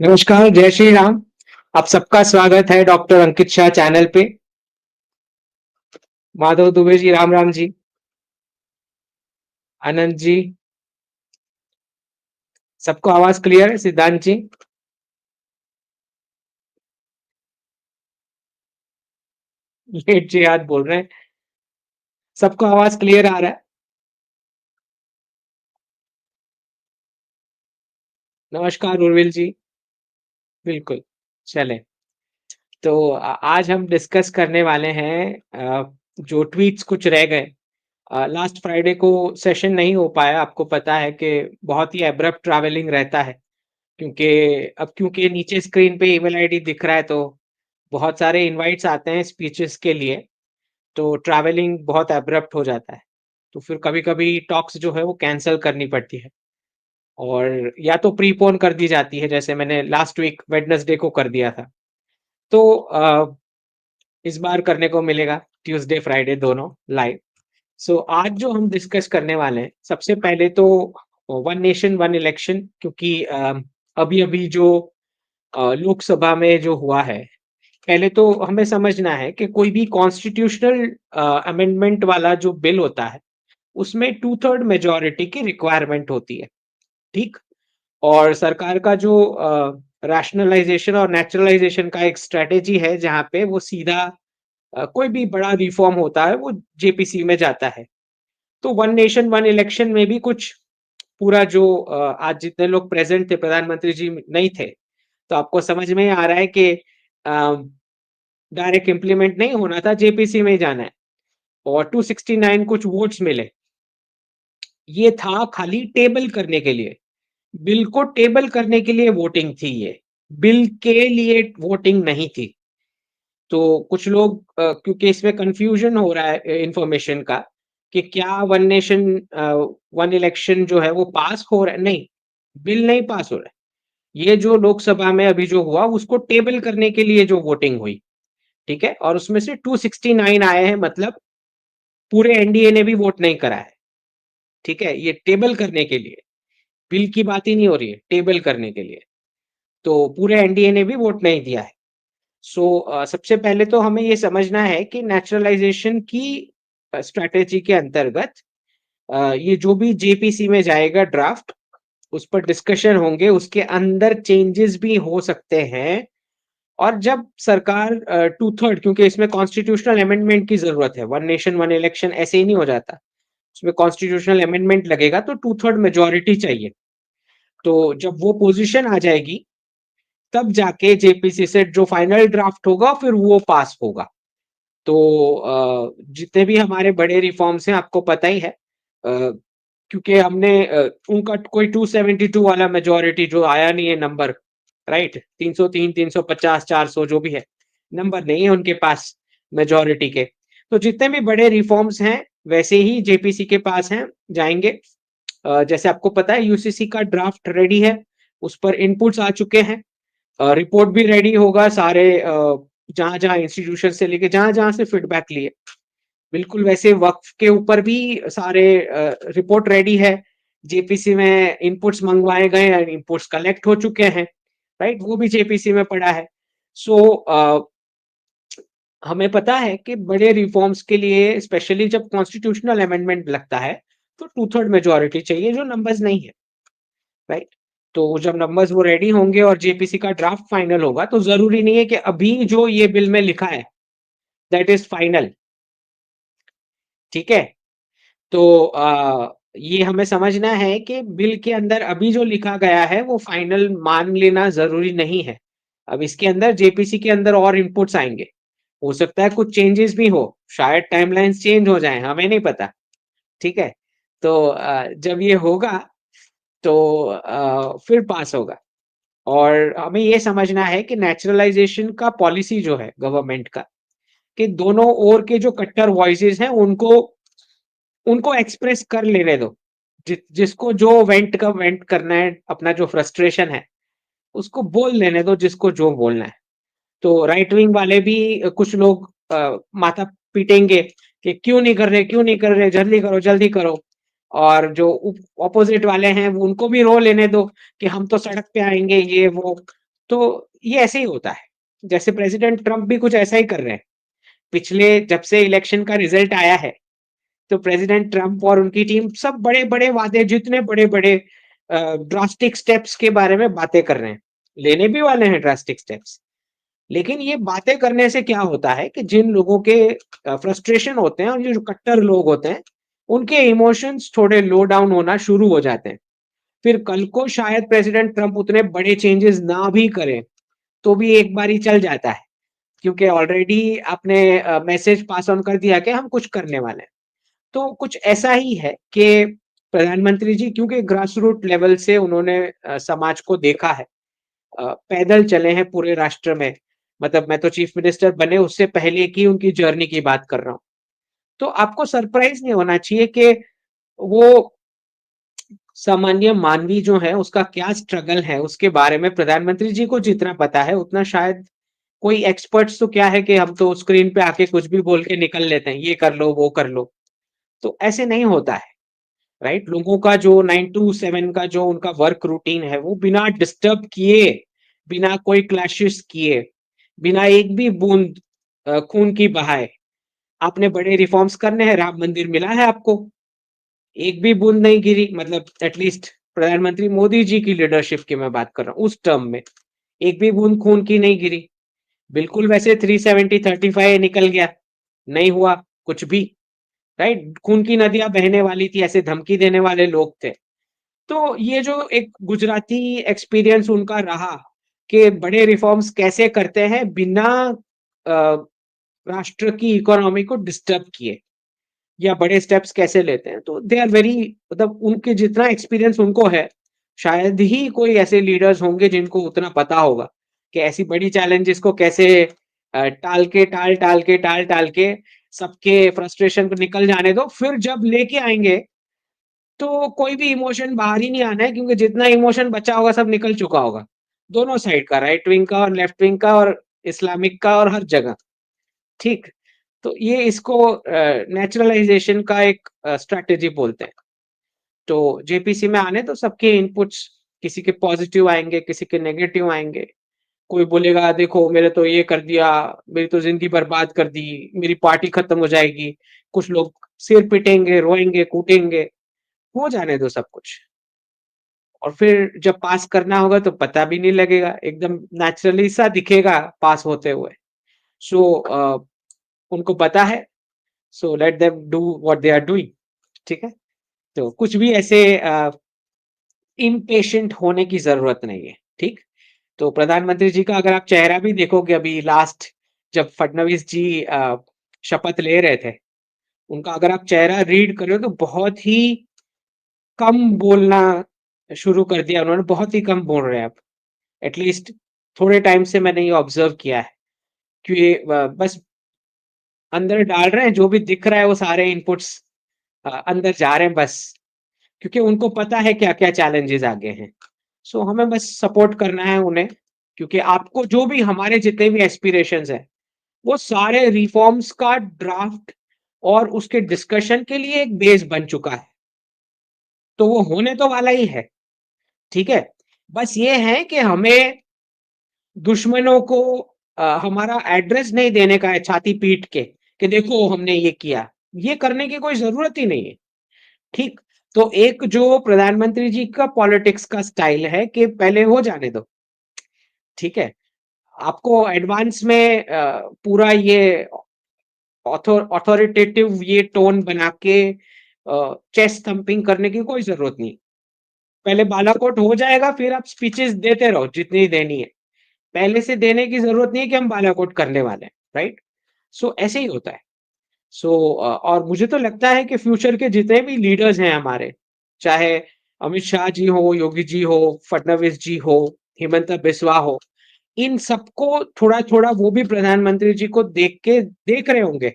नमस्कार, जय श्री राम। आप सबका स्वागत है डॉक्टर अंकित शाह चैनल पे। माधव दुबे जी, राम राम जी। आनंद जी, सबको आवाज क्लियर है? सिद्धांत जी, लेट जी हाथ बोल रहे हैं। सबको आवाज क्लियर आ रहा है? नमस्कार उर्विल जी। बिल्कुल, चलें। तो आज हम डिस्कस करने वाले हैं जो ट्वीट्स कुछ रह गए। लास्ट फ्राइडे को सेशन नहीं हो पाया, आपको पता है कि बहुत ही एब्रप्ट ट्रैवलिंग रहता है। क्योंकि क्योंकि नीचे स्क्रीन पे ईमेल आईडी दिख रहा है, तो बहुत सारे इनवाइट्स आते हैं स्पीचेस के लिए, तो ट्रैवलिंग बहुत एब्रप्ट हो जाता है। तो फिर कभी-कभी टॉक्स जो है वो कैंसल करनी पड़ती है और या तो प्रीपोन कर दी जाती है, जैसे मैंने लास्ट वीक वेडनेसडे को कर दिया था। तो इस बार करने को मिलेगा ट्यूसडे, फ्राइडे दोनों लाइव। सो आज जो हम डिस्कस करने वाले हैं, सबसे पहले तो वन नेशन वन इलेक्शन, क्योंकि अभी-अभी जो लोकसभा में जो हुआ है, पहले तो हमें समझना है कि कोई भी कॉन्स्टिट्यूशनल अमेंडमेंट वाला जो बिल होता है, उसमें 2/3 मेजॉरिटी की रिक्वायरमेंट होती है, ठीक? और सरकार का जो रैशनलाइज़ेशन और नेचुरलाइज़ेशन का एक स्ट्रैटेजी है, जहाँ पे वो सीधा कोई भी बड़ा रिफॉर्म होता है, वो जेपीसी में जाता है। तो वन नेशन वन इलेक्शन में भी कुछ पूरा जो आज जितने लोग प्रेज़ेंट थे, प्रधानमंत्री जी नहीं थे, तो आपको समझ में आ रहा है कि डायरेक्ट इम्प्लीमेंट नहीं होना था, जेपीसी में ही जाना है और 269 कुछ वोट्स मिले। ये था खाली टेबल करने के लिए। बिल को टेबल करने के लिए वोटिंग थी ये। बिल के लिए वोटिंग नहीं थी। तो कुछ लोग क्योंकि इसमें कन्फ्यूजन हो रहा है इन्फॉर्मेशन का कि क्या वन नेशन वन इलेक्शन जो है वो पास हो रहा है? नहीं, बिल नहीं पास हो रहा है। ये जो लोकसभा में अभी जो हुआ उसको टेबल करने के लिए जो वोटिंग हुई, ठीक है? और उसमें से 269 आए हैं, मतलब पूरे एनडीए ने भी वोट नहीं करा है, ठीक है? ये टेबल करने के लिए, बिल की बात ही नहीं हो रही है, टेबल करने के लिए। तो पूरे एनडीए ने भी वोट नहीं दिया है। सो सबसे पहले तो हमें ये समझना है कि नेचुरलाइज़ेशन की स्ट्रैटेजी के अंतर्गत ये जो भी जेपीसी में जाएगा ड्राफ्ट, उस पर डिस्कशन होंगे, उसके अंदर चेंजेस भी हो सकते हैं। और जब सरकार 2/3, क्योंकि इसमें कॉन्स्टिट्यूशनल अमेंडमेंट की ज़रूरत है, वन नेशन वन इलेक्शन ऐसे ही नहीं हो जाता। उसमें कॉन्स्टिट्यूशनल अमेंडमेंट लगेगा तो 2/3 मेजॉरिटी चाहिए। तो जब वो पोज़ीशन आ जाएगी, तब जाके जेपीसी से जो फाइनल ड्राफ्ट होगा फिर वो पास होगा। तो जितने भी हमारे बड़े रिफॉर्म्स हैं, आपको पता ही है, क्योंकि हमने उनका कोई 272 वाला मेजॉरिटी जो आया नहीं है नंबर, राइट? 303, 350, 400 जो भी है, नंबर नहीं है उनके पास मेजॉरिटी के। तो जितने भी बड़े रिफॉर्म्स हैं, वैसे ही जेपीसी के पास हैं, जाएँगे। जैसे आपको पता है यूसीसी का ड्राफ्ट रेडी है, उस पर इनपुट्स आ चुके हैं। रिपोर्ट भी रेडी होगा, सारे जहाँ-जहाँ इंस्टीट्यूशन से लेके जहाँ-जहाँ से फीडबैक लिए। बिल्कुल वैसे वक्फ के ऊपर भी सारे रिपोर्ट रेडी है। जेपीसी में इनपुट्स मँगवाए गए हैं, इनपुट्स कलेक्ट हो चुके हैं, राइट? वो भी जेपीसी में पड़ा है। सो हमें पता है कि बड़े रिफॉर्म्स के लिए स्पेशली जब कॉन्स्टिट्यूशनल अमेंडमेंट लगता है, तो 2/3 मेजॉरिटी चाहिए, जो नंबर्स नहीं है, राइट? तो जब नंबर्स वो रेडी होंगे और जेपीसी का ड्राफ्ट फाइनल होगा, तो ज़रूरी नहीं है कि अभी जो ये बिल में लिखा है, दैट इज़ फाइनल, ठीक है? तो ये हमें समझना है कि बिल के अंदर अभी जो लिखा गया है, वो फाइनल मान लेना ज़रूरी नहीं है। अब इसके अंदर जेपीसी के अंदर और इनपुट्स आएँगे। हो सकता है कुछ चेंजेस भी हो, शायद टाइमलाइन्स चेंज हो जाएँ, हमें नहीं पता, ठीक है? तो जब ये होगा, तो फिर पास होगा। और हमें ये समझना है कि नेचुरलाइज़ेशन का पॉलिसी जो है गवर्नमेंट का, कि दोनों ओर के जो कट्टर वॉइसेस हैं उनको उनको एक्सप्रेस कर लेने दो। जिसको जो वेंट करना है, अपना जो फ्रस्ट्रेशन है, उसको बोल लेने दो जिसको जो बोलना है। तो राइट विंग वाले भी कुछ लोग माथा पीटेंगे कि क्यों नहीं कर रहे, जल्दी करो। और जो ऑपोजिट वाले हैं, वो उनको भी रो लेने दो कि हम तो सड़क पे आएँगे, ये वो। तो ये ऐसे ही होता है। जैसे प्रेसिडेंट ट्रम्प भी कुछ ऐसा ही कर रहे हैं। पिछले जब से इलेक्शन का रिजल्ट आया है, तो प्रेसिडेंट ट्रम्प और उनकी टीम सब बड़े-बड़े वादे, जितने बड़े-बड़े ड्रास्टिक स्टेप्स के बारे में बातें कर रहे हैं। लेने भी वाले हैं ड्रास्टिक स्टेप्स। लेकिन ये बातें करने से क्या होता है कि जिन लोगों के फ्रस्ट्रेशन होते हैं और ये जो कट्टर लोग होते हैं, उनके इमोशंस थोड़े लो डाउन होना शुरू हो जाते हैं। फिर कल को शायद प्रेसिडेंट ट्रम्प उतने बड़े चेंजेस ना भी करें, तो भी एक बारी चल जाता है, क्योंकि ऑलरेडी आपने मैसेज पास ऑन कर दिया कि हम कुछ करने वाले हैं। तो कुछ ऐसा ही है कि प्रधानमंत्री जी क्योंकि ग्रास रूट लेवल से उन्होंने समाज को देखा है, पैदल चले हैं पूरे राष्ट्र में। मतलब मैं तो चीफ मिनिस्टर बने उससे पहले की उनकी जर्नी की बात कर रहा हूँ। तो आपको सरप्राइज नहीं होना चाहिए कि वो सामान्य मानवी जो है उसका क्या स्ट्रगल है उसके बारे में प्रधानमंत्री जी को जितना पता है उतना शायद कोई एक्सपर्ट्स तो क्या है कि हम तो स्क्रीन पे आके कुछ भी बोल के निकल लेते हैं, ये कर लो वो कर लो। तो ऐसे नहीं होता है, राइट? लोगों का जो 9 टू 7 का जो उनका वर्क रूटीन है वो बिना डिस्टर्ब किए, बिना कोई क्लैशेस किए, बिना एक भी बूंद खून की बहाए आपने बड़े रिफॉर्म्स करने हैं। राम मंदिर मिला है आपको, एक भी बूंद नहीं गिरी। मतलब एटलीस्ट प्रधानमंत्री मोदी जी की लीडरशिप की मैं बात कर रहा हूँ, उस टर्म में एक भी बूंद खून की नहीं गिरी। बिल्कुल वैसे 370 35 निकल गया, नहीं हुआ कुछ भी, राइट? खून की नदियां बहने वाली थी, ऐसे धमकी देने वाले लोग थे। तो ये जो एक गुजराती एक्सपीरियंस उनका रहा कि बड़े रिफॉर्म्स कैसे करते हैं बिना राष्ट्र की इकोनॉमी को डिस्टर्ब किए, या बड़े स्टेप्स कैसे लेते हैं, तो दे आर वेरी, मतलब उनके जितना एक्सपीरियंस उनको है, शायद ही कोई ऐसे लीडर्स होंगे जिनको उतना पता होगा कि ऐसी बड़ी चैलेंजेस को कैसे टाल के सबके फ्रस्ट्रेशन को निकल जाने दो, फिर जब लेके आएंगे तो कोई भी इमोशन बाहर ही नहीं आना है, क्योंकि जितना इमोशन बचा होगा सब निकल चुका होगा, दोनों साइड का, राइट विंग का और लेफ्ट विंग का और इस्लामिक का और हर जगह। ठीक, तो ये इसको नेचुरलाइजेशन का एक स्ट्रैटेजी बोलते हैं। तो जेपीसी में आने तो सबके इनपुट्स, किसी के पॉजिटिव आएंगे, किसी के नेगेटिव आएंगे। कोई बोलेगा देखो मेरे तो ये कर दिया, मेरी तो जिंदगी बर्बाद कर दी, मेरी पार्टी खत्म हो जाएगी। कुछ लोग सिर पिटेंगे, रोएंगे, कूटेंगे, हो जाने दो सब कुछ। और फिर जब पास करना होगा तो पता भी नहीं लगेगा, एकदम नेचुरली सा दिखेगा पास होते हुए। सो उनको पता है, so let them do what they are doing. ठीक है, तो कुछ भी ऐसे इम्पेशेंट होने की जरूरत नहीं है। ठीक, तो प्रधानमंत्री जी का अगर आप चेहरा भी देखोगे, अभी लास्ट जब फडणवीस जी शपथ ले रहे थे, उनका अगर आप चेहरा रीड करो तो बहुत ही कम बोलना शुरू कर दिया उन्होंने, बहुत ही कम बोल रहे हैं अब। एटलीस्ट थोड़े टाइम से मैंने ये ऑब्जर्व किया है कि ये बस अंदर डाल रहे हैं, जो भी दिख रहा है वो सारे इनपुट्स अंदर जा रहे हैं बस, क्योंकि उनको पता है क्या क्या चैलेंजेस आगे हैं। सो हमें बस सपोर्ट करना है उन्हें, क्योंकि आपको जो भी हमारे जितने भी एस्पिरेशंस हैं वो सारे रिफॉर्म्स का ड्राफ्ट और उसके डिस्कशन के लिए एक बेस बन चुका है, तो वो होने तो वाला ही है। ठीक है, बस ये है कि हमें दुश्मनों को हमारा एड्रेस नहीं देने का है छाती पीट के कि देखो हमने ये किया, ये करने की कोई जरूरत ही नहीं है। ठीक, तो एक जो प्रधानमंत्री जी का पॉलिटिक्स का स्टाइल है कि पहले हो जाने दो। ठीक है, आपको एडवांस में पूरा ये ऑथोरिटेटिव ये टोन बना के चेस्ट थंपिंग करने की कोई जरूरत नहीं। पहले बालाकोट हो जाएगा, फिर आप स्पीचेस देते रहो जितनी देनी है। पहले से देने की जरूरत नहीं है कि हम बालाकोट करने वाले हैं, राइट? सो ऐसे ही होता है। सो और मुझे तो लगता है कि फ्यूचर के जितने भी लीडर्स हैं हमारे, चाहे अमित शाह जी हो, योगी जी हो, फडणवीस जी हो, हेमंत बिस्वा हो, इन सबको थोड़ा थोड़ा वो भी प्रधानमंत्री जी को देख के देख रहे होंगे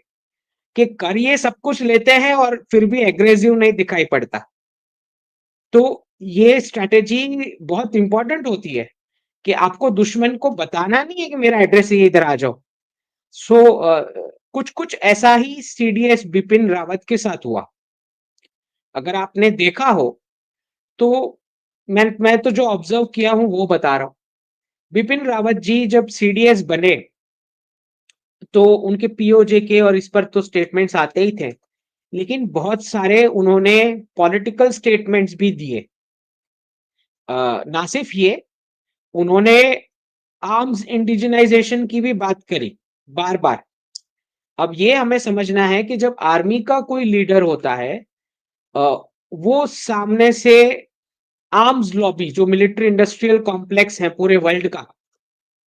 कि कर ये सब कुछ लेते हैं और फिर भी एग्रेसिव नहीं दिखाई पड़ता। तो ये स्ट्रैटेजी बहुत इंपॉर्टेंट होती है कि आपको दुश्मन को बताना नहीं है कि मेरा एड्रेस है, इधर आ जाओ। सो कुछ कुछ ऐसा ही सीडीएस बिपिन रावत के साथ हुआ, अगर आपने देखा हो तो। मैं तो जो ऑब्जर्व किया हूं वो बता रहा हूं बिपिन रावत जी जब सीडीएस बने तो उनके पीओजे के और इस पर तो स्टेटमेंट्स आते ही थे, लेकिन बहुत सारे उन्होंने पॉलिटिकल स्टेटमेंट्स भी दिए। ना सिर्फ ये, उन्होंने आर्म्स इंडिजिनाइजेशन की भी बात करी बार बार। अब ये हमें समझना है कि जब आर्मी का कोई लीडर होता है, वो सामने से आर्म्स लॉबी जो मिलिट्री इंडस्ट्रियल कॉम्प्लेक्स है पूरे वर्ल्ड का,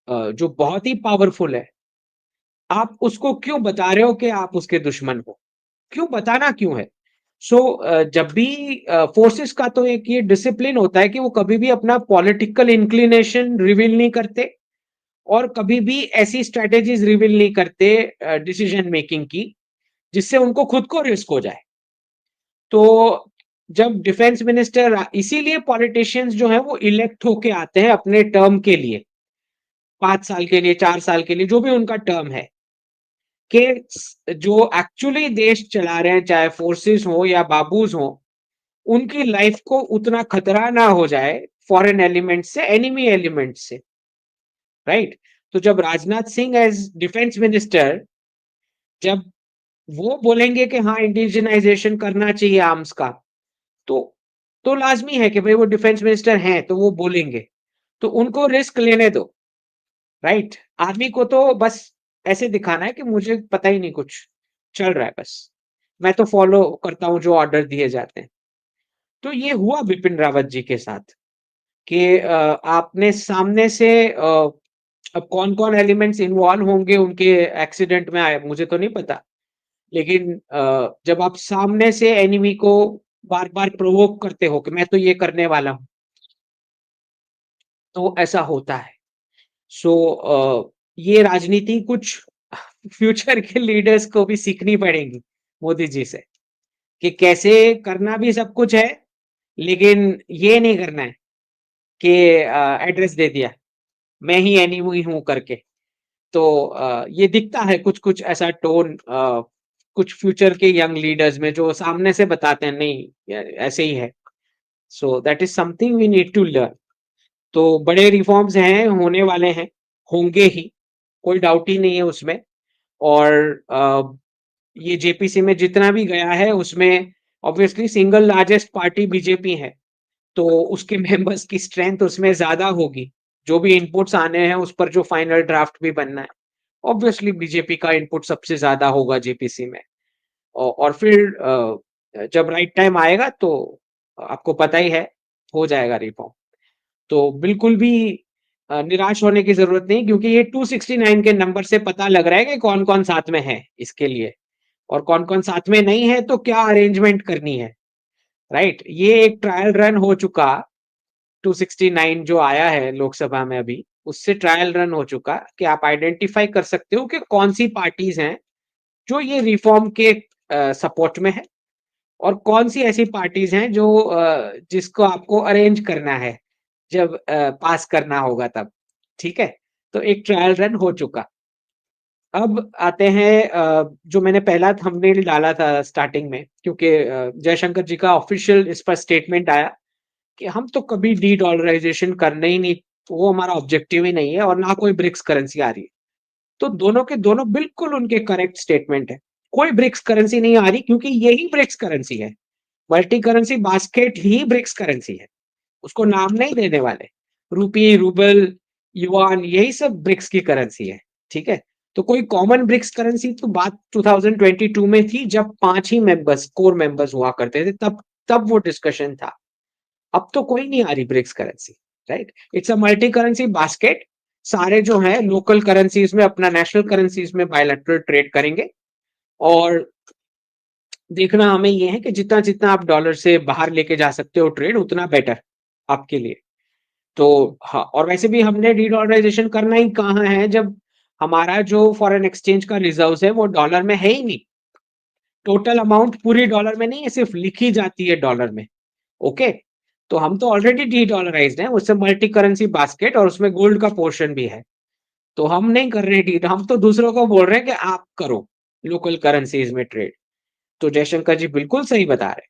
जो बहुत ही पावरफुल है, आप उसको क्यों बता रहे हो कि आप उसके दुश्मन हो? क्यों बताना क्यों है? जब भी फोर्सेस का तो एक ये डिसिप्लिन होता है कि वो कभी भी अपना पॉलिटिकल इंक्लिनेशन रिवील नहीं करते और कभी भी ऐसी स्ट्रेटेजीज रिवील नहीं करते डिसीजन मेकिंग की जिससे उनको खुद को रिस्क हो जाए। तो जब डिफेंस मिनिस्टर, इसीलिए पॉलिटिशियंस जो है वो इलेक्ट होके आते हैं अपने टर्म के लिए, 5 साल के लिए, 4 साल के लिए, जो भी उनका टर्म है, कि जो एक्चुअली देश चला रहे हैं, चाहे फोर्सेस हो या बाबूज हो, उनकी लाइफ को उतना खतरा ना हो जाए फॉरेन एलिमेंट से, एनिमी एलिमेंट से, राइट? तो जब Rajnath Singh as defence minister, जब वो बोलेंगे कि हाँ इंडिजिनाइजेशन करना चाहिए आर्म्स का, तो लाजमी है कि भाई वो डिफेंस मिनिस्टर हैं तो वो बोलेंगे, तो उनको रिस्क लेने दो, राइट? आर्मी को तो बस ऐसे दिखाना है कि मुझे पता ही नहीं, कुछ चल रहा है बस, मैं तो फॉलो करता हूँ जो ऑर्डर दिए जाते हैं। तो ये हुआ बिपिन रावत जी के साथ कि आपने सामने से अब कौन-कौन एलिमेंट्स इन्वॉल्व होंगे उनके एक्सीडेंट में आए मुझे तो नहीं पता। लेकिन जब आप सामने से एनिमी को बार-बार प्रोवोक करते हो कि मैं तो ये करने वाला हूँ, तो ऐसा होता है। ये राजनीति कुछ फ्यूचर के लीडर्स को भी सीखनी पड़ेगी मोदी जी से, कि कैसे करना भी सब कुछ है, लेकिन ये नहीं करना है कि एड्रेस दे दिया, मैं ही एनिमी हूँ करके। तो ये दिखता है कुछ-कुछ ऐसा टोन कुछ फ्यूचर के यंग लीडर्स में जो सामने से बताते हैं नहीं यार ऐसे ही है। So that is something we need to learn. तो बड़े रिफॉर्म्स हैं, होने वाले हैं, होंगे ही, कोई डाउट ही नहीं है उसमें। और ये जेपीसी में जितना भी गया है उसमें obviously single largest party BJP है, तो उसके मेंबर्स की स्ट्रेंथ उसमें ज़्यादा होगी। जो भी इनपुट्स आने हैं उस पर जो फाइनल ड्राफ्ट भी बनना है, ऑब्वियसली बीजेपी का इनपुट सबसे ज़्यादा होगा जेपीसी में। और फिर जब राइट टाइम आएगा तो आपको पता ही है, हो जाएगा रिफॉर्म। तो बिल्कुल भी निराश होने की ज़रूरत नहीं, क्योंकि ये 269 के नंबर से पता लग रहा है कि कौन-कौन साथ में है इसके लिए, और कौन-कौन साथ में नहीं है तो क्या अरेंजमेंट करनी है, राइट? ये एक ट्रायल रन हो चुका, 269 जो आया है लोकसभा में अभी, उससे ट्रायल रन हो चुका कि आप आइडेंटिफाई कर सकते हो कि कौन-सी पार्टीज़ हैं जो ये रिफॉर्म के सपोर्ट में है, और कौन-सी ऐसी पार्टीज़ हैं जो जिसको आपको अरेंज करना है, जब पास करना होगा तब, ठीक है? तो एक ट्रायल रन हो चुका। अब आते हैं जो मैंने पहला थंबनेल डाला था स्टार्टिंग में, क्योंकि जयशंकर जी का ऑफिशियल इस पर स्टेटमेंट आया कि हम तो कभी डी-डॉलराइज़ेशन करना ही नहीं, वो हमारा ऑब्जेक्टिव ही नहीं है और ना कोई ब्रिक्स करेंसी आ रही है। तो दोनों के दोनों बिल्कुल उनके करेक्ट स्टेटमेंट है। कोई ब्रिक्स करेंसी नहीं आ रही, क्योंकि यही ब्रिक्स करेंसी है। मल्टी करेंसी बास्केट ही ब्रिक्स करेंसी है। उसको नाम नहीं देने वाले। रूपी, रूबल, युआन यही सब ब्रिक्स की करेंसी है, ठीक है? तो कोई कॉमन ब्रिक्स करेंसी तो बात 2022 में थी, जब 5 ही मेंबर्स, कोर मेंबर्स हुआ करते थे, तब तब वो डिस्कशन था। अब तो कोई नहीं आ रही BRICS currency, right? It's a multi currency basket. सारे जो हैं लोकल करेंसीज में, अपना नेशनल करेंसीज में बायलैटरल ट्रेड करेंगे, और देखना हमें ये है कि जितना जितना आप डॉलर से बाहर लेके जा सकते हो ट्रेड, उतना बेटर आपके लिए। तो हाँ, और वैसे भी हमने डी-डॉलराइजेशन करना ही कहाँ है, जब हमारा जो फॉरेन एक्सचेंज का रिजर्व्स है वो डॉलर में है ही नहीं। टोटल अमाउंट पूरी डॉलर में नहीं है, सिर्फ लिखी जाती है डॉलर में। ओके, तो हम तो ऑलरेडी डी डॉलराइज्ड हैं, उससे मल्टी करेंसी बास्केट, और उसमें गोल्ड का पोर्शन भी है। तो हम नहीं कर रहे डी, हम तो दूसरों को बोल रहे हैं कि आप करो लोकल करेंसीज में ट्रेड। तो जयशंकर जी बिल्कुल सही बता रहे हैं,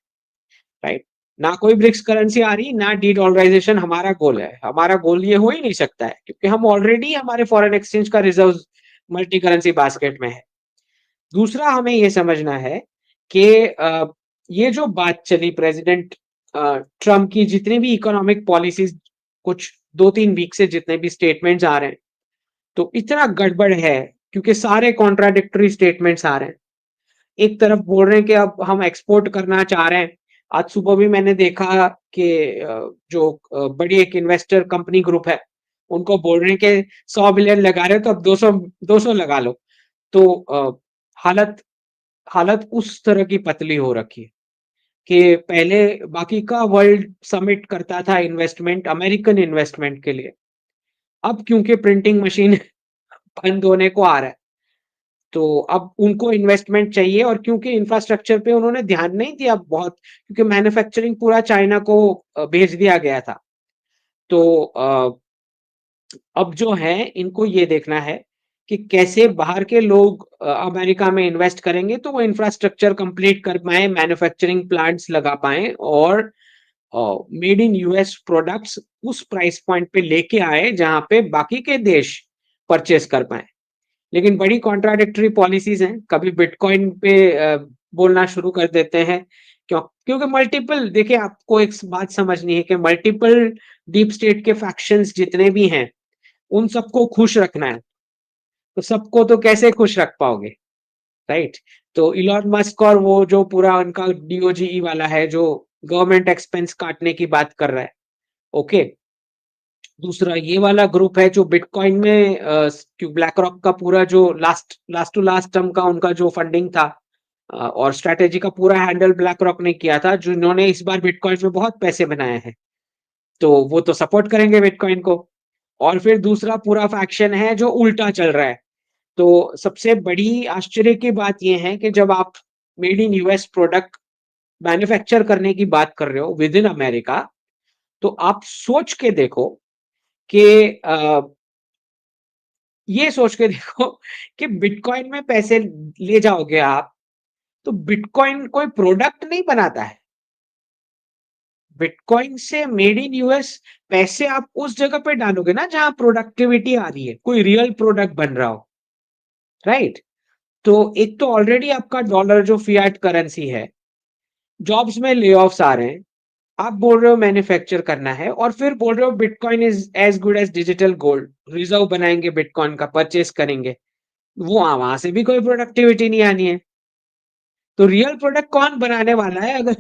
राइट? ना कोई ब्रिक्स करेंसी आ रही, ना डी डॉलराइजेशन हमारा गोल है। हमारा गोल ये हो ही नहीं सकता है, क्योंकि हम ऑलरेडी हमारे फॉरेन एक्सचेंज का रिजर्व मल्टी करेंसी बास्केट में है। दूसरा हमें ये समझना है कि ये जो बात चली प्रेसिडेंट ट्रम्प की, जितनी भी इकोनॉमिक पॉलिसीज कुछ 2-3 वीक से जितने भी स्टेटमेंट्स आ रहे हैं, तो इतना गड़बड़ है, क्योंकि सारे कॉन्ट्राडिक्टरी स्टेटमेंट्स आ रहे हैं। एक तरफ बोल रहे हैं कि अब हम एक्सपोर्ट करना चाह रहे हैं। आज सुबह भी मैंने देखा कि जो बड़ी एक इन्वेस्टर कंपनी ग्रुप है, उनको बोल रहे हैं कि 100 बिलियन लगा रहे हो तो अब 200 लगा लो। तो हालत हालत उस तरह की पतली हो रखी है कि पहले बाकी का वर्ल्ड समिट करता था इन्वेस्टमेंट, अमेरिकन इन्वेस्टमेंट के लिए। अब क्योंकि प्रिंटिंग मशीन बंद होने को आ रहा है, तो अब उनको इन्वेस्टमेंट चाहिए, और क्योंकि इंफ्रास्ट्रक्चर पे उन्होंने ध्यान नहीं दिया बहुत, क्योंकि मैन्युफैक्चरिंग पूरा चाइना को भेज दिया गया था। तो अब जो है इनको ये देखना है कि कैसे बाहर के लोग अमेरिका में इन्वेस्ट करेंगे, तो वो इंफ्रास्ट्रक्चर कंप्लीट कर पाए, मैन्युफैक्चरिंग प्लांट्स लगा पाए, और मेड इन यूएस प्रोडक्ट्स उस प्राइस पॉइंट पे लेके आए जहां पे बाकी के देश परचेस कर पाए। लेकिन बड़ी कॉन्ट्राडिक्टरी पॉलिसीज हैं। कभी बिटकॉइन पे बोलना शुरू कर देते हैं, क्योंकि मल्टीपल, देखिए आपको एक बात समझनी है कि मल्टीपल डीप स्टेट के फैक्शंस जितने भी हैं, उन सबको खुश रखना है। तो सबको तो कैसे खुश रख पाओगे, राइट? तो इलॉन मस्क और वो जो पूरा उनका डीओजीई वाला है, जो गवर्नमेंट एक्सपेंस काटने की बात कर रहा है, ओके। दूसरा ये वाला ग्रुप है जो बिटकॉइन में ब्लैक रॉक का पूरा जो last last to last term का उनका जो फंडिंग था, और स्ट्रैटेजी का पूरा हैंडल ब्लैक रॉक ने किया था, जिन्होंने इस बार बिटकॉइन में बहुत पैसे बनाए हैं। तो वो तो सपोर्ट करेंगे बिटकॉइन को। और फिर दूसरा पूरा फैक्शन है जो उल्टा चल रहा है। तो सबसे बड़ी आश्चर्य की बात यह है कि जब आप made in US product manufacture करने की बात कर रहे हो विद इन अमेरिका, तो आप सोच के देखो कि ये सोच के देखो कि बिटकॉइन में पैसे ले जाओगे आप, तो बिटकॉइन कोई प्रोडक्ट नहीं बनाता है। बिटकॉइन से मेड इन यूएस पैसे आप उस जगह पे डालोगे ना जहां प्रोडक्टिविटी आ रही है, कोई रियल प्रोडक्ट बन रहा हो, राइट? तो एक तो ऑलरेडी आपका डॉलर जो फियाट करेंसी है, जॉब्स में ले ऑफ्स आ रहे हैं, आप बोल रहे हो मैन्युफैक्चर करना है, और फिर बोल रहे हो bitcoin is as good as digital gold, reserve बनाएंगे बिटकॉइन का, परचेस करेंगे। वो वहां से भी कोई प्रोडक्टिविटी नहीं आनी है। तो रियल प्रोडक्ट कौन बनाने वाला है अगर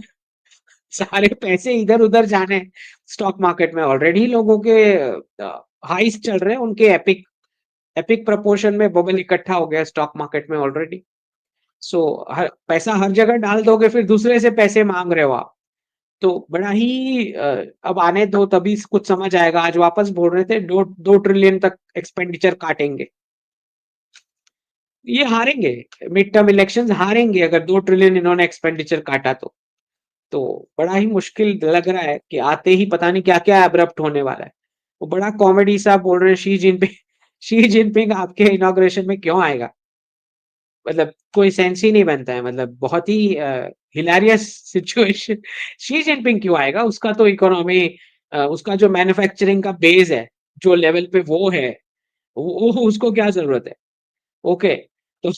सारे पैसे इधर उधर जाने? स्टॉक मार्केट में ऑलरेडी लोगों के हाइस चल रहे हैं, उनके एपिक एपिक प्रपोर्शन में बबल इकट्ठा हो गया स्टॉक मार्केट में ऑलरेडी। सो हर पैसा हर जगह डाल दोगे, फिर दूसरे से पैसे मांग रहे हो आप, तो बड़ा ही अब आने दो, तभी कुछ समझ आएगा। आज वापस बोल रहे थे 2 ट्रिलियन तक एक्सपेंडिचर काटेंगे। ये हारेंगे, मिड टर्म इलेक्शंस हारेंगे अगर 2 ट्रिलियन इन्होंने एक्सपेंडिचर काटा तो बड़ा ही मुश्किल लग रहा है कि आते ही पता नहीं क्या क्या एब्रप्ट होने वाला है। वो बड़ा कॉमेडी सा बोल रहे हैं शी जिनपिंग शी जिनपिंग आपके इनॉग्रेशन में क्यों आएगा? मतलब कोई सेंस ही नहीं बनता है, मतलब बहुत ही हिलेरियस सिचुएशन। शी जिनपिंग क्यों आएगा? उसका तो इकोनॉमी, उसका जो मैन्युफैक्चरिंग का बेस है, जो लेवल पे वो है, वो उसको क्या जरूरत है? ओके। तो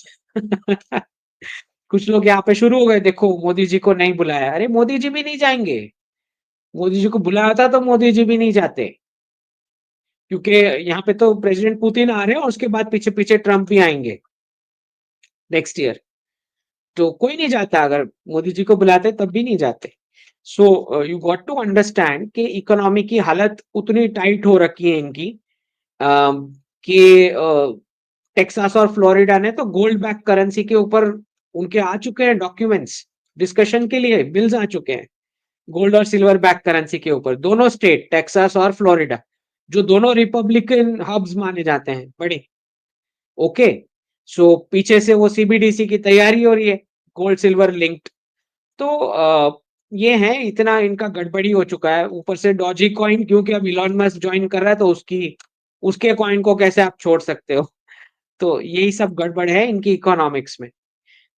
कुछ लोग यहाँ पे शुरू हो गए, देखो मोदी जी को नहीं बुलाया। अरे मोदी जी भी नहीं जाएंगे। मोदी जी को बुलाया था तो मोदी जी भी नहीं जाते, क्योंकि यहाँ पे तो प्रेसिडेंट पुतिन आ रहे हैं, और उसके बाद पीछे पीछे ट्रम्प भी आएंगे नेक्स्ट ईयर। तो कोई नहीं जाता, अगर मोदी जी को बुलाते तब भी नहीं जाते। So you got to understand कि इकोनॉमी की हालत उतनी टाइट हो रखी है इनकी, कि टेक्सास और फ्लोरिडा ने तो गोल्ड बैक करेंसी के ऊपर उनके आ चुके हैं डॉक्यूमेंट्स, डिस्कशन के लिए बिल्स आ चुके हैं। गोल्ड और सिल्वर बैक करेंसी के ऊपर दोनों स्टेट, टेक्सास और फ्लोरिडा, जो दोनों रिपब्लिकन हब्स माने जाते हैं बड़े, ओके। सो पीछे से वो सीबीडीसी की तैयारी हो रही है, गोल्ड सिल्वर लिंक्ड। तो ये है, इतना इनका गड़बड़ी हो चुका है। ऊपर से डॉजी कॉइन, क्योंकि अब इलॉन मस्क ज्वाइन कर रहा है, तो उसकी उसके कॉइन को कैसे आप छोड़ सकते हो? तो यही सब गड़बड़ है इनकी इकोनॉमिक्स में।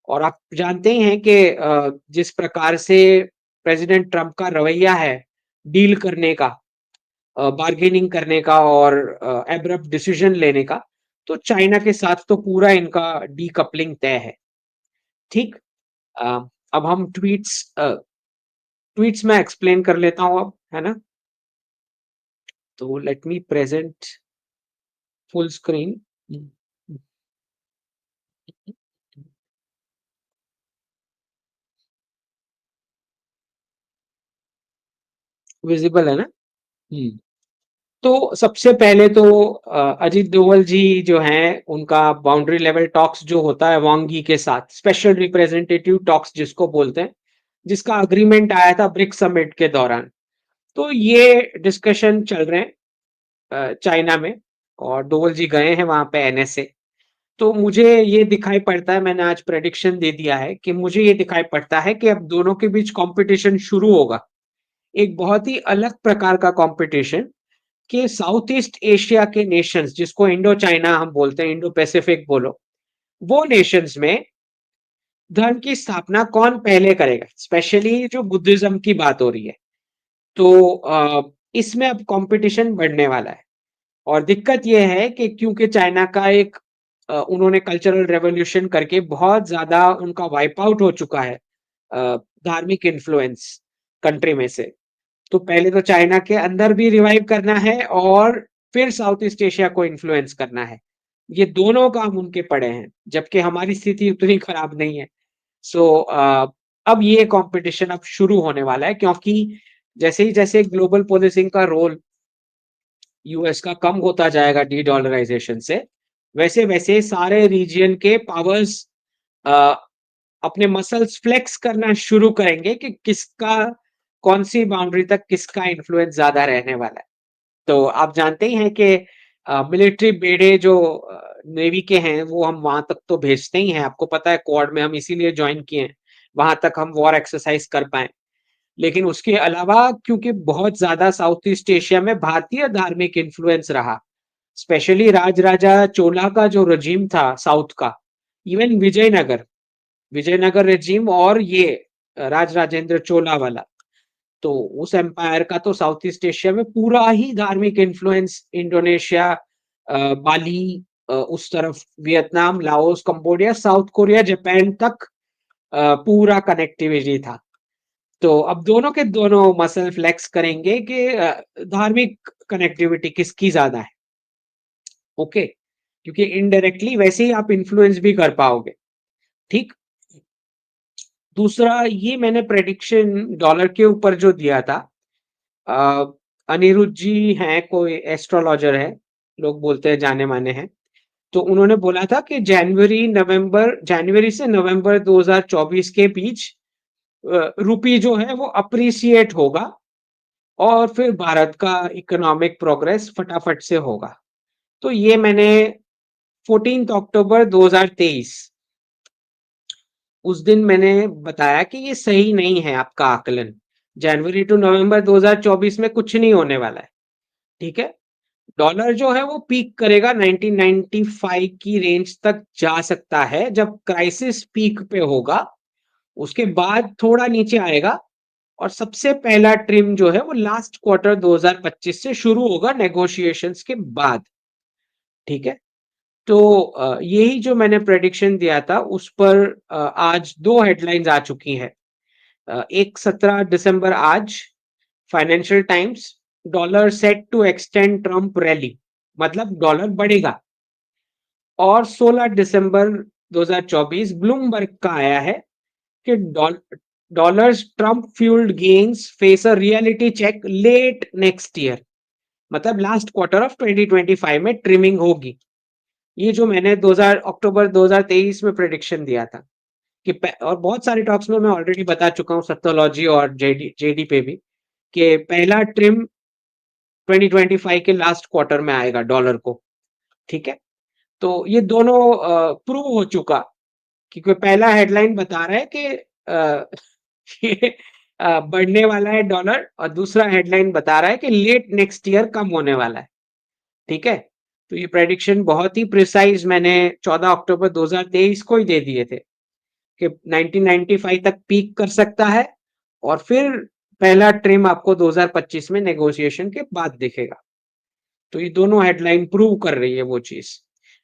और आप जानते ही हैं कि जिस प्रकार से प्रेसिडेंट ट्रम्प का रवैया है डील करने का, बार्गेनिंग करने का और एब्रप्ट डिसीजन लेने का, तो चाइना के साथ तो पूरा इनका डीकपलिंग तय है। ठीक। अ, अब हम ट्वीट्स में एक्सप्लेन कर लेता हूं अब, है ना। तो let me present full screen. Visible है ना। हम्म। तो सबसे पहले तो अजीत डोवल जी जो हैं उनका बाउंड्री लेवल टॉक्स जो होता है वांग यी के साथ, स्पेशल रिप्रेजेंटेटिव टॉक्स जिसको बोलते हैं, जिसका अग्रीमेंट आया था ब्रिक्स समिट के दौरान। तो ये डिस्कशन चल रहे हैं चाइना में, और डोवल जी गए हैं वहां पे एनएसए। तो मुझे ये दिखाई पड़ता है, मैंने आज प्रेडिक्शन दे दिया है कि मुझे ये दिखाई पड़ता है कि अब दोनों के बीच कंपटीशन शुरू होगा, एक बहुत ही अलग प्रकार का कंपटीशन, कि साउथ ईस्ट एशिया के नेशंस जिसको इंडो चाइना हम बोलते हैं, इंडो पैसिफिक बोलो, वो नेशंस में धर्म की स्थापना कौन पहले करेगा, स्पेशली जो बुद्धिज्म की बात हो रही है। तो इसमें अब कंपटीशन बढ़ने वाला है। और दिक्कत यह है कि क्योंकि चाइना का एक उन्होंने कल्चरल रेवोल्यूशन करके बहुत ज्यादा उनका वाइप आउट हो चुका है धार्मिक इन्फ्लुएंस कंट्री में से। तो पहले तो चाइना के अंदर भी रिवाइव करना है और फिर साउथ ईस्ट एशिया को इन्फ्लुएंस करना है। ये दोनों काम उनके पड़े हैं, जबकि हमारी स्थिति उतनी खराब नहीं है। सो अब ये कंपटीशन अब शुरू होने वाला है, क्योंकि जैसे ग्लोबल पोलिसिंग का रोल यूएस का कम होता जाएगा डी डॉलराइजेशन से, वैसे वैसे सारे रीजियन के पावर्स अपने मसल्स फ्लेक्स करना शुरू करेंगे कि किसका कौन सी बाउंड्री तक किसका इन्फ्लुएंस ज्यादा रहने वाला है। तो आप जानते ही हैं कि मिलिट्री बेड़े जो नेवी के हैं वो हम वहां तक तो भेजते ही हैं, आपको पता है क्वाड में हम इसीलिए ज्वाइन किए हैं, वहां तक हम वॉर एक्सरसाइज कर पाए। लेकिन उसके अलावा क्योंकि बहुत ज्यादा साउथ ईस्ट एशिया में भारतीय धार्मिक इन्फ्लुएंस रहा, स्पेशली राजराजा चोला का जो रजीम था साउथ का, इवन विजयनगर रेजिम, और ये राज राजेंद्र चोला वाला, तो उस एम्पायर का तो साउथ ईस्ट एशिया में पूरा ही धार्मिक इन्फ्लुएंस, इंडोनेशिया, बाली, उस तरफ Vietnam, Laos, Cambodia, south Korea, Japan तक पूरा कनेक्टिविटी था। तो अब दोनों के दोनों मसल फ्लेक्स करेंगे कि धार्मिक कनेक्टिविटी किसकी ज्यादा है। ओके, क्योंकि इनडायरेक्टली वैसे ही आप इन्फ्लुएंस भी कर पाओगे। ठीक। दूसरा, ये मैंने प्रेडिक्शन डॉलर के ऊपर जो दिया था, अनिरुद्ध जी हैं, कोई एस्ट्रोलॉजर है, लोग बोलते हैं जाने माने हैं। तो उन्होंने बोला था कि जनवरी से नवंबर 2024 के बीच रुपी जो है वो अप्रिसिएट होगा, और फिर भारत का इकोनॉमिक प्रोग्रेस फटाफट से होगा। तो ये मैंने 14 अक्टूबर 2023 उस दिन मैंने बताया कि ये सही नहीं है आपका आकलन, जनवरी टू नवंबर 2024 में कुछ नहीं होने वाला है। ठीक है। डॉलर जो है वो पीक करेगा, 1995 की रेंज तक जा सकता है जब क्राइसिस पीक पे होगा, उसके बाद थोड़ा नीचे आएगा, और सबसे पहला ट्रिम जो है वो लास्ट क्वार्टर 2025 से शुरू होगा नेगोशिएशंस के बाद। ठीक है। तो यही जो मैंने प्रेडिक्शन दिया था उस पर आज दो हेडलाइंस आ चुकी हैं। एक 17 दिसंबर आज, Financial Times, dollar set to extend Trump rally, मतलब डॉलर बढ़ेगा। और 16 दिसंबर 2024 ब्लूमबर्ग का आया है कि dollar's Trump fuelled gains face a reality check late next year, मतलब लास्ट क्वार्टर ऑफ 2025 में ट्रिमिंग होगी। ये जो मैंने अक्टूबर 2023 में प्रेडिक्शन दिया था कि, और बहुत सारे टॉक्स में मैं ऑलरेडी बता चुका हूँ सत्योलॉजी और जेडी पे भी, कि पहला ट्रिम 2025 के लास्ट क्वार्टर में आएगा डॉलर को। ठीक है। तो ये दोनों प्रूव हो चुका, क्योंकि पहला हेडलाइन बता रहा है कि ये बढ़ने वाला है डॉलर, और दूसरा हेडलाइन बता रहा है कि लेट नेक्स्ट ईयर कम होने वाला है। ठीक है। तो ये प्रेडिक्शन बहुत ही प्रिसाइज मैंने 14 अक्टूबर 2023 को ही दे दिए थे कि 1995 तक पीक कर सकता है, और फिर पहला ट्रिम आपको 2025 में नेगोशिएशन के बाद दिखेगा। तो ये दोनों हेडलाइन प्रूव कर रही है वो चीज।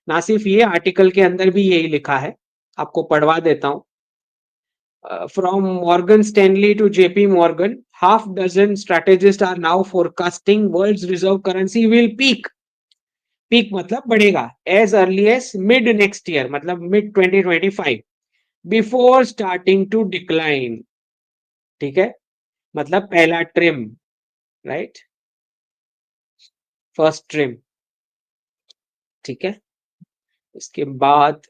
ना सिर्फ ये, आर्टिकल के अंदर भी यही लिखा है, आपको पढ़वा देता हूं। From Morgan Stanley to JP Morgan, half dozen strategists are now forecasting world's reserve currency will peak. Peak मतलब बढ़ेगा as early as mid next year, मतलब mid 2025, before starting to decline. ठीक है, मतलब पहला ट्रिम, राइट, फर्स्ट ट्रिम। ठीक है, इसके बाद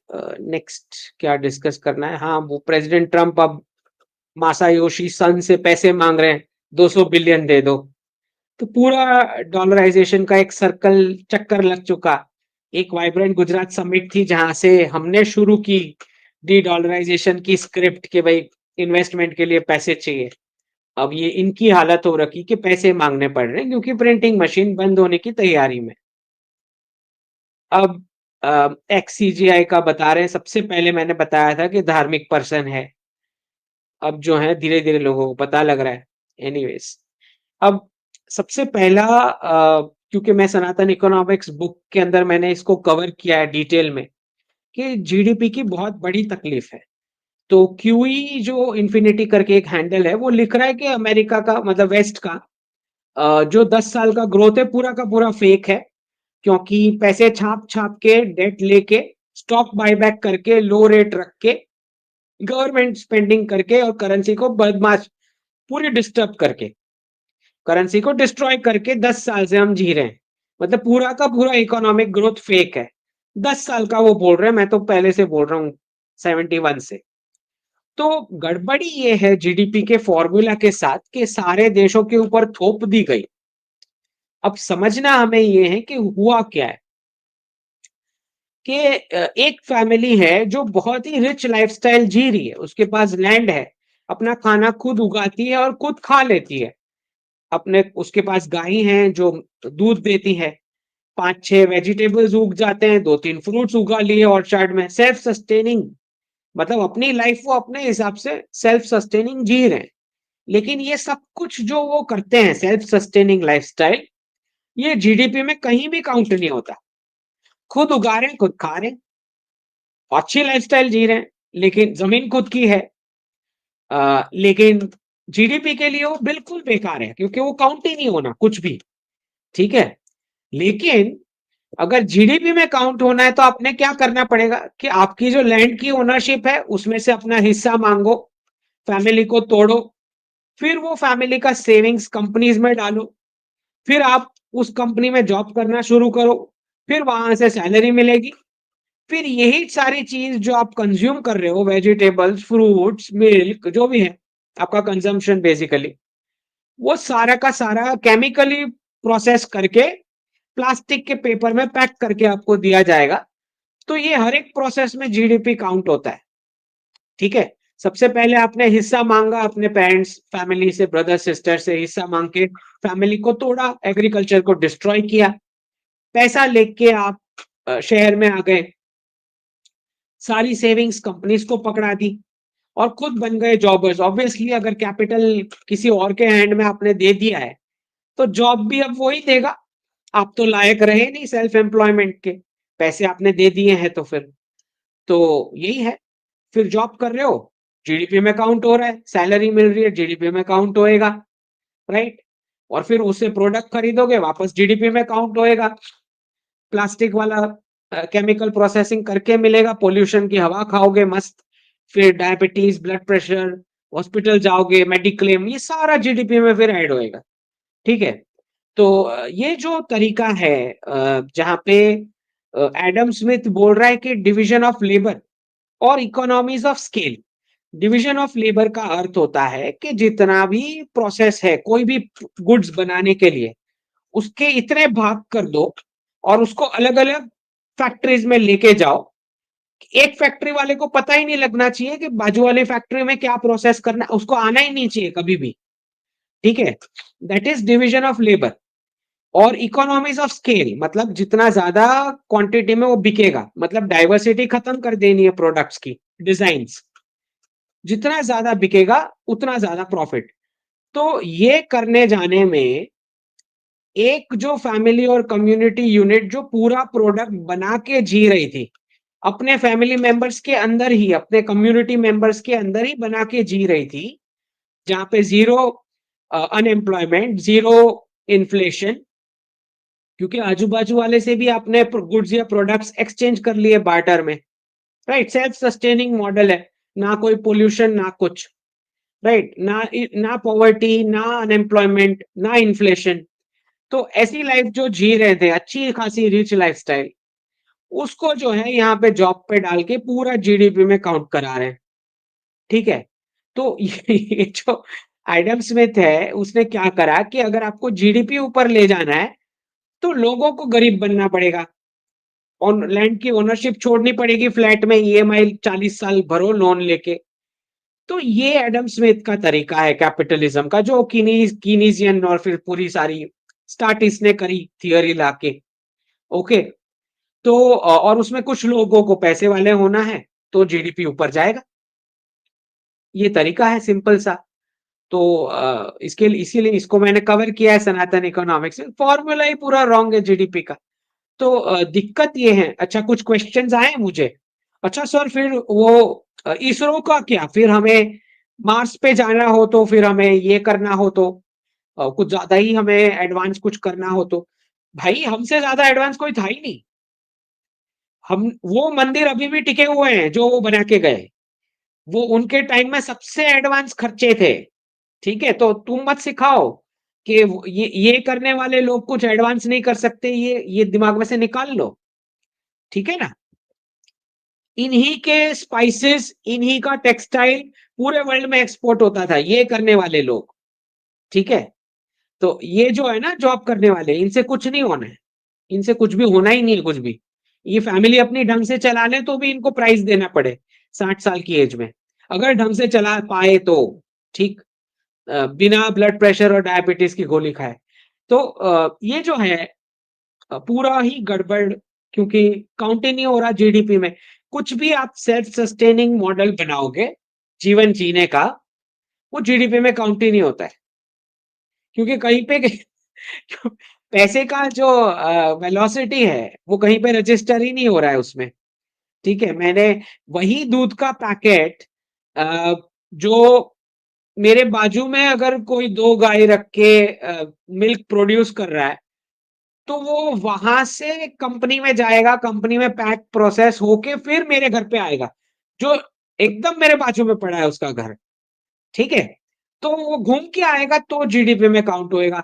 नेक्स्ट क्या डिस्कस करना है? हाँ, वो प्रेसिडेंट ट्रम्प अब मासायोशी सन से पैसे मांग रहे हैं, 200 बिलियन दे दो। तो पूरा डॉलराइजेशन का एक सर्कल चक्कर लग चुका। एक वाइब्रेंट गुजरात समिट थी जहां से हमने शुरू की डी डॉलराइजेशन की स्क्रिप्ट के भाई इन्वेस्टमेंट के लिए पैसे चाहिए। अब ये इनकी हालत हो रखी कि पैसे मांगने पड़ रहे हैं क्योंकि प्रिंटिंग मशीन बंद होने की तैयारी में। अब एक्ससीजीआई का बता रहे हैं, सबसे पहले मैंने बताया था कि धार्मिक पर्सन है, अब जो है धीरे धीरे लोगों को पता लग रहा है। एनीवेज, अब सबसे पहला क्योंकि मैं सनातन इकोनॉमिक्स बुक के अंदर मैंने इसको कवर किया है डिटेल में कि जीडीपी की बहुत बड़ी तकलीफ है। तो क्यूई जो इन्फिनिटी करके एक हैंडल है, वो लिख रहा है कि अमेरिका का मतलब वेस्ट का जो 10 साल का ग्रोथ है पूरा का पूरा फेक है, क्योंकि पैसे छाप छाप के, डेट लेके, स्टॉक बायबैक करके, लो रेट रख के, गवर्नमेंट स्पेंडिंग करके और करेंसी को बदमाश पूरी डिस्टर्ब करके, करेंसी को डिस्ट्रॉय करके 10 साल से हम जी रहे हैं। मतलब पूरा का पूरा इकोनॉमिक ग्रोथ फेक है। 10 साल का वो बोल रहे हैं, मैं तो पहले से बोल रहा हूँ 71 से। तो गड़बड़ी ये है जीडीपी के फॉर्मूला के साथ कि सारे देशों के ऊपर थोप दी गई। अब समझना हमें ये है कि हुआ क्या है कि एक फैमिली है जो बहुत ही रिच लाइफस्टाइल जी रही है, उसके पास लैंड है, अपना खाना खुद उगाती है और खुद खा लेती है। अपने उसके पास गाय हैं जो दूध देती है, 5-6 वेजिटेबल्स उग जाते हैं, 2-3 फ्रूट्स उगा लिए ऑर्चर्ड में, सेल्फ सस्टेनिंग। मतलब अपनी लाइफ वो अपने हिसाब से सेल्फ सस्टेनिंग जी रहे हैं। लेकिन ये सब कुछ जो वो करते हैं सेल्फ सस्टेनिंग लाइफस्टाइल, ये जीडीपी में कहीं भी काउंट नहीं होता। खुद उगा रहे हैं, खुद खा रहे हैं, अच्छी लाइफस्टाइल जी रहे हैं, लेकिन जमीन खुद की है। लेकिन जीडीपी के लिए वो बिल्कुल बेकार है क्योंकि वो काउंट ही नहीं होना कुछ भी। ठीक है, लेकिन अगर जीडीपी में काउंट होना है तो आपने क्या करना पड़ेगा कि आपकी जो लैंड की ओनरशिप है उसमें से अपना हिस्सा मांगो, फैमिली को तोड़ो, फिर वो फैमिली का सेविंग्स कंपनीज में डालो, फिर आप उस कंपनी में जॉब करना शुरू करो, फिर वहां से सैलरी मिलेगी, फिर यही सारी चीज जो आप कंज्यूम कर रहे हो, वेजिटेबल्स, फ्रूट्स, मिल्क, जो भी है आपका कंजम्पशन बेसिकली, वो सारा का सारा केमिकली प्रोसेस करके प्लास्टिक के पेपर में पैक करके आपको दिया जाएगा। तो ये हर एक प्रोसेस में जीडीपी काउंट होता है। ठीक है, सबसे पहले आपने हिस्सा मांगा अपने पेरेंट्स, फैमिली से, ब्रदर सिस्टर से हिस्सा मांग के फैमिली को तोड़ा, एग्रीकल्चर को डिस्ट्रॉय किया, पैसा लेके आप शहर में आ गए, सारी सेविंग्स कंपनीज को पकड़ा दी और खुद बन गए जॉबर्स। ऑब्वियसली अगर कैपिटल किसी और के हैंड में आपने दे दिया है तो जॉब भी अब वही देगा। आप तो लायक रहे नहीं सेल्फ एम्प्लॉयमेंट के, पैसे आपने दे दिए हैं, तो फिर तो यही है। फिर जॉब कर रहे हो, जीडीपी में काउंट हो रहा है, सैलरी मिल रही है, जीडीपी में काउंट होएगा, राइट। और फिर उससे प्रोडक्ट खरीदोगे, वापस जीडीपी में काउंट होएगा। प्लास्टिक वाला केमिकल प्रोसेसिंग करके मिलेगा, पोल्यूशन की हवा खाओगे मस्त, फिर डायबिटीज, ब्लड प्रेशर, हॉस्पिटल जाओगे, मेडिक्लेम, ये सारा जीडीपी में फिर ऐड होएगा। ठीक है, तो ये जो तरीका है जहां पे एडम स्मिथ बोल रहा है कि डिवीजन ऑफ लेबर और economies of scale. Division of labour का अर्थ होता है कि जितना भी प्रोसेस है कोई भी गुड्स बनाने के लिए, उसके इतने भाग कर दो और उसको अलग अलग फैक्ट्रीज में लेके जाओ। एक फैक्ट्री वाले को पता ही नहीं लगना चाहिए कि बाजू वाले फैक्ट्री में क्या प्रोसेस करना, उसको आना ही नहीं चाहिए कभी भी। ठीक है, that is division of labour. और इकोनॉमीज ऑफ स्केल मतलब जितना ज्यादा क्वांटिटी में वो बिकेगा, मतलब डाइवर्सिटी खत्म कर देनी है प्रोडक्ट्स की, डिजाइन्स। जितना ज्यादा बिकेगा उतना ज्यादा प्रॉफिट। तो ये करने जाने में एक जो फैमिली और कम्युनिटी यूनिट जो पूरा प्रोडक्ट बना के जी रही थी, अपने फैमिली मेंबर्स के अंदर ही, अपने कम्युनिटी मेंबर्स के अंदर ही बना के जी रही थी, जहां पे जीरो अनएम्प्लॉयमेंट, जीरो इन्फ्लेशन, क्योंकि आजू बाजू वाले से भी आपने गुड्स या प्रोडक्ट्स एक्सचेंज कर लिए बार्टर में, राइट। सेल्फ सस्टेनिंग मॉडल है, ना कोई पोल्यूशन ना कुछ, राइट, ना पॉवर्टी, ना अनएम्प्लॉयमेंट, ना इन्फ्लेशन। तो ऐसी लाइफ जो जी रहे थे, अच्छी खासी रिच लाइफस्टाइल, उसको जो है यहाँ पे जॉब पे डाल के पूरा जीडीपी में काउंट करा रहे हैं, ठीक है। तो ये जो एडम स्मिथ है, उसने क्या करा कि अगर आपको जीडीपी ऊपर ले जाना है तो लोगों को गरीब बनना पड़ेगा, और लैंड की ओनरशिप छोड़नी पड़ेगी, फ्लैट में ईएमआई 40 साल भरो लोन लेके। तो ये एडम स्मिथ का तरीका है कैपिटलिज्म का, जो कीनीजियन और फिर पूरी सारी स्टार्ट इसने करी थियरी लाके, ओके। तो और उसमें कुछ लोगों को पैसे वाले होना है तो जीडीपी ऊपर जाएगा, ये तरीका है सिंपल सा। तो इसके लिए, इसीलिए इसको मैंने कवर किया है सनातन इकोनॉमिक्स में। फॉर्मूला ही पूरा रॉन्ग है जीडीपी का। तो दिक्कत ये है। अच्छा, कुछ क्वेश्चंस आए मुझे। अच्छा सर, फिर वो इसरो का क्या, फिर हमें मार्स पे जाना हो तो, फिर हमें ये करना हो तो, कुछ ज्यादा ही हमें एडवांस कुछ करना हो तो, भाई हमसे ज्यादा एडवांस कोई था ही नहीं। हम, वो मंदिर अभी भी टिके हुए हैं जो वो बना के गए, वो उनके टाइम में सबसे एडवांस खर्चे थे, ठीक है। तो तुम मत सिखाओ कि ये करने वाले लोग कुछ एडवांस नहीं कर सकते, ये दिमाग में से निकाल लो, ठीक है ना। इन्हीं के स्पाइसेस, इन्हीं का टेक्सटाइल पूरे वर्ल्ड में एक्सपोर्ट होता था, ये करने वाले लोग, ठीक है। तो ये जो है ना जॉब करने वाले, इनसे कुछ नहीं होना है, इनसे कुछ भी होना ही नहीं है, कुछ भी। ये फैमिली अपनी ढंग से चला ले तो भी इनको प्राइस देना पड़े 60 साल की एज में, अगर ढंग से चला पाए तो, ठीक। बिना ब्लड प्रेशर और डायबिटीज की गोली खाए। तो ये जो है पूरा ही गड़बड़, क्योंकि काउंट ही नहीं हो रहा जीडीपी में। कुछ भी आप सेल्फ सस्टेनिंग मॉडल बनाओगे जीवन जीने का, वो जीडीपी में काउंट ही नहीं होता है, क्योंकि कहीं पे पैसे का जो वेलोसिटी है वो कहीं पे रजिस्टर ही नहीं हो रहा है उसमें, ठीक है। मैंने वही दूध का पैकेट, जो मेरे बाजू में अगर कोई दो गाय रख के मिल्क प्रोड्यूस कर रहा है, तो वो वहां से कंपनी में जाएगा, कंपनी में पैक प्रोसेस होके फिर मेरे घर पे आएगा, जो एकदम मेरे बाजू में पड़ा है उसका घर, ठीक है। तो वो घूम के आएगा तो जीडीपी में काउंट होएगा।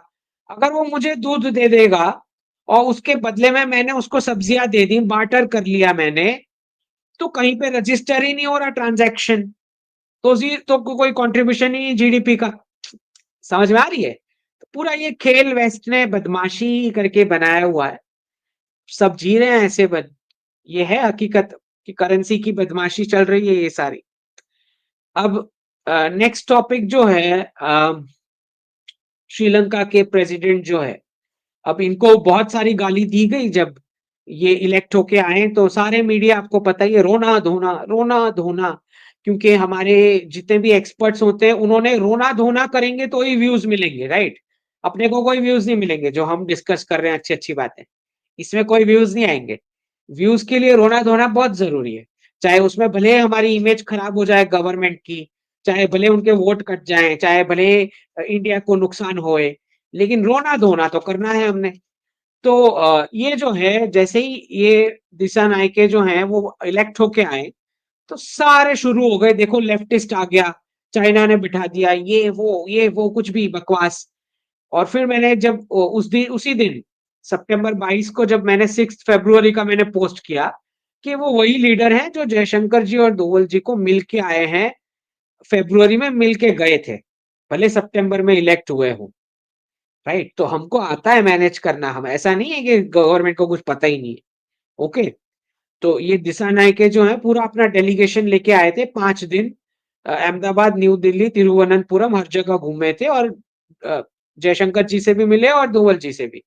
अगर वो मुझे दूध दे देगा और उसके बदले में मैंने उसको सब्जियां दे दी, बार्टर कर लिया मैंने, तो कहीं पे रजिस्टर ही नहीं हो रहा ट्रांजैक्शन, तो कोई कंट्रीब्यूशन ही जीडीपी का। समझ में आ रही है। तो पूरा ये खेल वेस्ट ने बदमाशी करके बनाया हुआ है, सब जी रहे हैं ऐसे ये है हकीकत कि करेंसी की बदमाशी चल रही है ये सारी। अब नेक्स्ट टॉपिक जो है, श्रीलंका के प्रेसिडेंट जो है, अब इनको बहुत सारी गाली दी गई जब ये इलेक्ट होके आए, तो सारे मीडिया आपको पता ही है, रोना धोना रोना धोना, क्योंकि हमारे जितने भी एक्सपर्ट्स होते हैं उन्होंने रोना धोना करेंगे तो ही व्यूज मिलेंगे, राइट। अपने को कोई व्यूज नहीं मिलेंगे, जो हम डिस्कस कर रहे हैं अच्छी अच्छी बातें, इसमें कोई व्यूज नहीं आएंगे। व्यूज के लिए रोना धोना बहुत जरूरी है, चाहे उसमें भले हमारी इमेज खराब हो जाए गवर्नमेंट की, चाहे भले उनके वोट कट जाए, चाहे भले इंडिया को नुकसान होए, लेकिन रोना धोना तो करना है हमने। तो ये जो है, जैसे ही ये दिशा नायके जो हैं वो इलेक्ट होके आए, तो सारे शुरू हो गए, देखो लेफ्टिस्ट आ गया, चाइना ने बिठा दिया, ये वो कुछ भी बकवास। और फिर मैंने जब उस दिन, उसी दिन सितंबर 22 को, जब मैंने 6 फरवरी का मैंने पोस्ट किया कि वो वही लीडर हैं जो जयशंकर जी और दोवल जी को मिल के आए हैं, फरवरी में मिल के गए थे, भले सितंबर में इलेक्ट हुए हो, राइट। तो हमको आता है मैनेज करना, हम ऐसा नहीं है कि गवर्नमेंट को कुछ पता ही नहीं है, ओके। तो ये दिशा नायके जो है पूरा अपना डेलीगेशन लेके आए थे 5 दिन, अहमदाबाद, न्यू दिल्ली, तिरुवनंतपुरम, हर जगह घूमे थे, और अ, जयशंकर जी से भी मिले और दोवल जी से भी।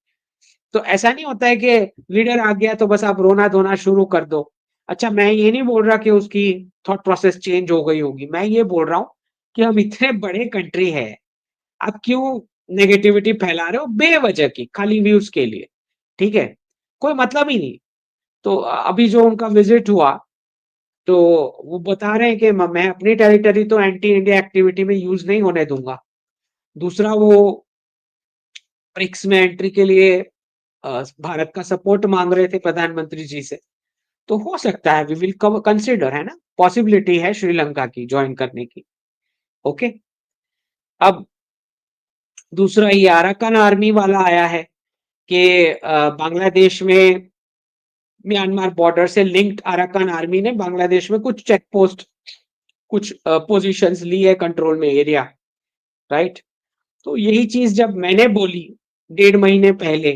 तो ऐसा नहीं होता है कि लीडर आ गया तो बस आप रोना धोना शुरू कर दो। अच्छा, मैं ये नहीं बोल रहा कि उसकी थॉट प्रोसेस चेंज हो गई होगी, मैं ये बोल रहा हूँ कि हम इतने बड़े कंट्री है, आप क्यों नेगेटिविटी फैला रहे हो बेवजह की, खाली व्यूज के लिए? ठीक है, कोई मतलब ही नहीं। तो अभी जो उनका विजिट हुआ, तो वो बता रहे हैं कि मैं अपनी टेरिटरी तो एंटी इंडिया एक्टिविटी में यूज नहीं होने दूंगा। दूसरा, वो ब्रिक्स में एंट्री के लिए भारत का सपोर्ट मांग रहे थे प्रधानमंत्री जी से। तो हो सकता है वी विल कंसिडर, है ना, पॉसिबिलिटी है श्रीलंका की ज्वाइन करने की। ओके। अब दूसरा, ये अराकान आर्मी वाला आया है कि बांग्लादेश में म्यांमार बॉर्डर से लिंक्ड अराकान आर्मी ने बांग्लादेश में कुछ चेक पोस्ट, कुछ पोजीशंस ली है कंट्रोल में एरिया, राइट। तो यही चीज जब मैंने बोली 1.5 महीने पहले,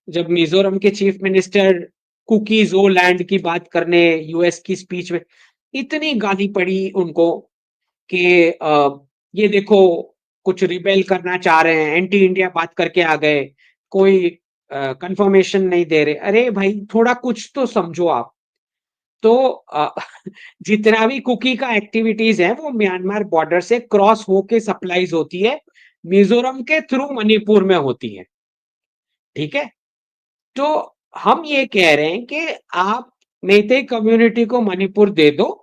जब मिजोरम के चीफ मिनिस्टर कुकीज ओ लैंड की बात करने यूएस की स्पीच में, इतनी गाली पड़ी उनको कि ये देखो कुछ रिबेल करना चाह रहे हैं, एंटी इंडिया बात करके आ गए, कोई कंफर्मेशन नहीं दे रहे। अरे भाई, थोड़ा कुछ तो समझो आप। तो जितना भी कुकी का एक्टिविटीज है वो म्यांमार बॉर्डर से क्रॉस होके सप्लाईज होती है, मिजोरम के थ्रू मणिपुर में होती है। ठीक है। तो हम ये कह रहे हैं कि आप मेइतेई कम्युनिटी को मणिपुर दे दो,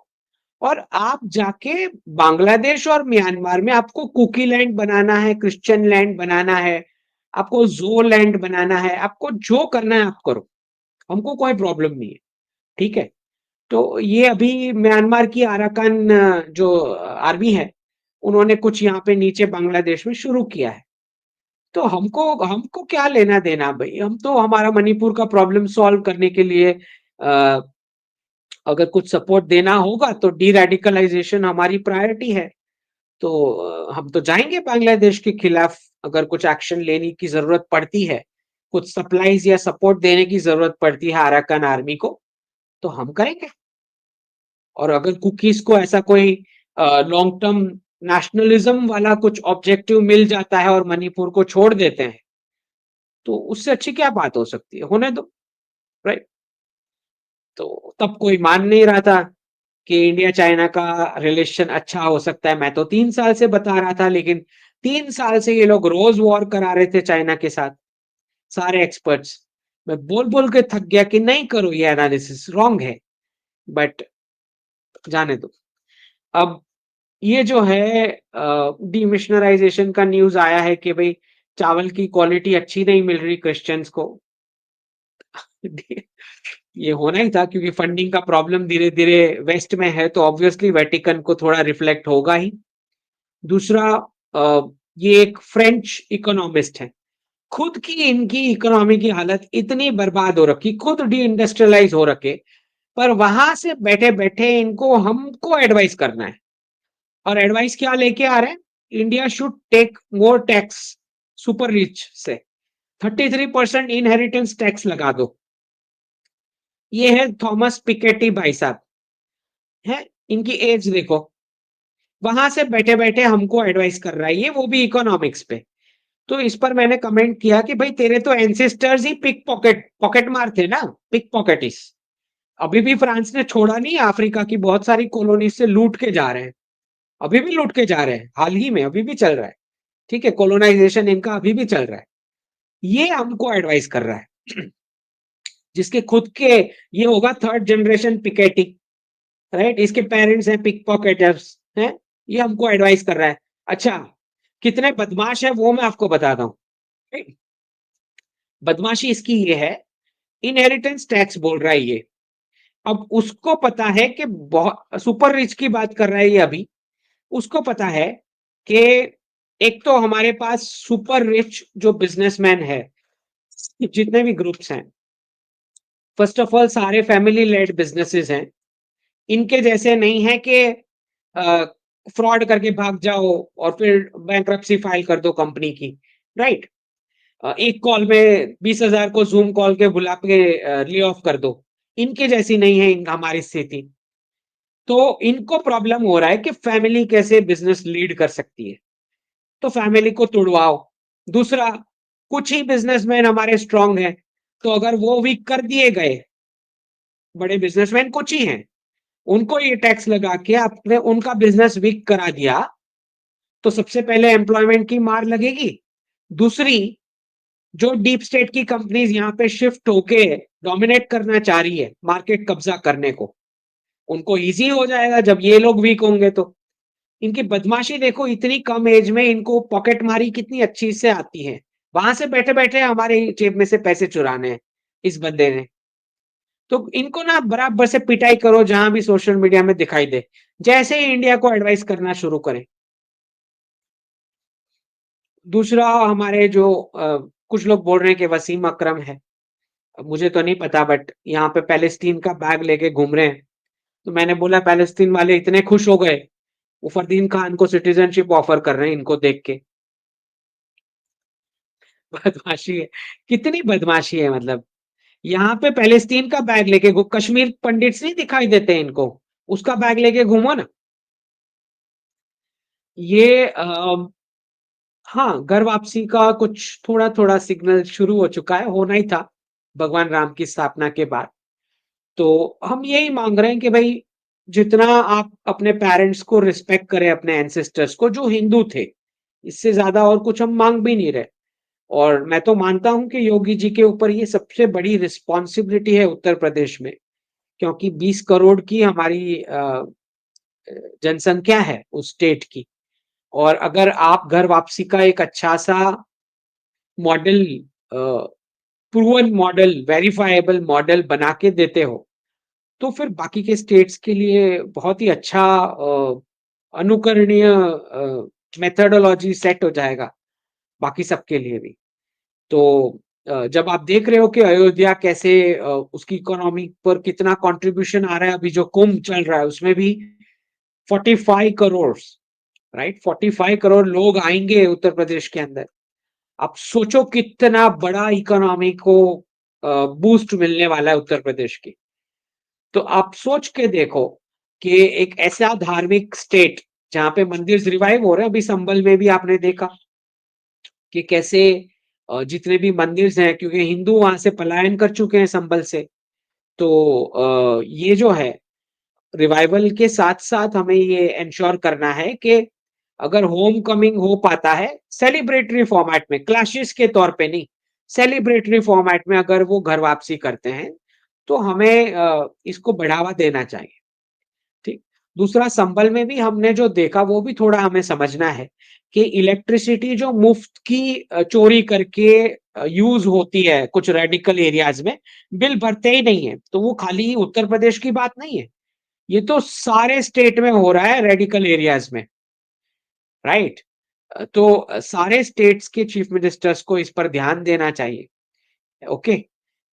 और आप जाके बांग्लादेश और म्यांमार में आपको कुकी लैंड बनाना है, क्रिश्चियन लैंड बनाना है, आपको जो लैंड बनाना है, आपको जो करना है आप करो, हमको कोई प्रॉब्लम नहीं है। ठीक है। तो ये अभी म्यांमार की अराकान जो आर्मी है, उन्होंने कुछ यहाँ पे नीचे बांग्लादेश में शुरू किया है। तो हमको हमको क्या लेना देना भाई, हम तो हमारा मणिपुर का प्रॉब्लम सॉल्व करने के लिए अगर कुछ सपोर्ट देना होगा तो डी रेडिकलाइजेशन हमारी प्रायोरिटी है। तो हम तो जाएंगे बांग्लादेश के खिलाफ, अगर कुछ एक्शन लेने की जरूरत पड़ती है, कुछ सप्लाईज या सपोर्ट देने की जरूरत पड़ती है अराकान आर्मी को, तो हम करेंगे। और अगर कुकीज को ऐसा कोई लॉन्ग टर्म नेशनलिज्म वाला कुछ ऑब्जेक्टिव मिल जाता है और मणिपुर को छोड़ देते हैं, तो उससे अच्छी क्या बात हो सकती है, होने दो, राइट। तो तब कोई मान नहीं रहा था कि इंडिया चाइना का रिलेशन अच्छा हो सकता है। मैं तो 3 साल से बता रहा था, लेकिन 3 साल से ये लोग रोज वॉर करा रहे थे चाइना के साथ, सारे एक्सपर्ट्स। मैं बोल बोल के थक गया कि नहीं करो, ये एनालिसिस रॉन्ग है। बट जाने दो। अब ये जो है डिमिशनराइजेशन का न्यूज आया है कि भाई चावल की क्वालिटी अच्छी नहीं मिल रही क्रिश्चियंस को। ये होना ही था, क्योंकि फंडिंग का प्रॉब्लम धीरे धीरे वेस्ट में है, तो ऑब्वियसली वेटिकन को थोड़ा रिफ्लेक्ट होगा ही। दूसरा, ये एक फ्रेंच इकोनॉमिस्ट है, खुद की इनकी इकोनॉमी की हालत इतनी बर्बाद हो रखी, खुद डी इंडस्ट्रियलाइज हो रखे, पर वहां से बैठे बैठे इनको हमको एडवाइस करना है। और एडवाइस क्या लेके आ रहे हैं? India should take more tax super rich से, 33% इनहेरिटेंस टैक्स लगा दो। ये है थॉमस पिकेटी भाई साहब, है, इनकी एज देखो, वहां से बैठे बैठे हमको एडवाइस कर रहा है ये, वो भी इकोनॉमिक्स पे। तो इस पर मैंने कमेंट किया कि भाई तेरे तो एंसेस्टर्स ही पिक पॉकेट मार थे ना, पिक पॉकेटिस। अभी भी फ्रांस ने छोड़ा नहीं, अफ्रीका की बहुत सारी कॉलोनी से लूट के जा रहे हैं, अभी भी लूट के जा रहे हैं, हाल ही में अभी भी चल रहा है। ठीक है, कोलोनाइजेशन इनका अभी भी चल रहा है। ये हमको एडवाइस कर रहा है, जिसके खुद के, ये होगा थर्ड जनरेशन पिकेटी, राइट, इसके पेरेंट्स हैं पिक पॉकेटर्स हैं, ये हमको एडवाइस कर रहा है। अच्छा, कितने बदमाश है वो मैं आपको बताता हूँ। बदमाशी इसकी ये है, इनहेरिटेंस टैक्स बोल रहा है ये। अब उसको पता है कि बहुत सुपर रिच की बात कर रहा है ये अभी, उसको पता है कि एक तो हमारे पास सुपर रिच जो बिजनेसमैन है, जितने भी ग्रुप्स हैं, फर्स्ट ऑफ ऑल सारे फैमिली लेड बिजनेसेस हैं। इनके जैसे नहीं है कि फ्रॉड करके भाग जाओ और फिर बैंक्रप्सी फाइल कर दो कंपनी की, राइट। एक कॉल में 20,000 को जूम कॉल के बुला के ले ऑफ कर दो। इनके जैसी नहीं है हमारी स्थिति। तो इनको प्रॉब्लम हो रहा है कि फैमिली कैसे बिजनेस लीड कर सकती है, तो फैमिली को तुड़वाओ। दूसरा, कुछ ही बिजनेसमैन हमारे स्ट्रांग हैं, तो अगर वो वीक कर दिए गए बड़े बिजनेसमैन कुछ ही हैं, उनको ये टैक्स लगा के आपने उनका बिजनेस वीक करा दिया, तो सबसे पहले एम्प्लॉयमेंट की मार लगेगी। दूसरी, जो डीप स्टेट की कंपनीज यहाँ पे शिफ्ट होके डोमिनेट करना चाह रही है मार्केट कब्जा करने को, उनको इजी हो जाएगा जब ये लोग वीक होंगे तो। इनकी बदमाशी देखो, इतनी कम एज में इनको पॉकेट मारी कितनी अच्छी से आती है। वहां से बैठे बैठे हमारे जेब में से पैसे चुराने हैं इस बंदे ने। तो इनको ना बराबर से पिटाई करो जहां भी सोशल मीडिया में दिखाई दे, जैसे ही इंडिया को एडवाइस करना शुरू करें। दूसरा, हमारे जो कुछ लोग बोल रहे हैं कि वसीम अकरम है, मुझे तो नहीं पता, बट यहाँ पे पैलेस्टीन का बैग लेके घूम रहे हैं। तो मैंने बोला पैलेस्टीन वाले इतने खुश हो गए, वो फरदीन खान को सिटीजनशिप ऑफर कर रहे हैं इनको देख के। बदमाशी है, कितनी बदमाशी है मतलब। यहाँ पे पैलेस्टीन का बैग लेके कश्मीर पंडित्स नहीं दिखाई देते इनको, उसका बैग लेके घूमो ना। ये हाँ, घर वापसी का कुछ थोड़ा थोड़ा सिग्नल शुरू हो चुका है, होना ही था भगवान राम की स्थापना के बाद। तो हम यही मांग रहे हैं कि भाई, जितना आप अपने पेरेंट्स को रिस्पेक्ट करें, अपने एंसेस्टर्स को जो हिंदू थे, इससे ज्यादा और कुछ हम मांग भी नहीं रहे। और मैं तो मानता हूं कि योगी जी के ऊपर ये सबसे बड़ी रिस्पॉन्सिबिलिटी है उत्तर प्रदेश में, क्योंकि 20 करोड़ की हमारी जनसंख्या है उस स्टेट की। और अगर आप घर वापसी का एक अच्छा सा model, proven model, verifiable model बना के देते हो, तो फिर बाकी के स्टेट्स के लिए बहुत ही अच्छा अनुकरणीय मेथडोलॉजी सेट हो जाएगा बाकी सबके लिए भी। तो जब आप देख रहे हो कि अयोध्या कैसे उसकी इकोनॉमी पर कितना कंट्रीब्यूशन आ रहा है, अभी जो कुंभ चल रहा है उसमें भी 45 करोड़, राइट, 45 करोड़ लोग आएंगे उत्तर प्रदेश के अंदर। आप सोचो कितना बड़ा इकोनॉमी को बूस्ट मिलने वाला है उत्तर प्रदेश की। तो आप सोच के देखो कि एक ऐसा धार्मिक स्टेट जहां पे मंदिर रिवाइव हो रहे हैं, अभी संभल में भी आपने देखा कि कैसे जितने भी मंदिर हैं, क्योंकि हिंदू वहां से पलायन कर चुके हैं संभल से, तो ये जो है रिवाइवल के साथ साथ हमें ये इंश्योर करना है कि अगर होम कमिंग हो पाता है सेलिब्रेटरी फॉर्मेट में, क्लैशेस के तौर पे नहीं, सेलिब्रेटरी फॉर्मेट में अगर वो घर वापसी करते हैं, तो हमें इसको बढ़ावा देना चाहिए। ठीक। दूसरा, संभल में भी हमने जो देखा वो भी थोड़ा हमें समझना है कि इलेक्ट्रिसिटी जो मुफ्त की चोरी करके यूज होती है कुछ रेडिकल एरियाज में, बिल भरते ही नहीं है। तो वो खाली उत्तर प्रदेश की बात नहीं है, ये तो सारे स्टेट में हो रहा है रेडिकल एरियाज में, राइट। तो सारे स्टेट्स के चीफ मिनिस्टर्स को इस पर ध्यान देना चाहिए। ओके,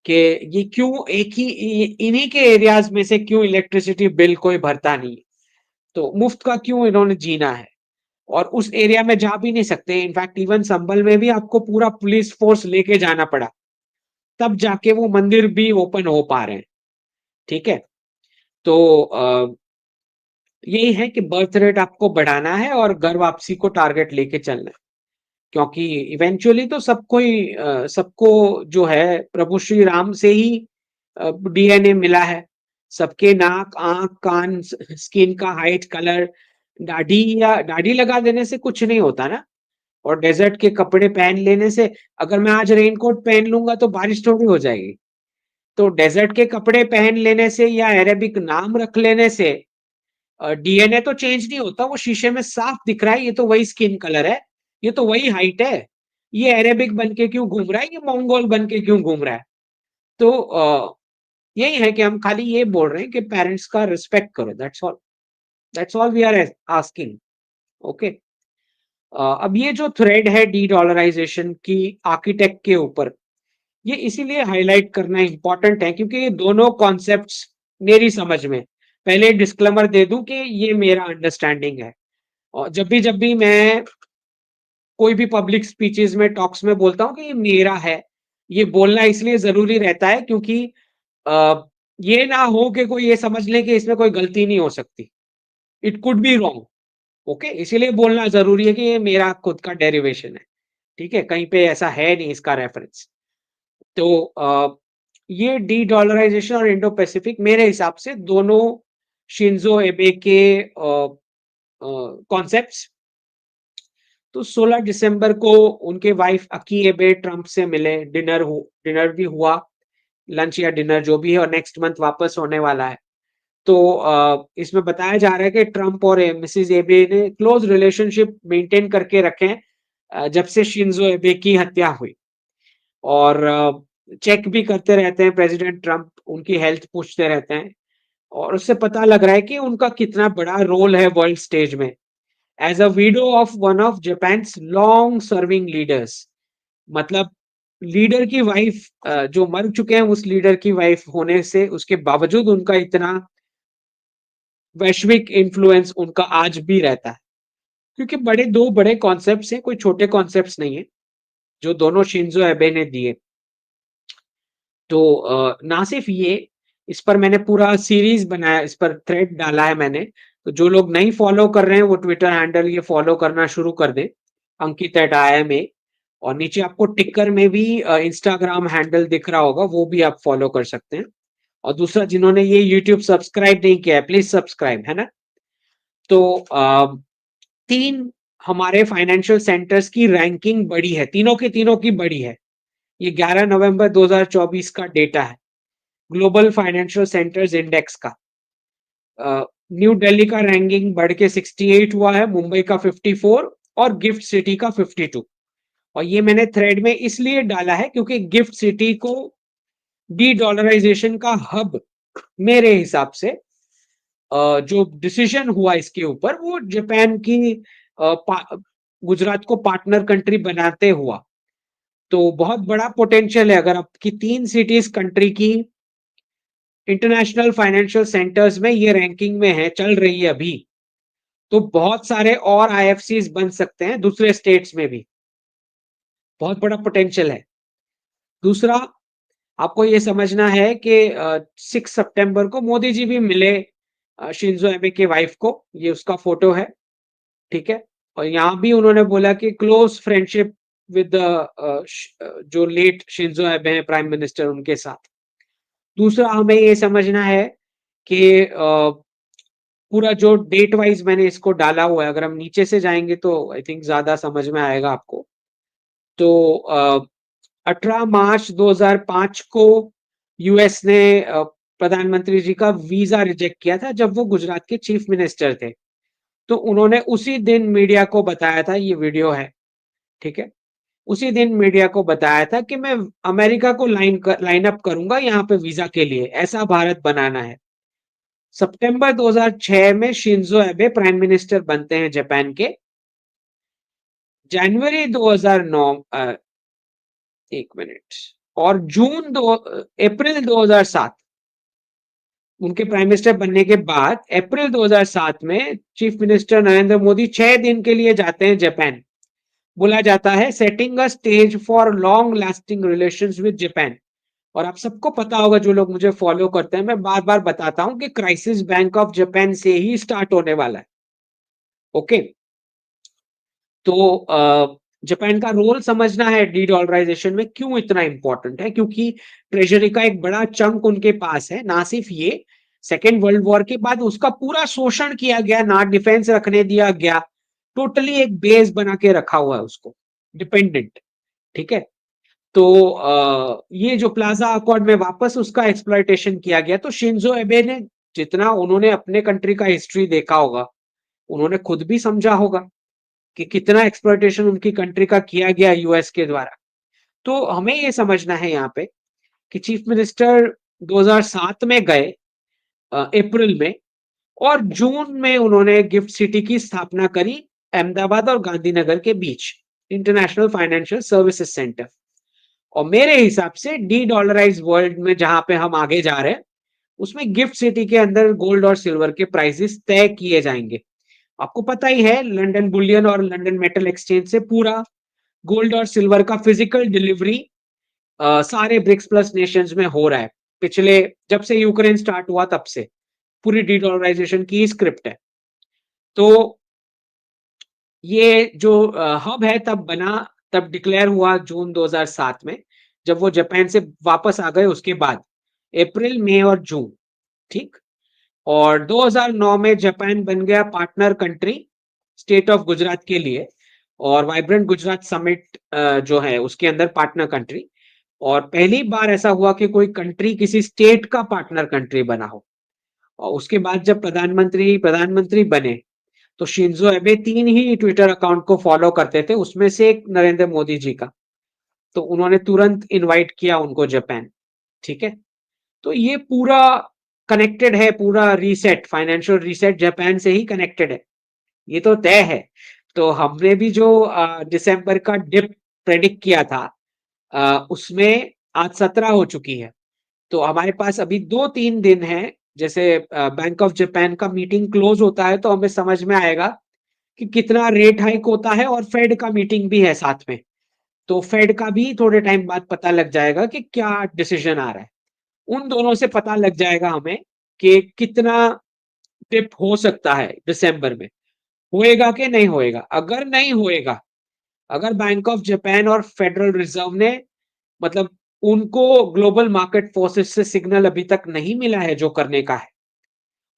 कि ये क्यों एक ही इन्हीं के एरियाज में से क्यों इलेक्ट्रिसिटी बिल कोई भरता नहीं है, तो मुफ्त का क्यों इन्होंने जीना है। और उस एरिया में जा भी नहीं सकते, इनफैक्ट इवन संभल में भी आपको पूरा पुलिस फोर्स लेके जाना पड़ा, तब जाके वो मंदिर भी ओपन हो पा रहे हैं। ठीक है। तो यही है कि बर्थ रेट आपको बढ़ाना है और घर वापसी को टारगेट लेके चलना है, क्योंकि इवेंचुअली तो सबको ही सबको जो है प्रभु श्री राम से ही डीएनए मिला है। सबके नाक, आंख, कान, स्किन का हाइट, कलर, दाढ़ी या दाढ़ी लगा देने से कुछ नहीं होता ना। और डेजर्ट के कपड़े पहन लेने से, अगर मैं आज रेनकोट पहन लूंगा तो बारिश थोड़ी हो जाएगी। तो डेजर्ट के कपड़े पहन लेने से या अरेबिक नाम रख लेने से डीएनए तो चेंज नहीं होता, वो शीशे में साफ दिख रहा है, ये तो वही स्किन कलर है, ये तो वही हाइट है। ये अरेबिक बन के क्यों घूम रहा है, ये मंगोल बन के क्यों घूम रहा है। तो यही है कि हम खाली ये बोल रहे हैं कि पेरेंट्स का रिस्पेक्ट करो, that's all we are asking. Okay. अब ये जो थ्रेड है डी डॉलराइजेशन की आर्किटेक्ट के ऊपर, ये इसीलिए हाईलाइट करना इंपॉर्टेंट है क्योंकि ये दोनों कॉन्सेप्ट्स मेरी समझ में, पहले डिस्क्लेमर दे दूं कि ये मेरा अंडरस्टैंडिंग है। और जब भी मैं कोई भी पब्लिक स्पीचेस में, टॉक्स में बोलता हूं कि ये मेरा है, ये बोलना इसलिए जरूरी रहता है क्योंकि ये ना हो कि कोई ये समझ ले कि इसमें कोई गलती नहीं हो सकती, it could be wrong. Okay, इसीलिए बोलना जरूरी है कि ये मेरा खुद का डेरिवेशन है। ठीक है, कहीं पे ऐसा है नहीं इसका रेफरेंस। तो ये डी डॉलराइजेशन और इंडो पैसिफिक मेरे हिसाब से दोनों शिंजो एबे के कॉन्सेप्ट्स। तो 16 दिसंबर को उनके वाइफ अकी एबे ट्रंप से मिले, डिनर भी हुआ, लंच या डिनर जो भी है, और नेक्स्ट मंथ वापस होने वाला है। तो इसमें बताया जा रहा है कि ट्रंप और मिसिज एबे ने क्लोज रिलेशनशिप मेंटेन करके रखे हैं जब से शिंजो एबे की हत्या हुई, और चेक भी करते रहते हैं प्रेसिडेंट ट्रंप, उनकी हेल्थ पूछते रहते हैं, और उससे पता लग रहा है कि उनका कितना बड़ा रोल है वर्ल्ड स्टेज में। As a widow of one of Japan's long serving leaders, मतलब लीडर की वाइफ जो मर चुके हैं, उस लीडर की वाइफ होने से उसके बावजूद उनका इतना वैश्विक इन्फ्लुएंस उनका आज भी रहता है, क्योंकि दो बड़े कॉन्सेप्ट्स हैं, कोई छोटे कॉन्सेप्ट्स नहीं है जो दोनों शिंजो एबे ने दिए। तो ना सिर्फ ये, इस पर मैंने पूरा सीरीज बनाया, इस पर थ्रेड डाला है मैंने, तो जो लोग नहीं फॉलो कर रहे हैं वो ट्विटर हैंडल ये फॉलो करना शुरू कर दें, अंकित एट IIMA। और नीचे आपको टिकर में भी इंस्टाग्राम हैंडल दिख रहा होगा, वो भी आप फॉलो कर सकते हैं। और दूसरा, जिन्होंने ये यूट्यूब सब्सक्राइब नहीं किया है, प्लीज सब्सक्राइब, है ना। तो 3 हमारे फाइनेंशियल सेंटर्स की रैंकिंग बड़ी है, तीनों के तीनों की बड़ी है। ये 11 नवंबर 2024 का डेटा है, ग्लोबल फाइनेंशियल सेंटर्स इंडेक्स का। न्यू दिल्ली का रैंकिंग बढ़ के 68 हुआ है, मुंबई का 54 और गिफ्ट सिटी का 52। और ये मैंने थ्रेड में इसलिए डाला है क्योंकि गिफ्ट सिटी को डी डॉलराइजेशन का हब मेरे हिसाब से जो डिसीजन हुआ इसके ऊपर, वो जापान की गुजरात को पार्टनर कंट्री बनाते हुआ, तो बहुत बड़ा पोटेंशियल है। अगर आपकी 3 सिटीज कंट्री की इंटरनेशनल फाइनेंशियल सेंटर्स में ये रैंकिंग में है, चल रही है अभी, तो बहुत सारे और IFCs बन सकते हैं दूसरे स्टेट्स में भी, बहुत बड़ा पोटेंशियल है। दूसरा, आपको ये समझना है कि 6 सितंबर को मोदी जी भी मिले शिंजो एबे के वाइफ को, ये उसका फोटो है, ठीक है। और यहाँ भी उन्होंने बोला कि क्लोज फ्रेंडशिप विद जो लेट शिंजो एबे हैं प्राइम मिनिस्टर, उनके साथ। दूसरा, हमें ये समझना है कि पूरा जो डेट वाइज मैंने इसको डाला हुआ है, अगर हम नीचे से जाएंगे तो आई थिंक ज्यादा समझ में आएगा आपको। तो 18 मार्च 2005 को यूएस ने प्रधानमंत्री जी का वीजा रिजेक्ट किया था जब वो गुजरात के चीफ मिनिस्टर थे। तो उन्होंने उसी दिन मीडिया को बताया था, ये वीडियो है, ठीक है। उसी दिन मीडिया को बताया था कि मैं अमेरिका को लाइन अप करूंगा यहाँ पे वीजा के लिए, ऐसा भारत बनाना है। सितंबर 2006 में शिंजो एबे प्राइम मिनिस्टर बनते हैं जापान के। जनवरी 2009, एक मिनट, और अप्रैल 2007, उनके प्राइम मिनिस्टर बनने के बाद अप्रैल 2007 में चीफ मिनिस्टर नरेंद्र मोदी 6 दिन के लिए जाते हैं जापान। बोला जाता है setting a stage for long lasting relations with Japan. और आप सबको पता होगा, जो लोग मुझे फॉलो करते हैं, मैं बार बार बताता हूं कि क्राइसिस बैंक ऑफ जापान से ही स्टार्ट होने वाला है। ओके, तो जापान का रोल समझना है डी डॉलराइजेशन में, क्यों इतना इंपॉर्टेंट है, क्योंकि ट्रेजरी का एक बड़ा चंक उनके पास है। ना सिर्फ ये, सेकेंड वर्ल्ड वॉर के बाद उसका पूरा शोषण किया गया, ना डिफेंस रखने दिया गया, टोटली एक बेस बना के रखा हुआ है उसको, डिपेंडेंट, ठीक है। तो ये जो प्लाजा अकॉर्ड में वापस उसका एक्सप्लॉयटेशन किया गया, तो शिंजो एबे ने, जितना उन्होंने अपने कंट्री का हिस्ट्री देखा होगा, उन्होंने खुद भी समझा होगा कि कितना एक्सप्लॉयटेशन उनकी कंट्री का किया गया यूएस के द्वारा। तो हमें ये समझना है यहाँ पे कि चीफ मिनिस्टर 2007 में गए अप्रैल में, और जून में उन्होंने गिफ्ट सिटी की स्थापना करी अहमदाबाद और गांधीनगर के बीच, इंटरनेशनल फाइनेंशियल सर्विसेज सेंटर। और मेरे हिसाब से डी डॉलराइज वर्ल्ड में जहां पे हम आगे जा रहे हैं, उसमें गिफ्ट सिटी के अंदर गोल्ड और सिल्वर के प्राइसेस तय किए जाएंगे। आपको पता ही है, लंदन बुलियन और लंदन मेटल एक्सचेंज से पूरा गोल्ड और सिल्वर का फिजिकल डिलीवरी सारे ब्रिक्स प्लस नेशंस में हो रहा है। पिछले, जब से यूक्रेन स्टार्ट हुआ तब से पूरी डी डॉलराइजेशन की स्क्रिप्ट है। तो ये जो हब है तब बना, तब डिक्लेयर हुआ जून 2007 में, जब वो जापान से वापस आ गए उसके बाद, अप्रैल, मई और जून, ठीक। और 2009 में जापान बन गया partner country state of Gujarat के लिए, और वाइब्रेंट गुजरात समिट जो है उसके अंदर पार्टनर कंट्री। और पहली बार ऐसा हुआ कि कोई कंट्री किसी स्टेट का पार्टनर कंट्री बना हो। और उसके बाद जब प्रधानमंत्री बने तो शिंजो एबे 3 ही ट्विटर अकाउंट को फॉलो करते थे, उसमें से एक नरेंद्र मोदी जी का। तो उन्होंने तुरंत इनवाइट किया उनको जापान, ठीक है। तो ये पूरा कनेक्टेड है, पूरा रीसेट, फाइनेंशियल रीसेट जापान से ही कनेक्टेड है, ये तो तय है। तो हमने भी जो दिसंबर का डिप प्रेडिक्ट किया था, उसमें आज 17 हो चुकी है। तो हमारे पास अभी 2-3 दिन है। जैसे बैंक ऑफ जापान का मीटिंग क्लोज होता है तो हमें समझ में आएगा कि कितना रेट हाइक होता है, और फेड का मीटिंग भी है साथ में। तो फेड का भी थोड़े टाइम बाद पता लग जाएगा कि क्या डिसीजन आ रहा है। उन दोनों से पता लग जाएगा हमें कि कितना डिप हो सकता है दिसंबर में, होएगा कि नहीं होएगा। अगर नहीं होएगा, अगर बैंक ऑफ जापान और फेडरल रिजर्व ने, मतलब उनको ग्लोबल मार्केट फोर्सेस से सिग्नल अभी तक नहीं मिला है जो करने का है,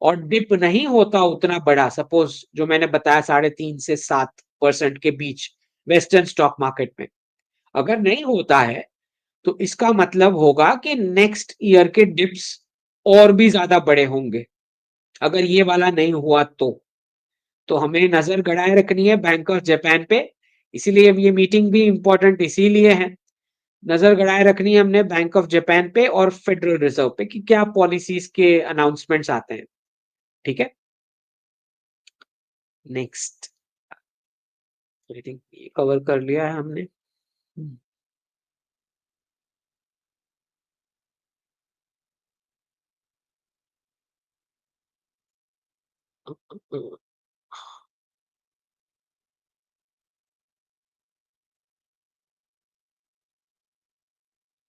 और डिप नहीं होता उतना बड़ा, सपोज जो मैंने बताया 3.5 से 7% के बीच वेस्टर्न स्टॉक मार्केट में, अगर नहीं होता है तो इसका मतलब होगा कि नेक्स्ट ईयर के डिप्स और भी ज्यादा बड़े होंगे, अगर ये वाला नहीं हुआ तो हमें नजर गड़ाए रखनी है बैंक ऑफ जापान पे। इसीलिए ये मीटिंग भी इंपॉर्टेंट इसीलिए है, नजर गड़ाए रखनी है हमने बैंक ऑफ जापान पे और फेडरल रिजर्व पे कि क्या पॉलिसीज के अनाउंसमेंट्स आते हैं, ठीक है। नेक्स्ट, आई थिंक ये कवर कर लिया है हमने।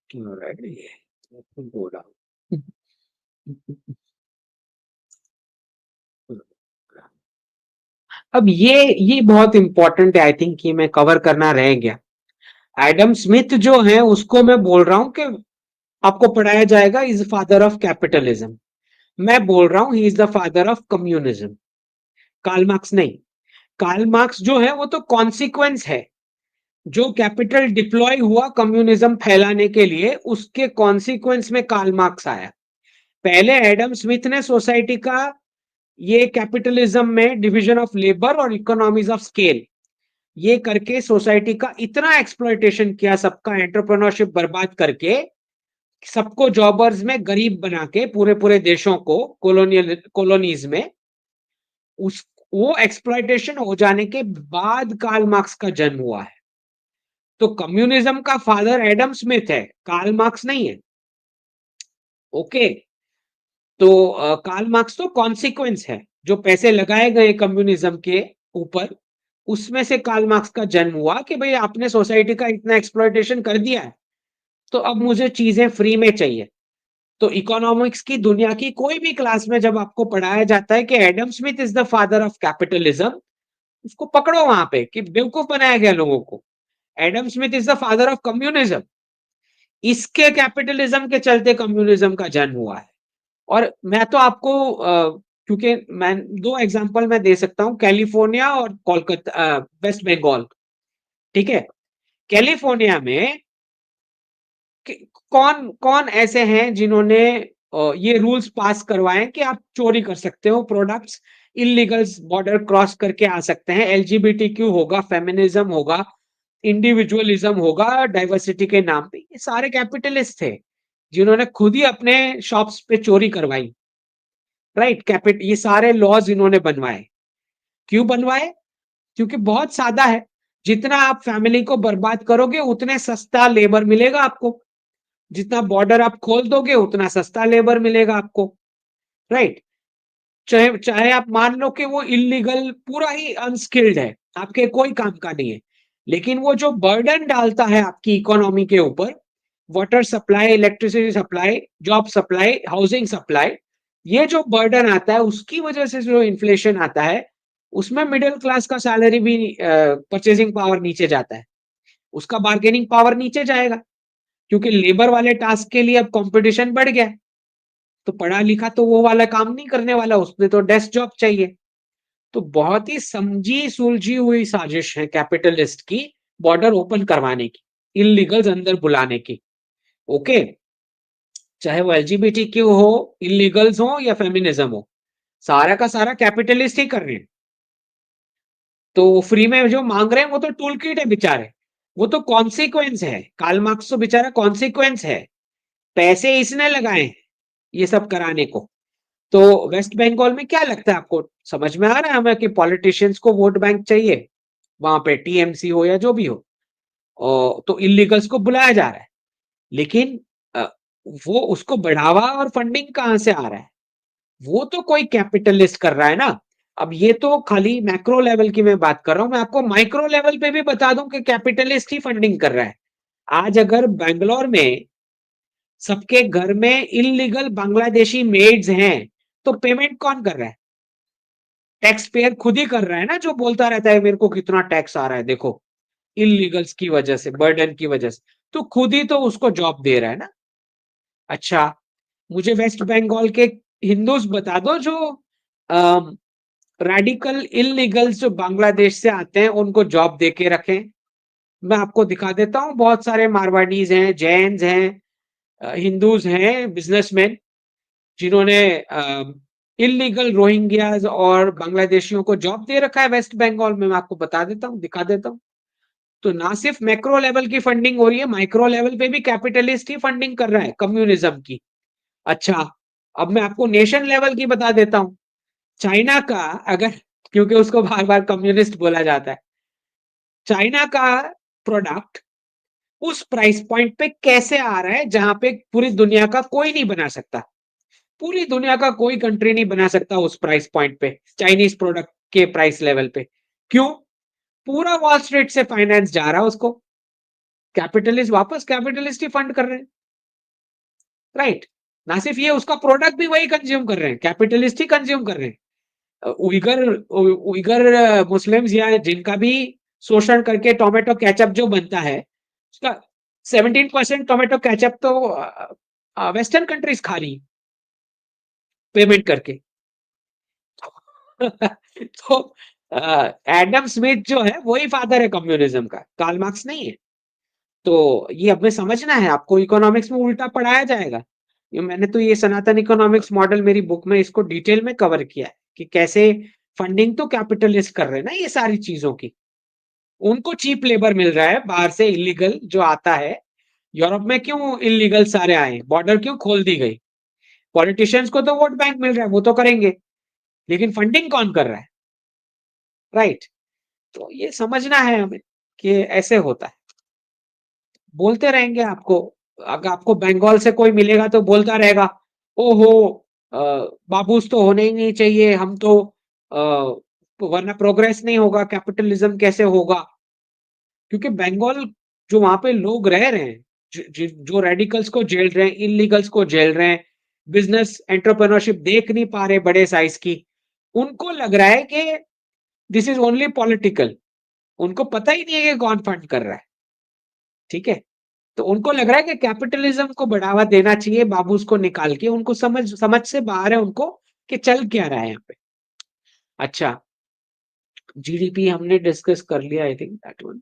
Alright, go down. अब ये बहुत इंपॉर्टेंट है, आई थिंक ये मैं कवर करना रह गया। एडम स्मिथ जो है उसको मैं बोल रहा हूं कि आपको पढ़ाया जाएगा इज फादर ऑफ कैपिटलिज्म। मैं बोल रहा हूं he is the father of communism. Karl Marx नहीं। कार्ल मार्क्स जो है वो तो कॉन्सिक्वेंस है, जो कैपिटल डिप्लॉय हुआ कम्युनिज्म फैलाने के लिए, उसके कॉन्सिक्वेंस में कार्ल मार्क्स आया। पहले एडम स्मिथ ने सोसाइटी का ये कैपिटलिज्म में डिवीजन ऑफ लेबर और इकोनॉमीज ऑफ स्केल ये करके सोसाइटी का इतना एक्सप्लॉयटेशन किया, सबका एंटरप्रेन्योरशिप बर्बाद करके, सबको जॉबर्स में गरीब बना के, पूरे पूरे देशों को कॉलोनीज में, उस वो एक्सप्लॉयटेशन हो जाने के बाद कार्ल मार्क्स का जन्म हुआ है। तो कम्युनिज्म का फादर एडम स्मिथ है, कार्ल मार्क्स नहीं है। ओके। तो कार्ल मार्क्स तो कॉन्सिक्वेंस है, जो पैसे लगाए गए कम्युनिज्म के ऊपर, उसमें से कार्ल मार्क्स का जन्म हुआ कि भाई आपने सोसाइटी का इतना एक्सप्लॉयटेशन कर दिया है, तो अब मुझे चीजें फ्री में चाहिए। तो इकोनॉमिक्स की दुनिया की कोई भी क्लास में जब आपको पढ़ाया जाता है कि Adam Smith is the father of capitalism, उसको पकड़ो वहां पे कि बेवकूफ बनाया गया लोगों को। Adam Smith is the father of communism, इसके कैपिटलिज्म के चलते कम्युनिज्म का जन्म हुआ है। और मैं तो आपको क्योंकि मैं 2 एग्जांपल मैं दे सकता हूं, कैलिफोर्निया और कोलकाता, वेस्ट बंगाल, ठीक है। कैलिफोर्निया में कौन कौन ऐसे हैं जिन्होंने ये रूल्स पास करवाए कि आप चोरी कर सकते हो प्रोडक्ट्स, इलीगल बॉर्डर क्रॉस करके आ सकते हैं, एलजीबीटीक्यू होगा, फेमिनिज्म होगा, इंडिविजुअलिज्म होगा, डाइवर्सिटी के नाम पे। ये सारे कैपिटलिस्ट थे जिन्होंने खुद ही अपने शॉप्स पे चोरी करवाई, राइट। ये सारे लॉज इन्होंने बनवाए। क्यों बनवाए? क्योंकि बहुत सादा है, जितना आप फैमिली को बर्बाद करोगे उतने सस्ता लेबर मिलेगा आपको, जितना बॉर्डर आप खोल दोगे उतना सस्ता लेबर मिलेगा आपको, राइट। चाहे चाहे आप मान लो कि वो इलीगल पूरा ही अनस्किल्ड है, आपके कोई काम का नहीं है, लेकिन वो जो बर्डन डालता है आपकी इकोनॉमी के ऊपर, water supply, electricity supply, job supply, housing supply, ये जो बर्डन आता है उसकी वजह से जो इन्फ्लेशन आता है, उसमें मिडिल क्लास का सैलरी भी, परचेसिंग पावर नीचे जाता है, उसका बार्गेनिंग पावर नीचे जाएगा। क्योंकि लेबर वाले टास्क के लिए अब कंपटीशन बढ़ गया, तो पढ़ा लिखा तो वो वाला काम नहीं करने वाला, उसने तो डेस्क जॉब चाहिए। तो बहुत ही समझी सुलझी हुई साजिश है कैपिटलिस्ट की बॉर्डर ओपन करवाने की, इलीगल्स अंदर बुलाने की। ओके, चाहे वो एलजीबीटी क्यू हो, इलीगल्स हो या फेमिनिज्म हो, सारा का सारा कैपिटलिस्ट ही कर रहे हैं। तो फ्री में जो मांग रहे हैं वो तो टूल किट है बेचारे, वो तो कॉन्सिक्वेंस है। कार्ल मार्क्स तो बेचारा कॉन्सिक्वेंस है, पैसे इसने लगाए हैं ये सब कराने को। तो वेस्ट बंगाल में क्या लगता है आपको, समझ में आ रहा है हमें कि पॉलिटिशियंस को वोट बैंक चाहिए, वहां पे टीएमसी हो या जो भी हो, और तो इलीगल्स को बुलाया जा रहा है। लेकिन अ, वो उसको बढ़ावा और फंडिंग कहां से आ रहा है, वो तो कोई कैपिटलिस्ट कर रहा है ना। अब ये तो खाली मैक्रो लेवल की मैं बात कर रहा हूं, मैं आपको माइक्रो लेवल पे भी बता दूं कि कैपिटलिस्ट ही फंडिंग कर रहा है। आज अगर बैंगलोर में सबके घर में इलीगल बांग्लादेशी मेड्स हैं, तो पेमेंट कौन कर रहा है? टैक्स पेयर खुद ही कर रहा है ना, जो बोलता रहता है मेरे को कितना टैक्स आ रहा है देखो, इलीगल्स की वजह से, बर्डन की वजह से, तो खुद ही तो उसको जॉब दे रहा है ना। अच्छा, मुझे वेस्ट बंगाल के हिंदूज बता दो जो रेडिकल इलीगल्स जो बांग्लादेश से आते हैं उनको जॉब दे के रखें। मैं आपको दिखा देता हूँ, बहुत सारे मारवाड़ीज हैं, जैन्स हैं, हिंदूज हैं, बिजनेसमैन, जिन्होंने इलीगल रोहिंग्याज और बांग्लादेशियों को जॉब दे रखा है वेस्ट बंगाल में। मैं आपको बता देता हूँ, दिखा देता हूँ। तो ना सिर्फ मैक्रो लेवल की फंडिंग हो रही है, माइक्रो लेवल पे भी कैपिटलिस्ट ही फंडिंग कर रहा है कम्युनिज्म की। अच्छा, अब मैं आपको नेशन लेवल की बता देता हूँ। चाइना का, अगर, क्योंकि उसको बार बार कम्युनिस्ट बोला जाता है, चाइना का प्रोडक्ट उस प्राइस पॉइंट पे कैसे आ रहा है जहां पे पूरी दुनिया का कोई नहीं बना सकता, पूरी दुनिया का कोई कंट्री नहीं बना सकता उस प्राइस पॉइंट पे, चाइनीज प्रोडक्ट के प्राइस लेवल पे। क्यों? पूरा वॉल स्ट्रीट से फाइनेंस जा रहा है उसको, कैपिटलिस्ट वापस कैपिटलिस्ट ही फंड कर रहे हैं, राइट। ना सिर्फ ये, उसका प्रोडक्ट भी वही कंज्यूम कर रहे हैं, कैपिटलिस्ट ही कंज्यूम कर रहे हैं। उइगर उइगर मुस्लिम्स या जिनका भी शोषण करके टोमेटो केचप जो बनता है, उसका 17% टोमेटो केचप तो वेस्टर्न कंट्रीज खा रही पेमेंट करके। तो एडम स्मिथ जो है वही फादर है कम्युनिज्म का, कार्ल मार्क्स नहीं है। तो ये हमें समझना है, आपको इकोनॉमिक्स में उल्टा पढ़ाया जाएगा। ये मैंने तो ये सनातन इकोनॉमिक्स मॉडल मेरी बुक में इसको डिटेल में कवर किया है कि कैसे फंडिंग तो कैपिटलिस्ट कर रहे हैं ना ये सारी चीजों की। उनको चीप लेबर मिल रहा है बाहर से, इलीगल जो आता है। यूरोप में क्यों इलीगल सारे आए, बॉर्डर क्यों खोल दी गई? पॉलिटिशियंस को तो वोट बैंक मिल रहा है, वो तो करेंगे, लेकिन फंडिंग कौन कर रहा है, राइट। तो ये समझना है हमें कि ऐसे होता है। बोलते रहेंगे आपको, अगर आपको बंगाल से कोई मिलेगा तो बोलता रहेगा, ओहो, अ, बाबूस तो होने ही नहीं चाहिए, हम वरना प्रोग्रेस नहीं होगा, कैपिटलिज्म कैसे होगा। क्योंकि बंगाल जो वहां पे लोग रह रहे हैं, जो रेडिकल्स को जेल रहे हैं, इलीगल्स को जेल रहे हैं, बिजनेस एंटरप्रेन्योरशिप देख नहीं पा रहे बड़े साइज की, उनको लग रहा है कि दिस इज ओनली पॉलिटिकल। उनको पता ही नहीं है कि कौन फंड कर रहा है, ठीक है। तो उनको लग रहा है कि कैपिटलिज्म को बढ़ावा देना चाहिए, बाबूस को निकाल के, उनको समझ समझ से बाहर है उनको कि चल क्या रहा है यहाँ पे। अच्छा, जीडीपी हमने डिस्कस कर लिया, आई थिंक दैट वन।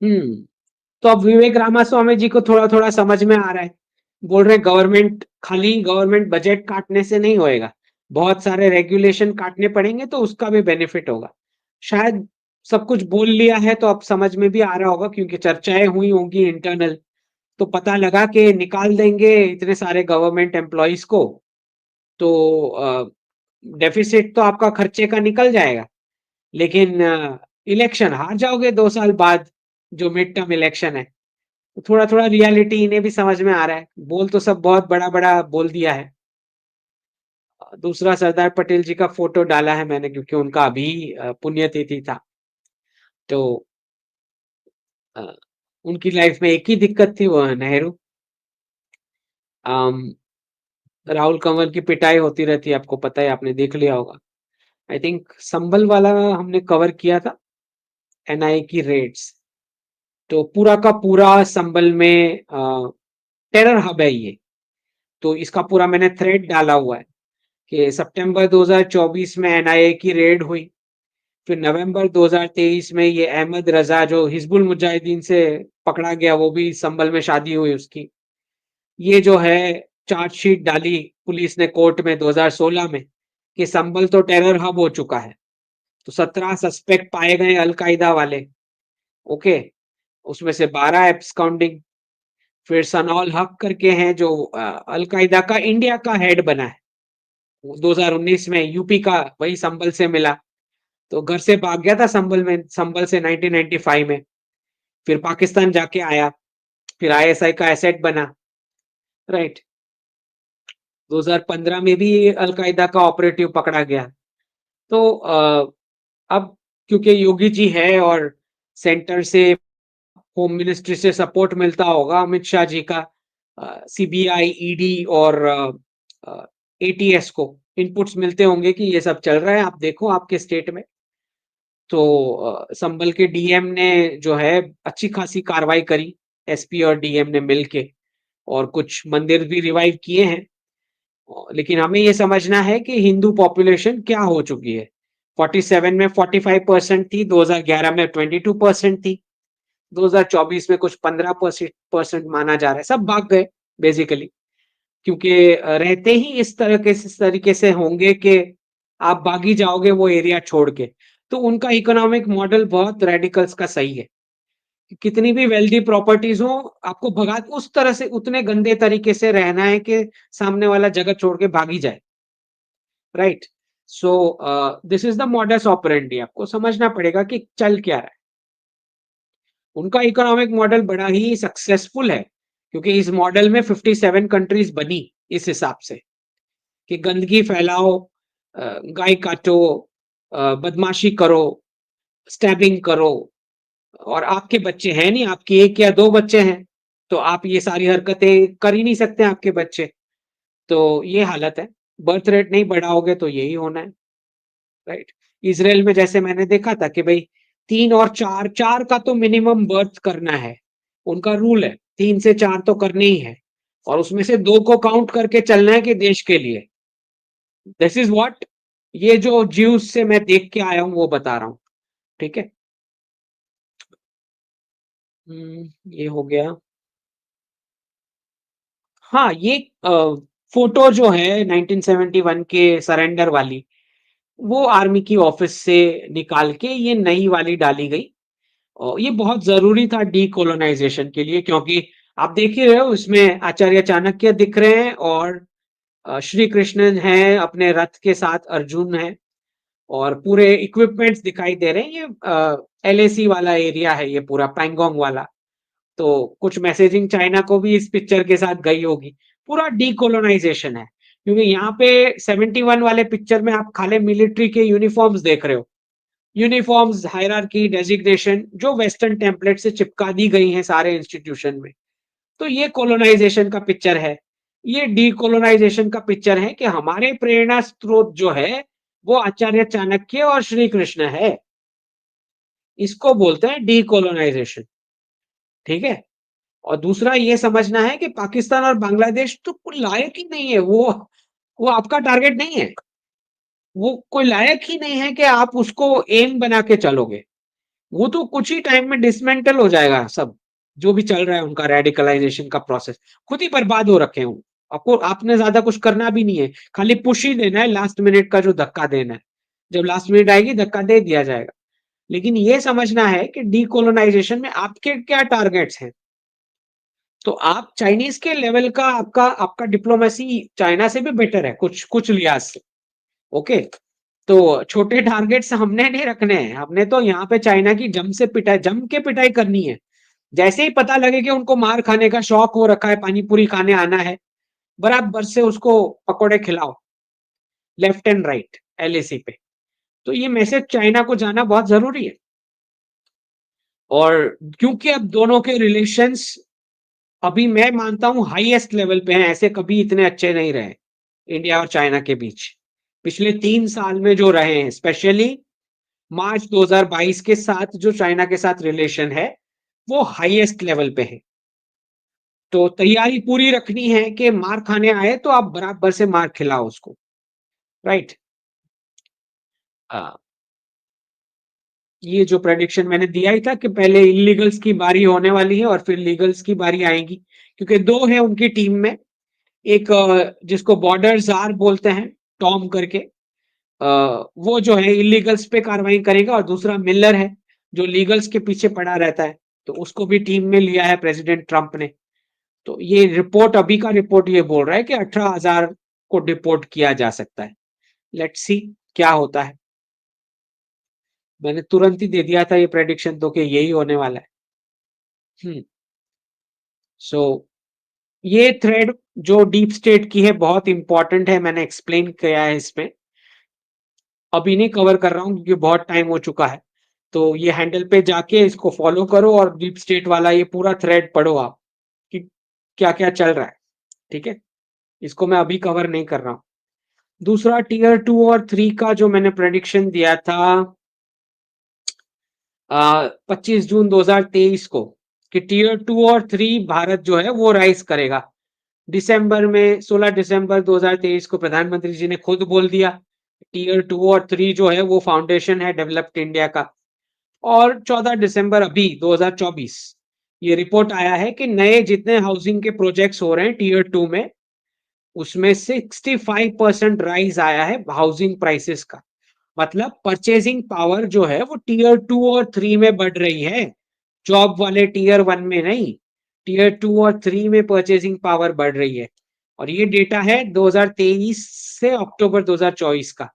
हम्म। तो अब विवेक रामास्वामी जी को थोड़ा थोड़ा समझ में आ रहा है, बोल रहे गवर्नमेंट, खाली गवर्नमेंट बजट काटने से नहीं होएगा, बहुत सारे रेगुलेशन काटने पड़ेंगे तो उसका भी बेनिफिट होगा। शायद सब कुछ बोल लिया है तो अब समझ में भी आ रहा होगा, क्योंकि चर्चाएं हुई होंगी इंटरनल, तो पता लगा कि निकाल देंगे इतने सारे गवर्नमेंट एम्प्लॉयज को, तो डेफिसिट तो आपका खर्चे का निकल जाएगा। लेकिन इलेक्शन हार जाओगे 2 साल बाद, जो मिड टर्म इलेक्शन है। तो थोड़ा थोड़ा रियलिटी इन्हें भी समझ में आ रहा है, बोल तो सब बहुत बड़ा बड़ा बोल दिया है। दूसरा, सरदार पटेल जी का फोटो डाला है मैंने, क्योंकि उनका अभी पुण्यतिथि था। तो अ, उनकी लाइफ में एक ही दिक्कत थी, वो है नेहरू। राहुल कंवर की पिटाई होती रहती है, आपको पता है, आपने देख लिया होगा। आई थिंक संभल वाला हमने कवर किया था, एनआईए की रेड्स। तो पूरा का पूरा संभल में टेरर हब है ये। तो इसका पूरा मैंने थ्रेड डाला हुआ है कि सितंबर 2024 में एनआईए की रेड हुई, फिर नवंबर 2023 में ये अहमद रजा जो हिजबुल मुजाहिदीन से पकड़ा गया, वो भी संभल में शादी हुई उसकी। ये जो है चार्जशीट डाली पुलिस ने कोर्ट में 2016 में कि संभल तो टेरर हब हो चुका है। तो 17 सस्पेक्ट पाए गए अलकायदा वाले। ओके, उसमें से 12 एब्सकॉन्डिंग। फिर सनौल हक करके हैं जो अलकायदा का इंडिया का हेड बना है, 2019 में यूपी का, वही संभल से मिला। तो घर से भाग गया था संभल से 1995 में। फिर पाकिस्तान जाके आया, फिर आईएसआई का एसेट बना, राइट। 2015 में भी अलकायदा का ऑपरेटिव पकड़ा गया। तो अब क्योंकि योगी जी है और सेंटर से, होम मिनिस्ट्री से सपोर्ट मिलता होगा अमित शाह जी का, सीबीआई, ईडी और एटीएस को इनपुट्स मिलते होंगे कि ये सब चल रहा है, आप देखो आपके स्टेट में। तो संभल के डीएम ने जो है अच्छी खासी कार्रवाई करी, एसपी और डीएम ने मिलके, और कुछ मंदिर भी रिवाइव किए हैं। लेकिन हमें ये समझना है कि हिंदू पॉपुलेशन क्या हो चुकी है। 47 में 45% थी, 2011 में 22% थी, 2024 में कुछ 15% माना जा रहा है। सब भाग गए बेसिकली, क्योंकि रहते ही इस तरीके से होंगे कि आप भागी जाओगे वो एरिया छोड़ के। तो उनका इकोनॉमिक मॉडल बहुत रेडिकल्स का सही है, कितनी भी वेल्दी प्रॉपर्टीज हो, आपको भगा उस तरह से, उतने गंदे तरीके से रहना है कि सामने वाला जगह छोड़ के भागी जाए, right. So this is the modus operandi, आपको समझना पड़ेगा कि चल क्या रहा है। उनका इकोनॉमिक मॉडल बड़ा ही सक्सेसफुल है, क्योंकि इस मॉडल में 57 कंट्रीज बनी इस हिसाब से कि गंदगी फैलाओ, गाय काटो, बदमाशी करो, स्टैबिंग करो, और आपके बच्चे हैं नहीं, आपके 1 या 2 बच्चे हैं, तो आप ये सारी हरकतें कर ही नहीं सकते आपके बच्चे। तो ये हालत है, बर्थ रेट नहीं बढ़ाओगे तो यही होना है, राइट। इसराइल में जैसे मैंने देखा था कि भाई 3 और 4, 4 का तो मिनिमम बर्थ करना है, उनका रूल है, 3 से 4 तो करने ही है, और उसमें से 2 को काउंट करके चलना है कि देश के लिए। दिस इज व्हाट, ये जो ज्यूज से मैं देख के आया हूं वो बता रहा हूं, ठीक है। ये हो गया। हाँ, ये फोटो जो है 1971 के सरेंडर वाली, वो आर्मी की ऑफिस से निकाल के ये नई वाली डाली गई। और ये बहुत जरूरी था डीकोलोनाइजेशन के लिए, क्योंकि आप देख ही रहे हो इसमें आचार्य चाणक्य दिख रहे हैं, और श्री कृष्ण हैं अपने रथ के साथ, अर्जुन है, और पूरे इक्विपमेंट्स दिखाई दे रहे हैं। ये एलएसी वाला एरिया है, ये पूरा पैंगोंग वाला। तो कुछ मैसेजिंग चाइना को भी इस पिक्चर के साथ गई होगी। पूरा डीकोलोनाइजेशन है, क्योंकि यहाँ पे 71 वाले पिक्चर में आप खाली मिलिट्री के यूनिफॉर्म्स देख रहे हो, यूनिफॉर्म्स, हायरार्की, डेजिग्नेशन जो वेस्टर्न टेम्पलेट से चिपका दी गई हैं सारे इंस्टीट्यूशन में। तो ये कोलोनाइजेशन का पिक्चर है। ये डीकोलोनाइजेशन का पिक्चर है कि हमारे प्रेरणा स्रोत जो है वो आचार्य चाणक्य और श्री कृष्ण है। इसको बोलते हैं डीकोलोनाइजेशन, ठीक है। और दूसरा ये समझना है कि पाकिस्तान और बांग्लादेश तो कोई लायक ही नहीं है, वो आपका टारगेट नहीं है, वो कोई लायक ही नहीं है कि आप उसको एम बना के चलोगे। वो तो कुछ ही टाइम में डिसमेंटल हो जाएगा सब, जो भी चल रहा है उनका रेडिकलाइजेशन का प्रोसेस, खुद ही बर्बाद हो रखे हैं। आपको, आपने ज्यादा कुछ करना भी नहीं है, खाली पुश ही देना है, लास्ट मिनट का जो धक्का देना है, जब लास्ट मिनट आएगी धक्का दे दिया जाएगा। लेकिन ये समझना है कि डीकोलोनाइजेशन में आपके क्या टारगेट्स हैं। तो आप चाइनीज के लेवल का, आपका आपका डिप्लोमेसी चाइना से भी बेटर है कुछ कुछ लिहाज से, ओके। तो छोटे टारगेट्स हमने नहीं रखने हैं, हमने तो यहाँ पे चाइना की जम के पिटाई करनी है। जैसे ही पता लगे कि उनको मार खाने का शौक हो रखा है, पानी पूरी खाने आना है, बराबर से उसको पकोड़े खिलाओ, लेफ्ट एंड राइट, एलएसी पे। तो ये मैसेज चाइना को जाना बहुत जरूरी है। और क्योंकि अब दोनों के रिलेशंस, अभी मैं मानता हूं हाईएस्ट लेवल पे हैं, ऐसे कभी इतने अच्छे नहीं रहे। इंडिया और चाइना के बीच पिछले 3 साल में जो रहे हैं, स्पेशली मार्च 2022 के साथ जो चाइना के साथ रिलेशन है वो हाईएस्ट लेवल पे है। तो तैयारी पूरी रखनी है कि मार खाने आए तो आप बराबर से मार खिलाओ उसको, राइट। ये जो प्रेडिक्शन मैंने दिया ही था कि पहले इलीगल्स की बारी होने वाली है और फिर लीगल्स की बारी आएगी, क्योंकि दो है उनकी टीम में। एक जिसको बॉर्डर जार बोलते हैं, टॉम करके, वो जो है इलीगल्स पे कार्रवाई करेगा, और दूसरा मिलर है जो लीगल्स के पीछे पड़ा रहता है, तो उसको भी टीम में लिया है प्रेसिडेंट ट्रंप ने। तो ये रिपोर्ट, अभी का रिपोर्ट ये बोल रहा है कि 18,000 को डिपोर्ट किया जा सकता है। लेट्स सी क्या होता है। मैंने तुरंत ही दे दिया था ये प्रेडिक्शन तो कि यही होने वाला है। हम्म सो ये थ्रेड जो डीप स्टेट की है बहुत इंपॉर्टेंट है, मैंने एक्सप्लेन किया है इसमें। अभी नहीं कवर कर रहा हूँ क्योंकि बहुत टाइम हो चुका है। तो ये हैंडल पे जाके इसको फॉलो करो और डीप स्टेट वाला ये पूरा थ्रेड पढ़ो आप कि क्या क्या चल रहा है। ठीक है, इसको मैं अभी कवर नहीं कर रहा हूँ। दूसरा टीयर 2 और 3 का जो मैंने प्रेडिक्शन दिया था 25 जून 2023 को, कि टीयर 2 और 3 भारत जो है वो राइज करेगा। दिसंबर में 16 दिसंबर 2023 को प्रधानमंत्री जी ने खुद बोल दिया टीयर 2 और 3 जो है वो फाउंडेशन है डेवलप्ड इंडिया का। और 14 दिसंबर अभी 2024 ये रिपोर्ट आया है कि नए जितने हाउसिंग के प्रोजेक्ट्स हो रहे हैं टीयर 2 में, उसमें 65% राइज आया है हाउसिंग प्राइसेस का। मतलब परचेजिंग पावर जो है वो टीयर 2 और 3 में बढ़ रही है, जॉब वाले टीयर 1 में नहीं। टीयर 2 और 3 में परचेजिंग पावर बढ़ रही है। और ये डेटा है 2023 से अक्टूबर 2024 का।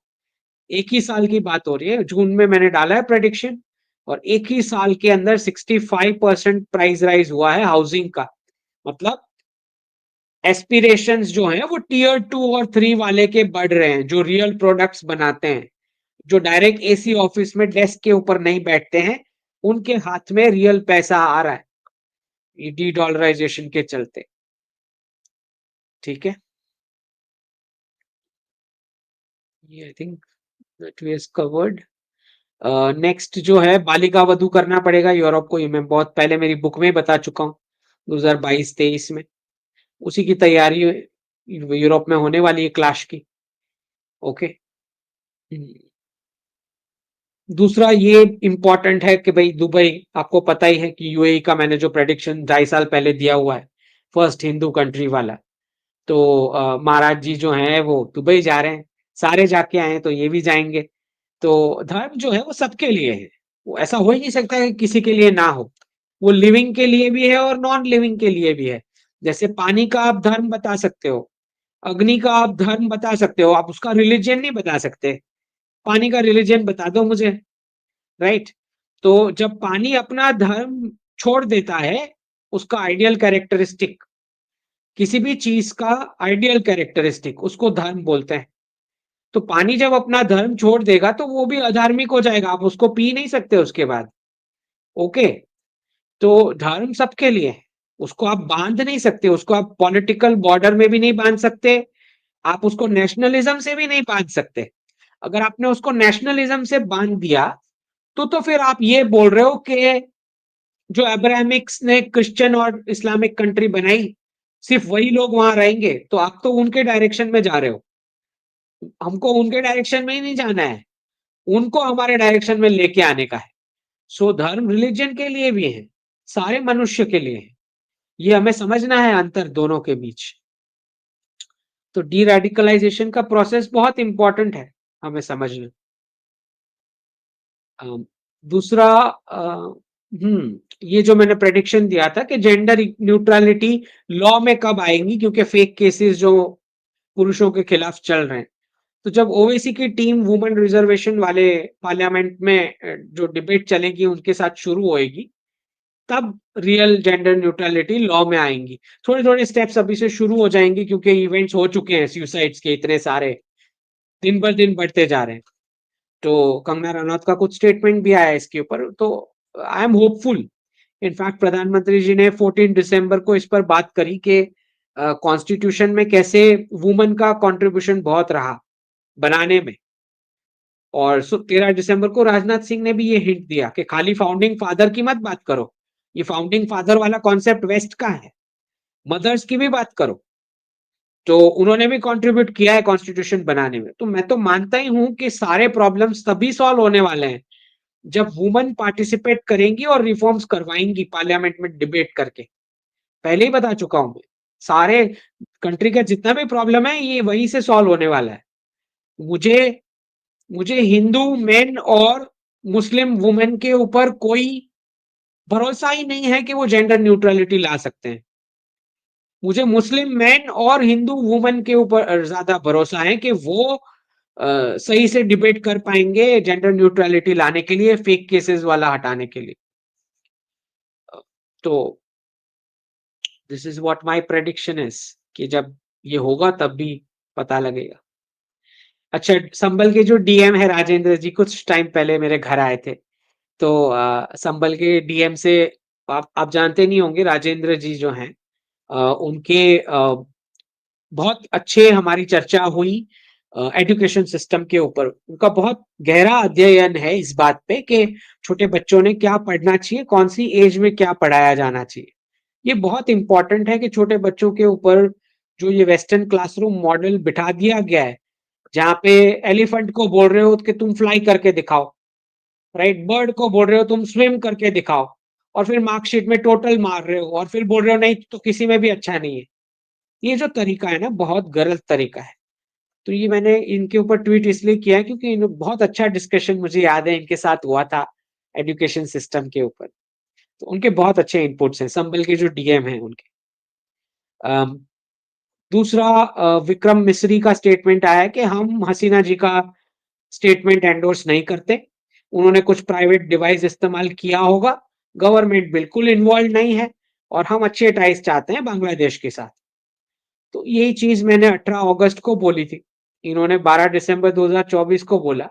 एक ही साल की बात हो रही है, जून में मैंने डाला है प्रेडिक्शन, और एक ही साल के अंदर 65% प्राइस राइज हुआ है हाउसिंग का। मतलब एस्पिरेशंस जो हैं वो टीयर 2 और 3 वाले के बढ़ रहे हैं, जो रियल प्रोडक्ट्स बनाते हैं, जो डायरेक्ट एसी ऑफिस में डेस्क के ऊपर नहीं बैठते हैं, उनके हाथ में रियल पैसा आ रहा है डी डॉलराइजेशन के चलते। ठीक है, ये I think that we has covered. Next जो है बालिका वधू करना पड़ेगा यूरोप को, ये मैं बहुत पहले मेरी बुक में बता चुका हूँ 2022-23 में। उसी की तैयारी यूरोप में होने वाली है क्लाश की। ओके। दूसरा ये इंपॉर्टेंट है कि भाई दुबई, आपको पता ही है कि यूएई का मैंने जो प्रेडिक्शन 2.5 साल पहले दिया हुआ है, फर्स्ट हिंदू कंट्री वाला। तो महाराज जी जो हैं वो दुबई जा रहे हैं, सारे जाके आए हैं तो ये भी जाएंगे। तो धर्म जो है वो सबके लिए है, वो ऐसा हो ही नहीं सकता है कि किसी के लिए ना हो। वो लिविंग के लिए भी है और नॉन लिविंग के लिए भी है। जैसे पानी का आप धर्म बता सकते हो, अग्नि का आप धर्म बता सकते हो, आप उसका रिलीजन नहीं बता सकते। पानी का रिलीजन बता दो मुझे, राइट। तो जब पानी अपना धर्म छोड़ देता है, उसका आइडियल कैरेक्टरिस्टिक, किसी भी चीज का आइडियल कैरेक्टरिस्टिक उसको धर्म बोलते हैं। तो पानी जब अपना धर्म छोड़ देगा तो वो भी अधार्मिक हो जाएगा, आप उसको पी नहीं सकते उसके बाद। ओके। तो धर्म सबके लिए है, उसको आप बांध नहीं सकते, उसको आप पॉलिटिकल बॉर्डर में भी नहीं बांध सकते, आप उसको नेशनलिज्म से भी नहीं बांध सकते। अगर आपने उसको नेशनलिज्म से बांध दिया तो फिर आप ये बोल रहे हो कि जो अब्राहमिक्स ने क्रिश्चियन और इस्लामिक कंट्री बनाई सिर्फ वही लोग वहां रहेंगे, तो आप तो उनके डायरेक्शन में जा रहे हो। हमको उनके डायरेक्शन में ही नहीं जाना है, उनको हमारे डायरेक्शन में लेके आने का है। सो धर्म रिलीजन के लिए भी है, सारे मनुष्य के लिए है। ये हमें समझना है अंतर दोनों के बीच। तो डी रेडिकलाइजेशन का प्रोसेस बहुत इंपॉर्टेंट है हमें समझना। अम, दूसरा ये जो मैंने प्रेडिक्शन दिया था कि जेंडर न्यूट्रलिटी लॉ में कब आएंगी, क्योंकि फेक केसेस जो पुरुषों के खिलाफ चल रहे हैं। तो जब ओवैसी की टीम वुमेन रिजर्वेशन वाले पार्लियामेंट में जो डिबेट चलेगी उनके साथ शुरू होएगी, तब रियल जेंडर न्यूट्रलिटी लॉ में आएंगी। थोड़े थोड़े स्टेप्स अभी से शुरू हो जाएंगे क्योंकि इवेंट्स हो चुके हैं, सुसाइड्स के इतने सारे दिन बर दिन बढ़ते जा रहे हैं। तो कंगना रनौत का कुछ स्टेटमेंट भी आया है इसके ऊपर, तो आई एम होपफुल। इनफैक्ट प्रधानमंत्री जी ने 14 दिसंबर को इस पर बात करी कि कॉन्स्टिट्यूशन में कैसे वुमन का कंट्रीब्यूशन बहुत रहा बनाने में। और 13 दिसंबर को राजनाथ सिंह ने भी ये हिंट दिया कि खाली फाउंडिंग फादर की मत बात करो, ये फाउंडिंग फादर वाला कॉन्सेप्ट वेस्ट का है, मदर्स की भी बात करो। तो उन्होंने भी कंट्रीब्यूट किया है कॉन्स्टिट्यूशन बनाने में। तो मैं तो मानता ही हूं कि सारे प्रॉब्लम्स तभी सॉल्व होने वाले हैं जब वुमन पार्टिसिपेट करेंगी और रिफॉर्म्स करवाएंगी पार्लियामेंट में डिबेट करके। पहले ही बता चुका हूं मैं, सारे कंट्री का जितना भी प्रॉब्लम है ये वहीं से सॉल्व होने वाला है। मुझे मुझे हिंदू मेन और मुस्लिम वुमेन के ऊपर कोई भरोसा ही नहीं है कि वो जेंडर न्यूट्रलिटी ला सकते हैं। मुझे मुस्लिम मेन और हिंदू वुमेन के ऊपर ज्यादा भरोसा है कि वो सही से डिबेट कर पाएंगे जेंडर न्यूट्रलिटी लाने के लिए, फेक केसेस वाला हटाने के लिए। तो this is what my prediction is कि जब ये होगा तब भी पता लगेगा। अच्छा, संभल के जो डीएम है राजेंद्र जी कुछ टाइम पहले मेरे घर आए थे। तो संभल के डीएम से आप जानते नहीं होंगे, राजेंद्र जी जो हैं उनके बहुत अच्छे हमारी चर्चा हुई एजुकेशन सिस्टम के ऊपर। उनका बहुत गहरा अध्ययन है इस बात पे कि छोटे बच्चों ने क्या पढ़ना चाहिए, कौन सी एज में क्या पढ़ाया जाना चाहिए। ये बहुत इंपॉर्टेंट है कि छोटे बच्चों के ऊपर जो ये वेस्टर्न क्लासरूम मॉडल बिठा दिया गया है, जहाँ पे एलिफेंट को बोल रहे हो कि तुम फ्लाई करके दिखाओ, राइट, बर्ड को बोल रहे हो तुम स्विम करके दिखाओ, और फिर मार्कशीट में टोटल मार रहे हो और फिर बोल रहे हो नहीं तो किसी में भी अच्छा नहीं है। ये जो तरीका है ना, बहुत गलत तरीका है। तो ये मैंने इनके ऊपर ट्वीट इसलिए किया है क्योंकि बहुत अच्छा डिस्कशन मुझे याद है इनके साथ हुआ था एजुकेशन सिस्टम के ऊपर। तो उनके बहुत अच्छे इनपुट्स हैं, संभल के जो डीएम हैं उनके। अम, दूसरा, विक्रम मिस्री का स्टेटमेंट आया है कि हम हसीना जी का स्टेटमेंट एंडोर्स नहीं करते, उन्होंने कुछ प्राइवेट डिवाइस इस्तेमाल किया होगा, गवर्नमेंट बिल्कुल इन्वॉल्व नहीं है और हम अच्छे टाइज चाहते हैं बांग्लादेश के साथ। तो यही चीज मैंने 18 अगस्त को बोली थी, इन्होंने 12 दिसंबर 2024 को बोला।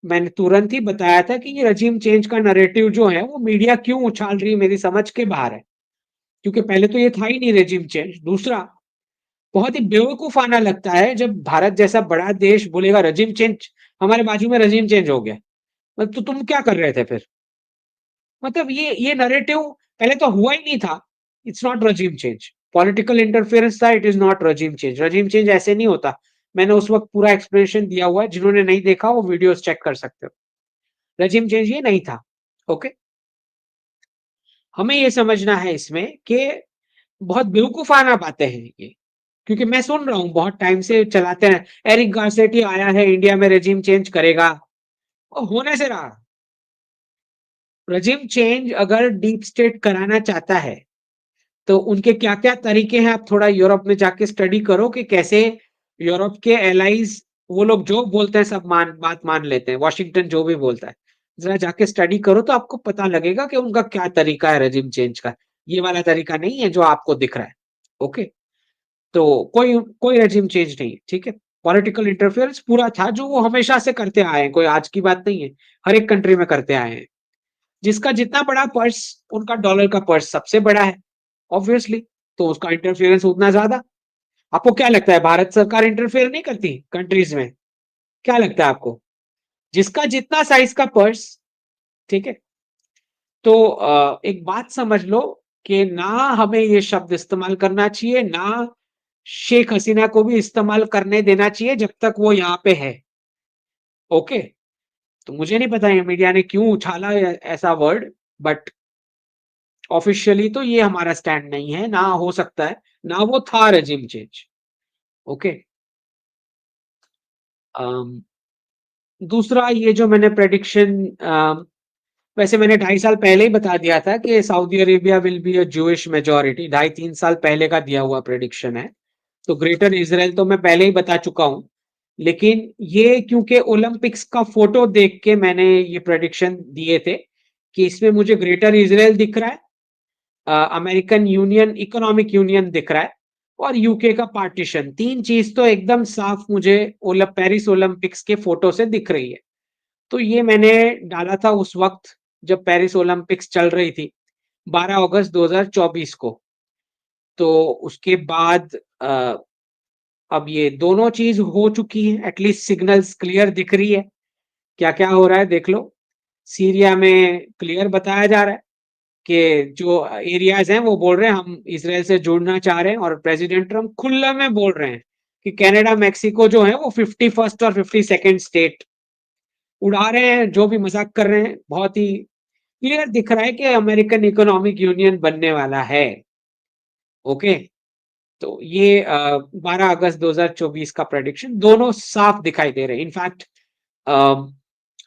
मैंने तुरंत ही बताया था कि ये रजीम चेंज का नैरेटिव जो है वो मीडिया क्यों उछाल रही है मेरी समझ के बाहर है, क्योंकि पहले तो ये था ही नहीं रजीम चेंज। दूसरा, बहुत ही बेवकूफाना लगता है जब भारत जैसा बड़ा देश बोलेगा रजीम चेंज, हमारे बाजू में रजीम चेंज हो गया, मतलब तो तुम क्या कर रहे थे फिर? मतलब ये नैरेटिव पहले तो हुआ ही नहीं था। It's not regime change, political interference था, it is not regime change. Regime change ऐसे नहीं होता। मैंने उस वक्त पूरा एक्सप्लेनेशन दिया हुआ है, जिन्होंने नहीं देखा वो वीडियोस चेक कर सकते हो। रजीम चेंज ये नहीं था। ओके, हमें ये समझना है इसमें कि बहुत बेवकूफाना बातें हैं ये, क्योंकि मैं सुन रहा हूँ बहुत टाइम से चलाते हैं एरिक गारसेटी आया है इंडिया में रजीम चेंज करेगा, और होने से रहा। रजीम चेंज अगर डीप स्टेट कराना चाहता है तो उनके क्या-क्या तरीके हैं, आप थोड़ा यूरोप में जाके स्टडी करो कि कैसे यूरोप के एलाइज, वो लोग जो बोलते हैं सब बात मान लेते हैं, वॉशिंगटन जो भी बोलता है। जरा जाके स्टडी करो तो आपको पता लगेगा कि उनका क्या तरीका है रजीम चेंज का। ये वाला तरीका नहीं है जो आपको दिख रहा है। ओके, तो कोई कोई रजीम चेंज नहीं है, ठीक है। पॉलिटिकल इंटरफेरेंस पूरा था जो वो हमेशा से करते आए हैं, कोई आज की बात नहीं है, हर एक कंट्री में करते आए हैं। जिसका जितना बड़ा पर्स, उनका डॉलर का पर्स सबसे बड़ा है ऑब्वियसली, तो उसका इंटरफेरेंस उतना ज्यादा। आपको क्या लगता है भारत सरकार इंटरफेयर नहीं करती कंट्रीज में? क्या लगता है आपको? जिसका जितना साइज का पर्स, ठीक है। तो एक बात समझ लो कि ना हमें ये शब्द इस्तेमाल करना चाहिए, ना शेख हसीना को भी इस्तेमाल करने देना चाहिए जब तक वो यहाँ पे है। ओके, तो मुझे नहीं पता ये मीडिया ने क्यों उछाला ऐसा वर्ड, बट ऑफिशियली तो ये हमारा स्टैंड नहीं है, ना हो सकता है, ना वो था रेजिम चेंज। ओके, दूसरा ये जो मैंने प्रेडिक्शन, वैसे मैंने 2.5 साल पहले ही बता दिया था कि Saudi Arabia will be a Jewish majority, 2.5-3 साल पहले का दिया हुआ प्रेडिक्शन है। तो ग्रेटर इजराइल तो मैं पहले ही बता चुका हूं, लेकिन ये क्योंकि ओलंपिक्स का फोटो देख के मैंने ये प्रेडिक्शन दिए थे कि इसमें मुझे ग्रेटर इजराइल दिख रहा है, अमेरिकन यूनियन, इकोनॉमिक यूनियन दिख रहा है, और यूके का पार्टीशन। तीन चीज तो एकदम साफ मुझे पेरिस ओलंपिक्स के फोटो से दिख रही है। तो ये मैंने डाला था उस वक्त जब पेरिस ओलंपिक्स चल रही थी, 12 अगस्त 2024 को। तो उसके बाद अब ये दोनों चीज हो चुकी है, एटलीस्ट सिग्नल्स क्लियर दिख रही है। क्या क्या हो रहा है देख लो। सीरिया में क्लियर बताया जा रहा है कि जो एरियाज हैं वो बोल रहे हैं हम इसराइल से जुड़ना चाह रहे हैं, और प्रेसिडेंट ट्रम्प खुले में बोल रहे हैं कि कनाडा मैक्सिको जो है वो 51st और 52nd स्टेट उड़ा रहे हैं, जो भी मजाक कर रहे हैं। बहुत ही क्लियर दिख रहा है कि अमेरिकन इकोनॉमिक यूनियन बनने वाला है। ओके, तो ये 12 अगस्त 2024 का प्रेडिक्शन दोनों साफ दिखाई दे रहे हैं। इनफैक्ट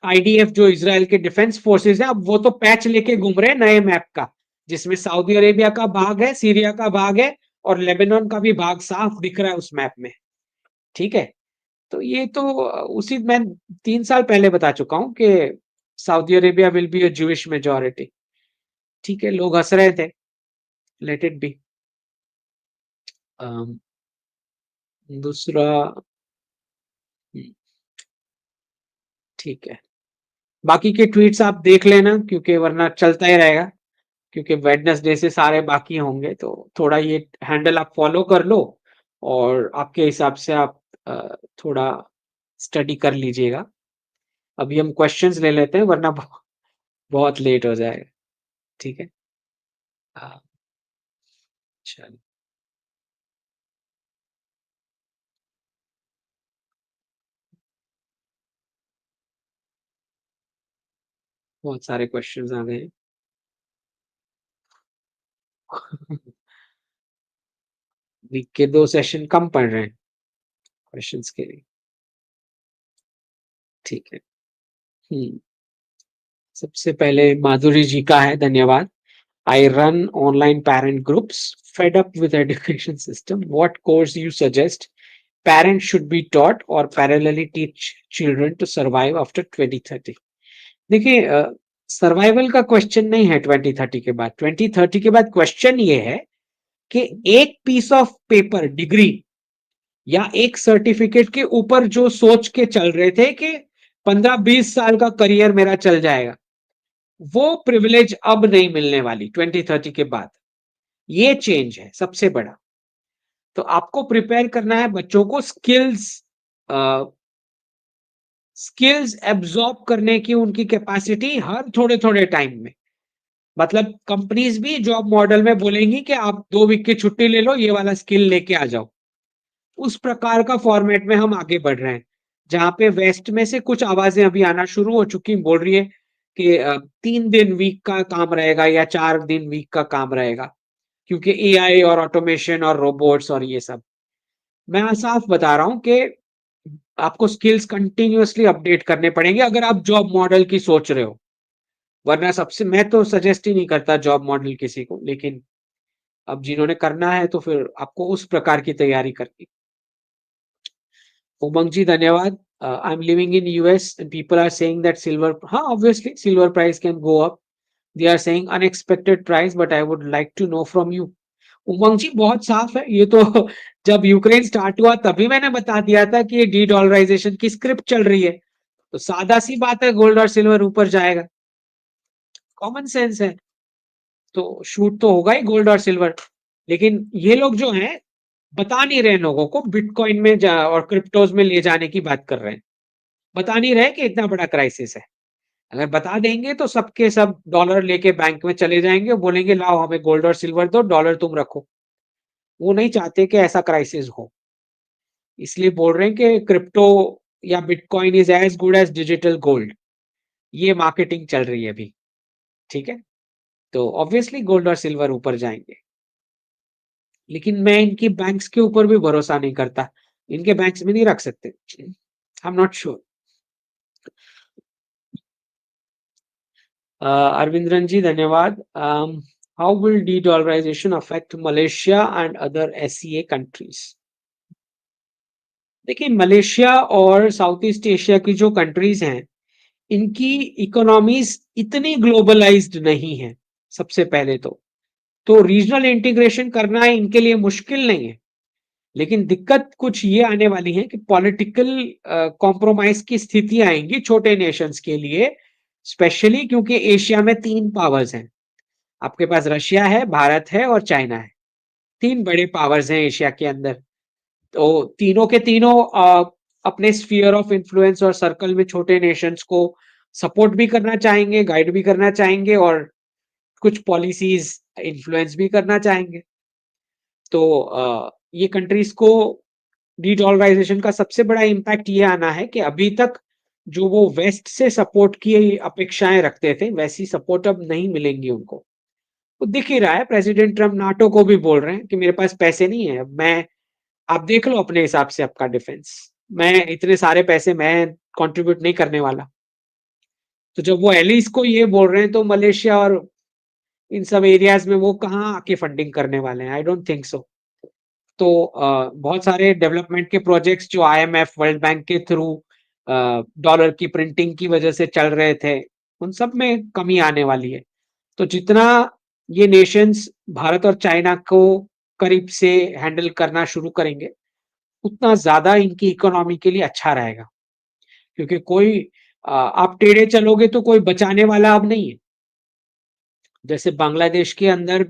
आईडीएफ जो इजराइल के डिफेंस फोर्सेस है, अब वो तो पैच लेके घूम रहे हैं नए मैप का, जिसमें सऊदी अरेबिया का भाग है, सीरिया का भाग है, और लेबनान का भी भाग साफ दिख रहा है उस मैप में। ठीक है, तो ये तो उसी मैं 3 साल पहले बता चुका हूं कि Saudi Arabia will be a Jewish majority. ठीक है, लोग हंस रहे थे, लेट इट बी। दूसरा, ठीक है, बाकी के ट्वीट्स आप देख लेना, क्योंकि वरना चलता ही रहेगा, क्योंकि वेडनेसडे से सारे बाकी होंगे, तो थोड़ा ये हैंडल आप फॉलो कर लो, और आपके हिसाब से आप थोड़ा स्टडी कर लीजिएगा। अभी हम क्वेश्चंस ले लेते हैं, वरना बहुत लेट हो जाएगा। ठीक है, चलिए, बहुत सारे क्वेश्चंस आ गए हैं। वीक के 2 सेशन कम पड़ रहे हैं क्वेश्चंस के लिए। ठीक है। सबसे पहले माधुरी जी का है, धन्यवाद। I run online parent groups, fed up with education system. What course you suggest parents should be taught or parallelly teach children to survive after 2030? देखिए, सर्वाइवल का क्वेश्चन नहीं है 2030 के बाद। 2030 के बाद क्वेश्चन ये है कि एक पीस ऑफ पेपर, डिग्री या एक सर्टिफिकेट के ऊपर जो सोच के चल रहे थे कि 15-20 साल का करियर मेरा चल जाएगा, वो प्रिविलेज अब नहीं मिलने वाली 2030 के बाद। ये चेंज है सबसे बड़ा। तो आपको प्रिपेयर करना है बच्चों को स्किल्स एब्जॉर्ब करने की, उनकी कैपेसिटी हर थोड़े थोड़े टाइम में। मतलब कंपनीज भी जॉब मॉडल में बोलेंगी कि आप 2 वीक की छुट्टी ले लो, ये वाला स्किल लेके आ जाओ। उस प्रकार का फॉर्मेट में हम आगे बढ़ रहे हैं, जहां पे वेस्ट में से कुछ आवाजें अभी आना शुरू हो चुकी, बोल रही है कि 3 दिन वीक का काम रहेगा या 4 दिन वीक का काम रहेगा, क्योंकि एआई और ऑटोमेशन और रोबोट्स और ये सब। मैं साफ बता रहा हूं कि आपको स्किल्स कंटिन्यूअसली अपडेट करने पड़ेंगे अगर आप जॉब मॉडल की सोच रहे हो। वरना सबसे, मैं तो सजेस्ट ही नहीं करता जॉब मॉडल किसी को, लेकिन अब जिन्होंने करना है तो फिर आपको उस प्रकार की तैयारी करनी। उमंग जी धन्यवाद। I am living in US and people are saying that silver, हाँ obviously silver price can go up. They are saying unexpected price, but I would like to know from you. Umang ji बहुत साफ है ये तो। जब यूक्रेन स्टार्ट हुआ तभी मैंने बता दिया था कि ये डी डॉलराइजेशन की स्क्रिप्ट चल रही है, तो सादा सी बात है, गोल्ड और सिल्वर ऊपर जाएगा, कॉमन सेंस है। तो शूट तो होगा ही गोल्ड और सिल्वर। लेकिन ये लोग जो हैं बता नहीं रहे लोगों को, बिटकॉइन में और क्रिप्टोज में ले जाने की बात कर रहे हैं। बता नहीं रहे कि इतना बड़ा क्राइसिस है। अगर बता देंगे तो सबके सब डॉलर लेके बैंक में चले जाएंगे और बोलेंगे लाओ हमें गोल्ड और सिल्वर दो, डॉलर तुम रखो। वो नहीं चाहते कि ऐसा क्राइसिस हो, इसलिए बोल रहे हैं कि क्रिप्टो या bitcoin is as good as digital gold. ये मार्केटिंग चल रही है अभी। ठीक है, तो ऑब्वियसली गोल्ड और सिल्वर ऊपर जाएंगे। लेकिन मैं इनकी बैंक्स के ऊपर भी भरोसा नहीं करता, इनके बैंक्स में नहीं रख सकते। I am not sure. Aravindran ji धन्यवाद। How will dedollarization affect Malaysia and other SCA countries? देखिए, मलेशिया और साउथ ईस्ट एशिया की जो कंट्रीज हैं, इनकी इकोनॉमीज इतनी ग्लोबलाइज्ड नहीं है। सबसे पहले तो रीजनल इंटीग्रेशन करना है इनके लिए मुश्किल नहीं है। लेकिन दिक्कत कुछ ये आने वाली है कि पॉलिटिकल कॉम्प्रोमाइज की स्थिति आएंगी छोटे नेशंस के लिए, स्पेशली क्योंकि एशिया में 3 पावर्स हैं। आपके पास रशिया है, भारत है और चाइना है। तीन बड़े पावर्स हैं एशिया के अंदर, तो तीनों के तीनों अपने स्फीयर ऑफ इन्फ्लुएंस और सर्कल में छोटे नेशंस को सपोर्ट भी करना चाहेंगे, गाइड भी करना चाहेंगे और कुछ पॉलिसीज इन्फ्लुएंस भी करना चाहेंगे। तो ये कंट्रीज को डीडॉलराइजेशन का सबसे बड़ा इम्पैक्ट ये आना है कि अभी तक जो वो वेस्ट से सपोर्ट की अपेक्षाएं रखते थे वैसी सपोर्ट अब नहीं मिलेंगी उनको। तो दिख ही रहा है, प्रेसिडेंट ट्रम्प नाटो को भी बोल रहे हैं कि मेरे पास पैसे नहीं है, मैं आप देख लो अपने हिसाब से आपका डिफेंस, मैं इतने सारे पैसे मैं कंट्रीब्यूट नहीं करने वाला। तो जब वो एलिस को ये बोल रहे हैं तो मलेशिया और इन सब एरियाज में वो कहाँ आके फंडिंग करने वाले हैं? I don't think so. तो बहुत सारे डेवलपमेंट के प्रोजेक्ट्स जो आईएमएफ वर्ल्ड बैंक के थ्रू डॉलर की प्रिंटिंग की वजह से चल रहे थे, उन सब में कमी आने वाली है। तो जितना ये नेशंस भारत और चाइना को करीब से हैंडल करना शुरू करेंगे, उतना ज्यादा इनकी इकोनॉमी के लिए अच्छा रहेगा। क्योंकि कोई आप टेढ़े चलोगे तो कोई बचाने वाला अब नहीं है। जैसे बांग्लादेश के अंदर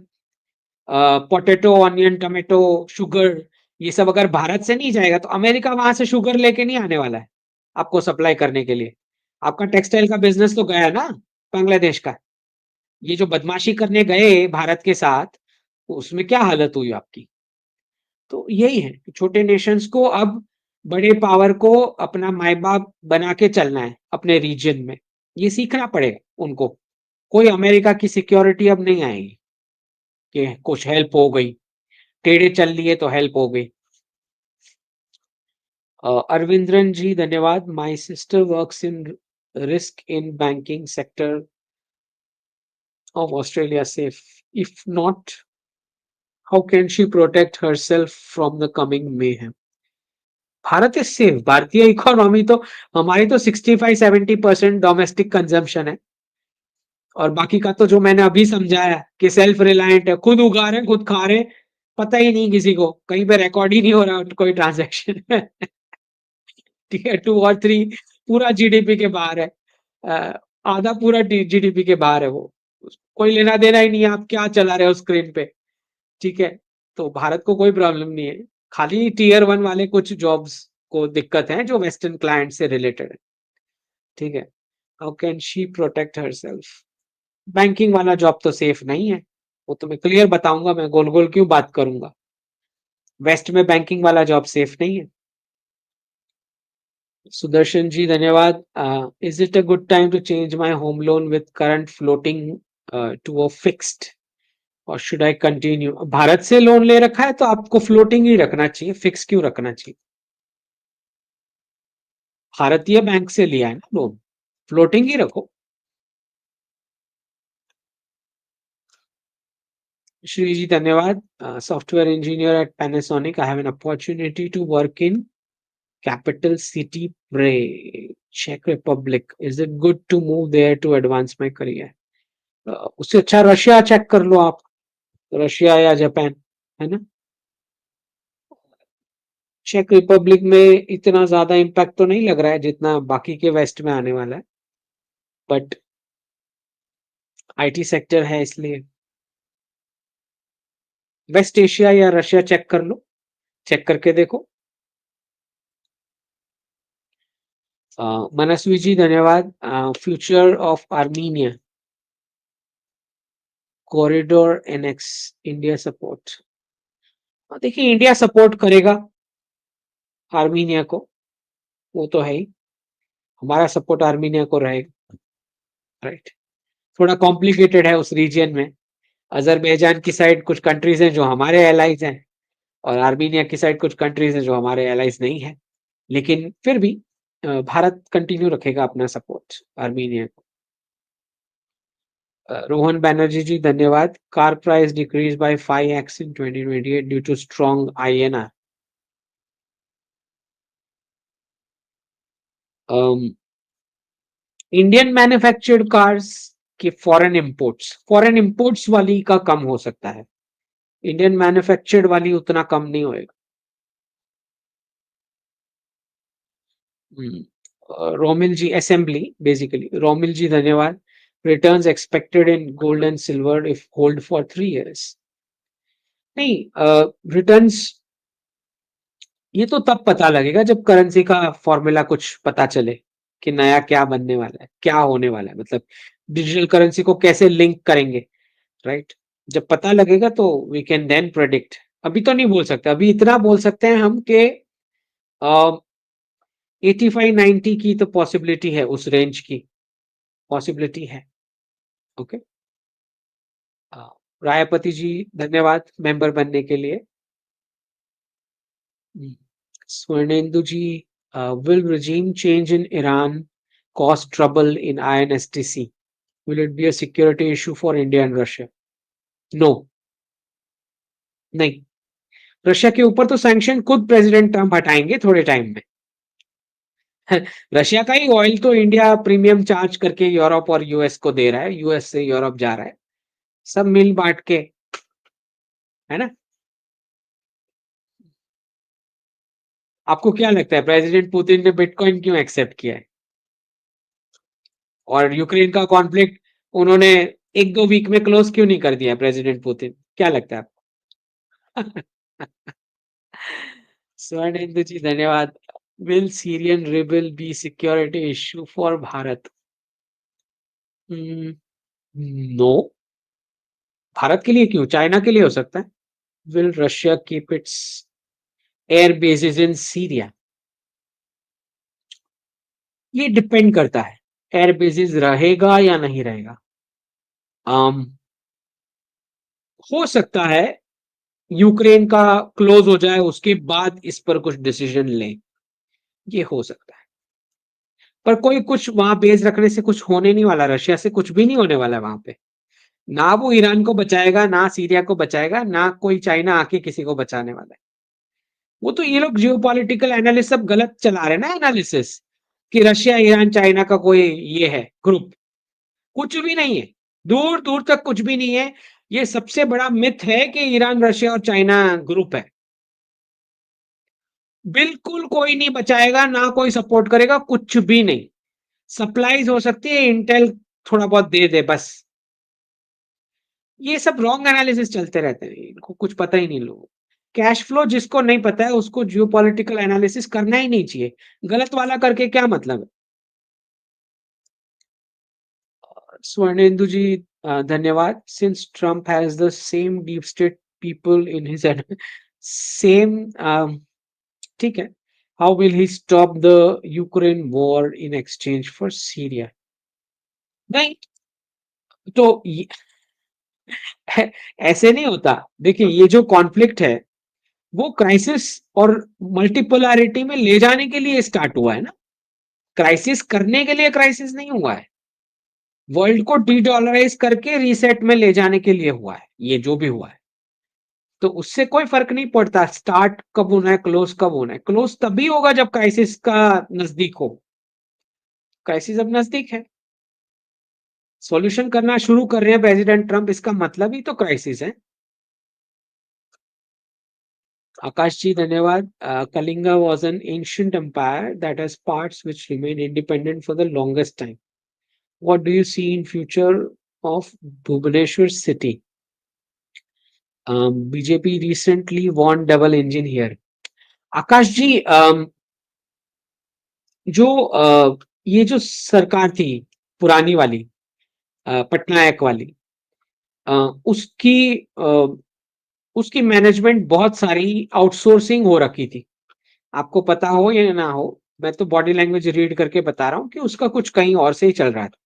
पोटैटो, ऑनियन, टमेटो, शुगर, ये सब अगर भारत से नहीं जाएगा तो अमेरिका वहां से शुगर लेके नहीं आने वाला है आपको सप्लाई करने के लिए। आपका टेक्सटाइल का बिजनेस तो गया ना बांग्लादेश का। ये जो बदमाशी करने गए भारत के साथ, उसमें क्या हालत हुई आपकी? तो यही है कि छोटे नेशंस को अब बड़े पावर को अपना माई बाप बना के चलना है अपने रीजन में। ये सीखना पड़ेगा उनको। कोई अमेरिका की सिक्योरिटी अब नहीं आएगी कि कुछ हेल्प हो गई, टेढ़े चल लिए तो हेल्प हो गई। अरविंद्रन जी धन्यवाद। My sister works in risk in banking sector of Australia safe, if not how can she protect herself from the coming mayhem? Bharat is safe. भारतीय इकोनॉमी तो हमारी तो 65-70% डोमेस्टिक कंजम्पशन है और बाकी का तो जो मैंने अभी समझाया कि सेल्फ रिलायंट है, खुद उगा रहे खुद खा रहे, पता ही नहीं किसी को, कहीं पे रिकॉर्ड ही नहीं हो रहा कोई ट्रांजैक्शन। टीयर 2 और 3 पूरा जीडीपी के बाहर है। आधा पूरा जीडीपी के बाहर है वो, कोई लेना देना ही नहीं है आप क्या चला रहे हो स्क्रीन पे। ठीक है, तो भारत को कोई प्रॉब्लम नहीं है, खाली टीयर 1 वाले कुछ जॉब्स को दिक्कत है जो वेस्टर्न क्लाइंट से रिलेटेड है। ठीक है, how can she protect herself? Banking वाला जॉब तो सेफ नहीं है, वो तो मैं क्लियर बताऊंगा, मैं गोल गोल क्यों बात करूंगा। वेस्ट में बैंकिंग वाला जॉब सेफ नहीं है। सुदर्शन जी धन्यवाद। Is it a good time to change my home loan with current floating to a fixed और शुड आई कंटिन्यू? भारत से लोन ले रखा है तो आपको फ्लोटिंग ही रखना चाहिए, फिक्स क्यों रखना चाहिए? भारतीय बैंक से लिया है ना लोन, फ्लोटिंग ही रखो। श्री जी धन्यवाद। Software engineer at Panasonic, I have an opportunity to work in capital city Prague चेक Republic, is it good to move there to advance my career? उससे अच्छा रशिया चेक कर लो आप, रशिया या जापान, है ना। चेक रिपब्लिक में इतना ज्यादा इम्पैक्ट तो नहीं लग रहा है जितना बाकी के वेस्ट में आने वाला है, बट आईटी सेक्टर है इसलिए। वेस्ट एशिया या रशिया चेक कर लो, चेक करके देखो। मनस्वी जी धन्यवाद। Future of Armenia corridor annex India support, देखिए इंडिया सपोर्ट करेगा आर्मीनिया को, वो तो है ही, हमारा सपोर्ट आर्मीनिया को रहेगा। राइट, थोड़ा कॉम्प्लिकेटेड है उस रीजन में। अजरबैजान की साइड कुछ कंट्रीज हैं जो हमारे एलाइज हैं और आर्मीनिया की साइड कुछ कंट्रीज हैं जो हमारे एलाइज नहीं है, लेकिन फिर भी भारत कंटिन्यू रखेगा अपना सपोर्ट आर्मीनिया को। रोहन बैनर्जी जी धन्यवाद। Car price decrease by 5x in 2028 due to strong INR। Indian manufactured cars के फॉरेन इंपोर्ट्स वाली का कम हो सकता है, इंडियन मैन्युफैक्चर्ड वाली उतना कम नहीं होएगा। रोमिल जी असेंबली बेसिकली, रोमिल जी धन्यवाद। Returns expected in gold and silver if hold for 3 years। नहीं, रिटर्न्स ये तो तब पता लगेगा जब करेंसी का फॉर्मूला कुछ पता चले कि नया क्या बनने वाला है, क्या होने वाला है, मतलब डिजिटल करेंसी को कैसे लिंक करेंगे, राइट? जब पता लगेगा तो वी कैन देन प्रेडिक्ट। अभी तो नहीं बोल सकते, अभी इतना बोल सकते हैं हम कि 85-90 की तो पॉसिबिलिटी है, उस रेंज की पॉसिबिलिटी है। ओके, रायपति जी धन्यवाद मेंबर बनने के लिए। स्वर्णेंदु जी, will regime change in Iran cause trouble in INSTC? Will it be a security issue for India and Russia? No, नहीं। रशिया के ऊपर तो सैंक्शन खुद प्रेसिडेंट ट्रंप हटाएंगे थोड़े टाइम में। रशिया का ही ऑयल तो इंडिया प्रीमियम चार्ज करके यूरोप और यूएस को दे रहा है, यूएस से यूरोप जा रहा है, सब मिल बांट के, है ना? आपको क्या लगता है प्रेसिडेंट पुतिन ने बिटकॉइन क्यों एक्सेप्ट किया है? और यूक्रेन का कॉन्फ्लिक्ट उन्होंने 1-2 वीक में क्लोज क्यों नहीं कर दिया प्रेसिडेंट पुतिन? क्या लगता है आपको? स्वर्णेंदु जी धन्यवाद। Will Syrian rebel be security issue for Bharat? No. Bharat के लिए क्यों, चाइना के लिए हो सकता है। Will Russia keep its air bases in Syria? ये डिपेंड करता है, एयर बेसिस रहेगा या नहीं रहेगा। um, हो सकता है यूक्रेन का क्लोज हो जाए उसके बाद इस पर कुछ डिसीजन लें, ये हो सकता है। पर कोई कुछ वहां बेस रखने से कुछ होने नहीं वाला, रशिया से कुछ भी नहीं होने वाला वहां पे। ना वो ईरान को बचाएगा, ना सीरिया को बचाएगा, ना कोई चाइना आके किसी को बचाने वाला है। वो तो ये लोग जियोपॉलिटिकल एनालिसिस सब गलत चला रहे हैं ना, एनालिसिस कि रशिया ईरान चाइना का कोई ये है ग्रुप। कुछ भी नहीं है, दूर दूर तक कुछ भी नहीं है। ये सबसे बड़ा मिथ है कि ईरान रशिया और चाइना ग्रुप है। बिल्कुल कोई नहीं बचाएगा, ना कोई सपोर्ट करेगा, कुछ भी नहीं। सप्लाईज हो सकती है, इंटेल थोड़ा बहुत दे दे बस। ये सब रॉन्ग एनालिसिस चलते रहते हैं, इनको कुछ पता ही नहीं लोगों। कैश फ्लो जिसको नहीं पता है उसको जियोपॉलिटिकल एनालिसिस करना ही नहीं चाहिए, गलत वाला करके क्या मतलब है। स्वर्णेंदु जी धन्यवाद। Since Trump has the same deep state people in his same, ठीक है, how will he stop the Ukraine war in exchange for Syria? नहीं, तो ऐसे नहीं होता। देखिए ये जो कॉन्फ्लिक्ट है वो क्राइसिस और मल्टीपोलैरिटी में ले जाने के लिए स्टार्ट हुआ है ना, क्राइसिस करने के लिए क्राइसिस नहीं हुआ है। वर्ल्ड को डीडॉलराइज करके रीसेट में ले जाने के लिए हुआ है ये जो भी हुआ है। तो उससे कोई फर्क नहीं पड़ता स्टार्ट कब होना है, क्लोज कब होना है। क्लोज तभी होगा जब क्राइसिस का नजदीक हो। क्राइसिस अब नजदीक है, सॉल्यूशन करना शुरू कर रहे हैं प्रेसिडेंट ट्रंप, इसका मतलब ही तो क्राइसिस है। आकाश जी धन्यवाद। Kalinga was an ancient empire that has parts which remain independent for the longest time. What do you see in future of Bhubaneswar city? BJP recently won double engine here. आकाश जी, जो ये जो सरकार थी पुरानी वाली, पटनायक वाली, अ, उसकी उसकी मैनेजमेंट बहुत सारी आउटसोर्सिंग हो रखी थी। आपको पता हो या ना हो, मैं तो बॉडी लैंग्वेज रीड करके बता रहा हूँ कि उसका कुछ कहीं और से ही चल रहा था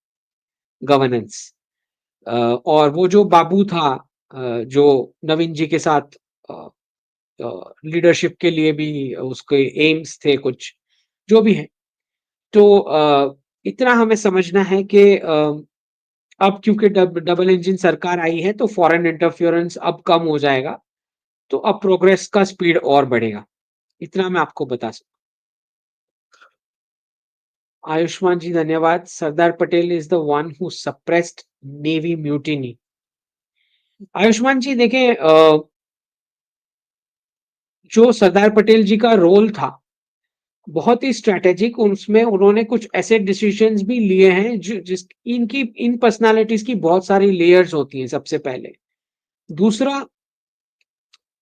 गवर्नेंस। और वो जो बाबू था, जो नवीन जी के साथ लीडरशिप के लिए भी उसके एम्स थे कुछ, जो भी है। तो इतना हमें समझना है कि अब क्योंकि डबल इंजन सरकार आई है तो फॉरेन इंटरफियरेंस अब कम हो जाएगा, तो अब प्रोग्रेस का स्पीड और बढ़ेगा। इतना मैं आपको बता सकता। आयुष्मान जी धन्यवाद। Sardar Patel is the one who suppressed navy mutiny. Ayushman ji देखें, जो सरदार पटेल जी का रोल था बहुत ही स्ट्रेटेजिक, उसमें उन्होंने कुछ ऐसे डिसीजंस भी लिए हैं जो जिस इनकी इन पर्सनालिटीज की बहुत सारी लेयर्स होती हैं सबसे पहले। दूसरा,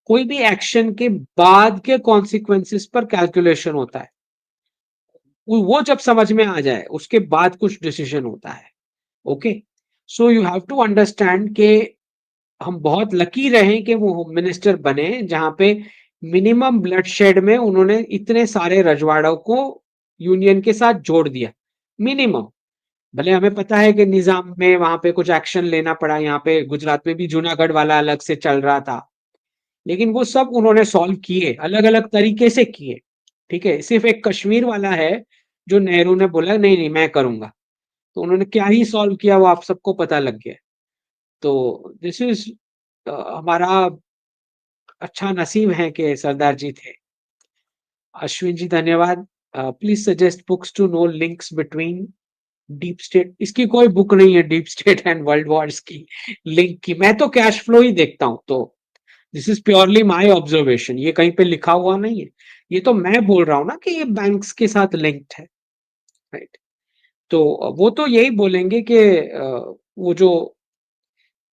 कोई भी एक्शन के बाद के कॉन्सिक्वेंसेस पर कैलकुलेशन होता है, वो जब समझ में आ जाए उसके बाद कुछ डिसीजन होता है। Okay, so you have to understand के हम बहुत लकी रहे कि वो होम मिनिस्टर बने जहां पे मिनिमम ब्लडशेड में उन्होंने इतने सारे रजवाड़ों को यूनियन के साथ जोड़ दिया, मिनिमम। भले हमें पता है कि निजाम में वहां पे कुछ एक्शन लेना पड़ा, यहाँ पे गुजरात में भी जूनागढ़ वाला अलग से चल रहा था, लेकिन वो सब उन्होंने सॉल्व किए, अलग अलग तरीके से किए। ठीक है, सिर्फ एक कश्मीर वाला है जो नेहरू ने बोला नहीं नहीं मैं करूंगा, तो उन्होंने क्या ही सॉल्व किया वो आप सबको पता लग गया। तो दिस इज हमारा अच्छा नसीब है कि सरदार जी थे। अश्विन जी धन्यवाद। Please suggest books to know links between deep state. इसकी कोई बुक नहीं है deep state and world wars की लिंक की, मैं तो कैश फ्लो ही देखता हूं, तो this is purely my observation, ये कहीं पे लिखा हुआ नहीं है, ये तो मैं बोल रहा हूं ना कि ये बैंक्स के साथ लिंक्ड है, राइट। तो वो तो यही बोलेंगे कि वो जो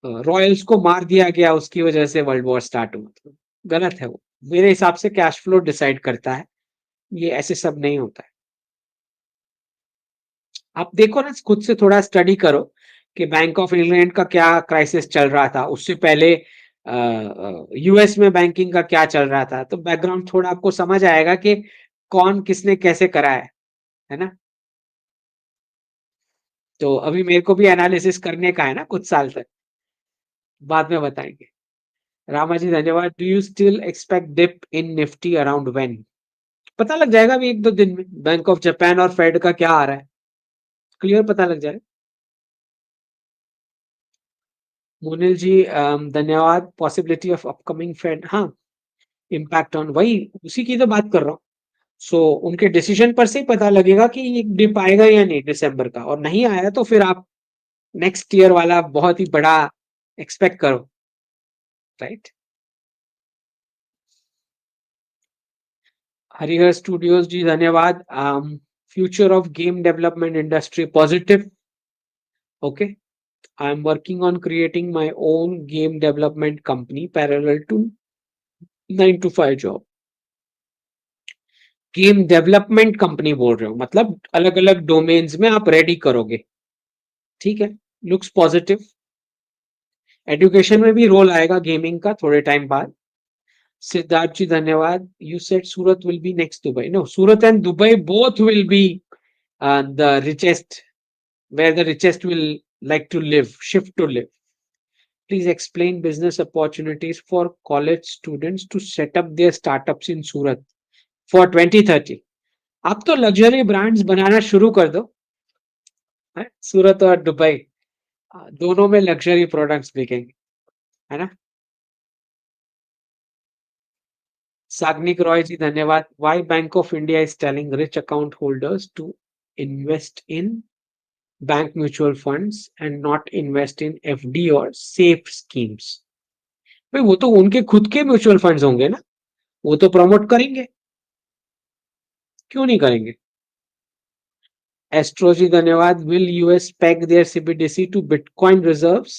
रॉयल्स को मार दिया गया उसकी वजह से वर्ल्ड वॉर स्टार्ट हुआ, तो गलत है वो। मेरे हिसाब से कैश फ्लो डिसाइड करता है, ये ऐसे सब नहीं होता है। आप देखो ना, खुद से थोड़ा स्टडी करो कि बैंक ऑफ इंग्लैंड का क्या क्राइसिस चल रहा था, उससे पहले यूएस में बैंकिंग का क्या चल रहा था, तो बैकग्राउंड थोड़ा आपको समझ आएगा कि कौन किसने कैसे करा है ना। तो अभी मेरे को भी एनालिसिस करने का है ना कुछ साल तक, बाद में बताएंगे। रामा जी धन्यवाद। Do you still expect dip in Nifty around when? पता लग जाएगा अभी एक दो दिन में, बैंक ऑफ जापान और फेड का क्या आ रहा है, क्लियर पता लग जाएगा। मोनिल जी धन्यवाद। पॉसिबिलिटी ऑफ अपकमिंग फेड, हाँ, इम्पैक्ट ऑन, वही उसी की तो बात कर रहा हूँ। सो उनके डिसीजन पर से ही पता लगेगा कि ये डिप आएगा या नहीं दिसंबर का, और नहीं आया तो फिर आप नेक्स्ट ईयर वाला बहुत ही बड़ा एक्सपेक्ट करो, राइट। हरिहर स्टूडियोज जी धन्यवाद। Future of game development industry positive. Okay, I am working on creating my own game development company parallel to 9 to 5 job. Game development company बोल रहे हो, मतलब अलग अलग डोमेन्स में आप रेडी करोगे, ठीक है, लुक्स पॉजिटिव। एजुकेशन में भी रोल आएगा गेमिंग का थोड़े टाइम बाद। सिद्धार्थ जी धन्यवाद। You said Surat will be next Dubai, no, Surat and Dubai both will be the richest, where the richest will like to live, shift to live. Please explain business opportunities for college students to set up their startups in Surat for 2030. आप तो luxury brands बनाना शुरू कर दो, है? सूरत और Dubai दोनों में luxury products बिकेंगे, है ना। साग्निक रॉय जी धन्यवाद। Why Bank of India is telling rich account holders to invest in bank mutual funds and not invest in FD or safe schemes? भाई वो तो उनके खुद के म्यूचुअल फंड्स होंगे ना, वो तो प्रमोट करेंगे, क्यों नहीं करेंगे। एस्ट्रोजी धन्यवाद। Will US peg their CBDC to bitcoin reserves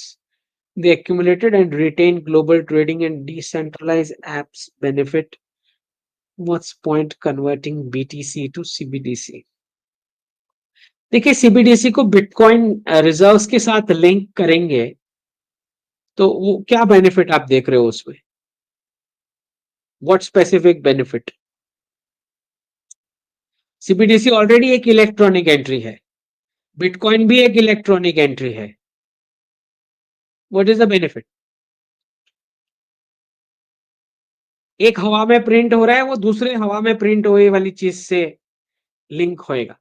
they accumulated and retain global trading and decentralized apps benefit? What's point converting BTC to CBDC? देखिए, सीबीडीसी को बिटकॉइन रिजर्व्स के साथ लिंक करेंगे तो वो क्या बेनिफिट आप देख रहे हो उसमें, what specific benefit? CBDC already एक इलेक्ट्रॉनिक एंट्री है, बिटकॉइन भी एक इलेक्ट्रॉनिक एंट्री है, व्हाट इज द बेनिफिट? एक हवा में प्रिंट हो रहा है, वो दूसरे हवा में प्रिंट हुई वाली चीज से लिंक होएगा।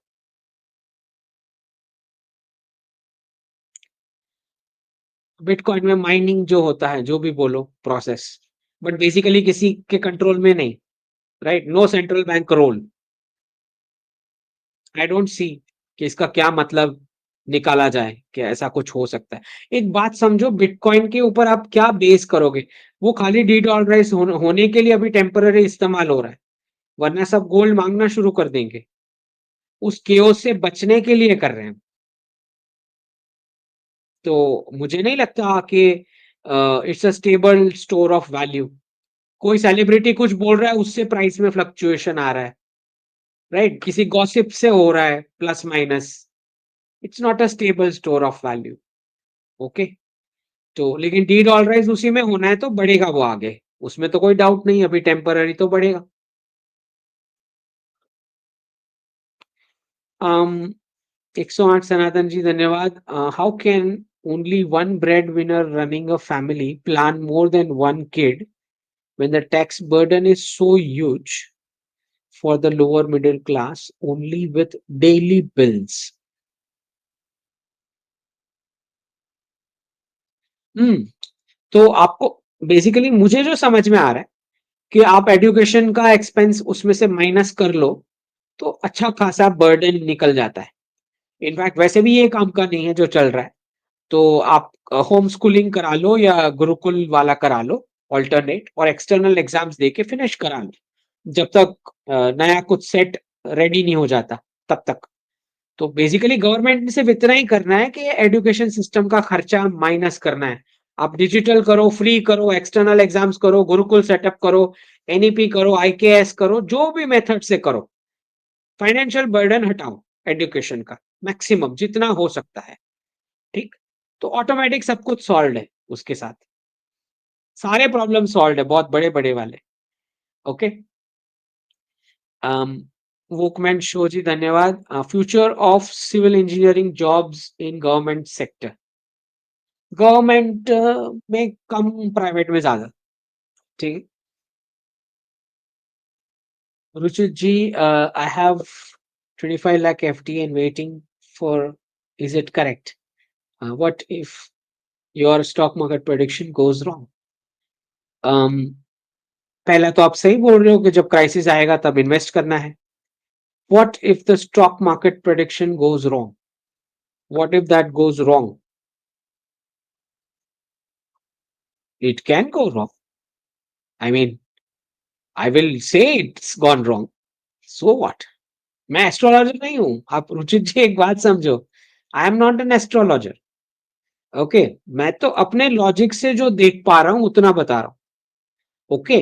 बिटकॉइन में माइनिंग जो होता है, जो भी बोलो प्रोसेस, बट बेसिकली किसी के कंट्रोल में नहीं, right, no central bank role. I don't see कि इसका क्या मतलब निकाला जाए कि ऐसा कुछ हो सकता है। एक बात समझो, बिटकॉइन के ऊपर आप क्या बेस करोगे, वो खाली डीडॉलराइज होने के लिए अभी टेम्पररी इस्तेमाल हो रहा है, वरना सब गोल्ड मांगना शुरू कर देंगे, उस केओस से बचने के लिए कर रहे हैं। तो मुझे नहीं लगता कि it's a stable store of value, कोई सेलिब्रिटी कुछ बोल रहा है, उससे प्राइस में फ्लक्चुएशन आ रहा है, राइट? किसी गॉसिप से हो रहा है plus minus. It's not a stable store of value. Okay, तो लेकिन डीड ऑल राइज उसी में होना है तो बढ़ेगा वो आगे, उसमें तो कोई डाउट नहीं, अभी टेम्पररी तो बढ़ेगा। um 108 सनातन जी धन्यवाद। How can only one bread winner running a family plan more than one kid when the tax burden is so huge for the lower middle class only with daily bills? हम्म, तो आपको basically मुझे जो समझ में आ रहा है कि आप एजुकेशन का एक्सपेंस उसमें से माइनस कर लो तो अच्छा खासा बर्डन निकल जाता है। इनफैक्ट वैसे भी ये काम का नहीं है जो चल रहा है, तो आप होम स्कूलिंग करा लो या गुरुकुल वाला करा लो ऑल्टरनेट, और एक्सटर्नल एग्जाम्स दे के फिनिश करा लो जब तक नया कुछ सेट रेडी नहीं हो जाता तब तक। तो बेसिकली गवर्नमेंट ने सिर्फ इतना ही करना है कि एजुकेशन सिस्टम का खर्चा माइनस करना है। आप डिजिटल करो, फ्री करो, एक्सटर्नल एग्जाम्स करो, गुरुकुल सेटअप करो, एनईपी करो, आईकेएस करो, जो भी मेथड से करो, फाइनेंशियल बर्डन हटाओ एजुकेशन का मैक्सिमम जितना हो सकता है। ठीक, तो ऑटोमेटिक सब कुछ सॉल्व है उसके साथ, सारे प्रॉब्लम सॉल्व है, बहुत बड़े बड़े वाले। ओके, वोकमैन शो जी धन्यवाद। Future of civil engineering jobs in government sector, government में कम, प्राइवेट में ज्यादा। ठीक, Ruchit ji, I have 25 lakh FD and waiting for, is it correct? What if your stock market prediction goes wrong? um, पहला तो आप सही बोल रहे हो कि जब क्राइसिस आएगा तब इन्वेस्ट करना है। What if the stock market prediction goes wrong? What if that goes wrong? It can go wrong. I mean, I will say it's gone wrong. So what? मैं एस्ट्रोलॉजर नहीं हूं, आप रुचित जी एक बात समझो, आई am not an astrologer. Okay, मैं तो अपने लॉजिक से जो देख पा रहा हूं उतना बता रहा हूं। ओके,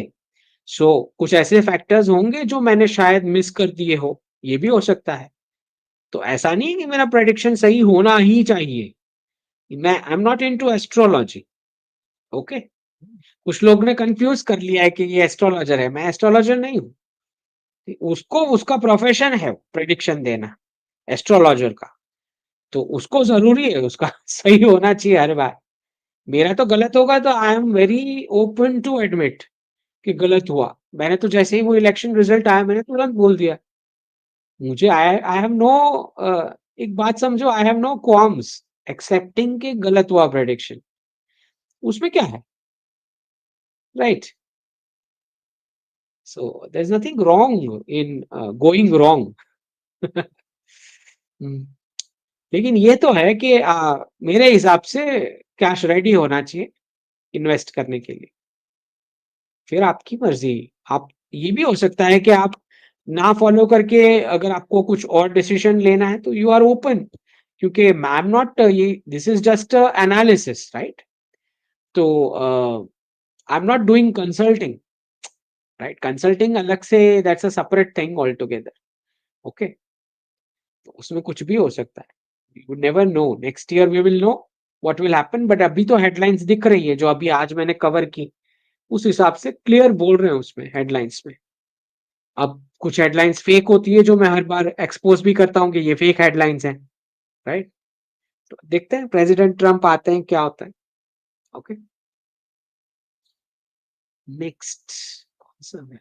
सो कुछ ऐसे फैक्टर्स होंगे जो मैंने शायद मिस कर दिए हो, ये भी हो सकता है। तो ऐसा नहीं है कि मेरा प्रेडिक्शन सही होना ही चाहिए। मैं आई am not into astrology. Okay, कुछ लोग ने कंफ्यूज कर लिया है कि ये एस्ट्रोलॉजर है, मैं एस्ट्रोलॉजर नहीं हूँ। उसको उसका प्रोफेशन है प्रेडिक्शन देना, एस्ट्रोलॉजर का, तो उसको जरूरी है उसका सही होना चाहिए हर बार। मेरा तो गलत होगा तो I am very open to admit कि गलत हुआ। मैंने तो जैसे ही वो इलेक्शन रिजल्ट आया मैंने तुरंत बोल दिया। मुझे आई आई हैव नो, एक बात समझो, I have no qualms accepting कि गलत हुआ प्रेडिक्शन, उसमें क्या है, right? So there is nothing wrong in going wrong. लेकिन ये तो है कि मेरे हिसाब से कैश रेडी होना चाहिए इन्वेस्ट करने के लिए। फिर आपकी मर्जी, आप, ये भी हो सकता है कि आप ना फॉलो करके अगर आपको कुछ और डिसीजन लेना है तो यू आर ओपन, क्योंकि आई एम नॉट, ये this is just analysis, right? तो I am not doing consulting, right? Consulting अलग से, that's a separate thing all together. Okay, तो उसमें कुछ भी हो सकता है, we would never know, next year we will know what will happen, but अभी तो हेडलाइंस दिख रही है जो अभी आज मैंने कवर की, उस हिसाब से क्लियर बोल रहे हैं उसमें हेडलाइंस में। अब कुछ हेडलाइंस फेक होती है जो मैं हर बार एक्सपोज भी करता हूँ कि ये फेक हेडलाइंस हैं, राइट? तो देखते हैं प्रेसिडेंट ट्रम्प आते हैं क्या होता है। ओके, नेक्स्ट कौन सा है?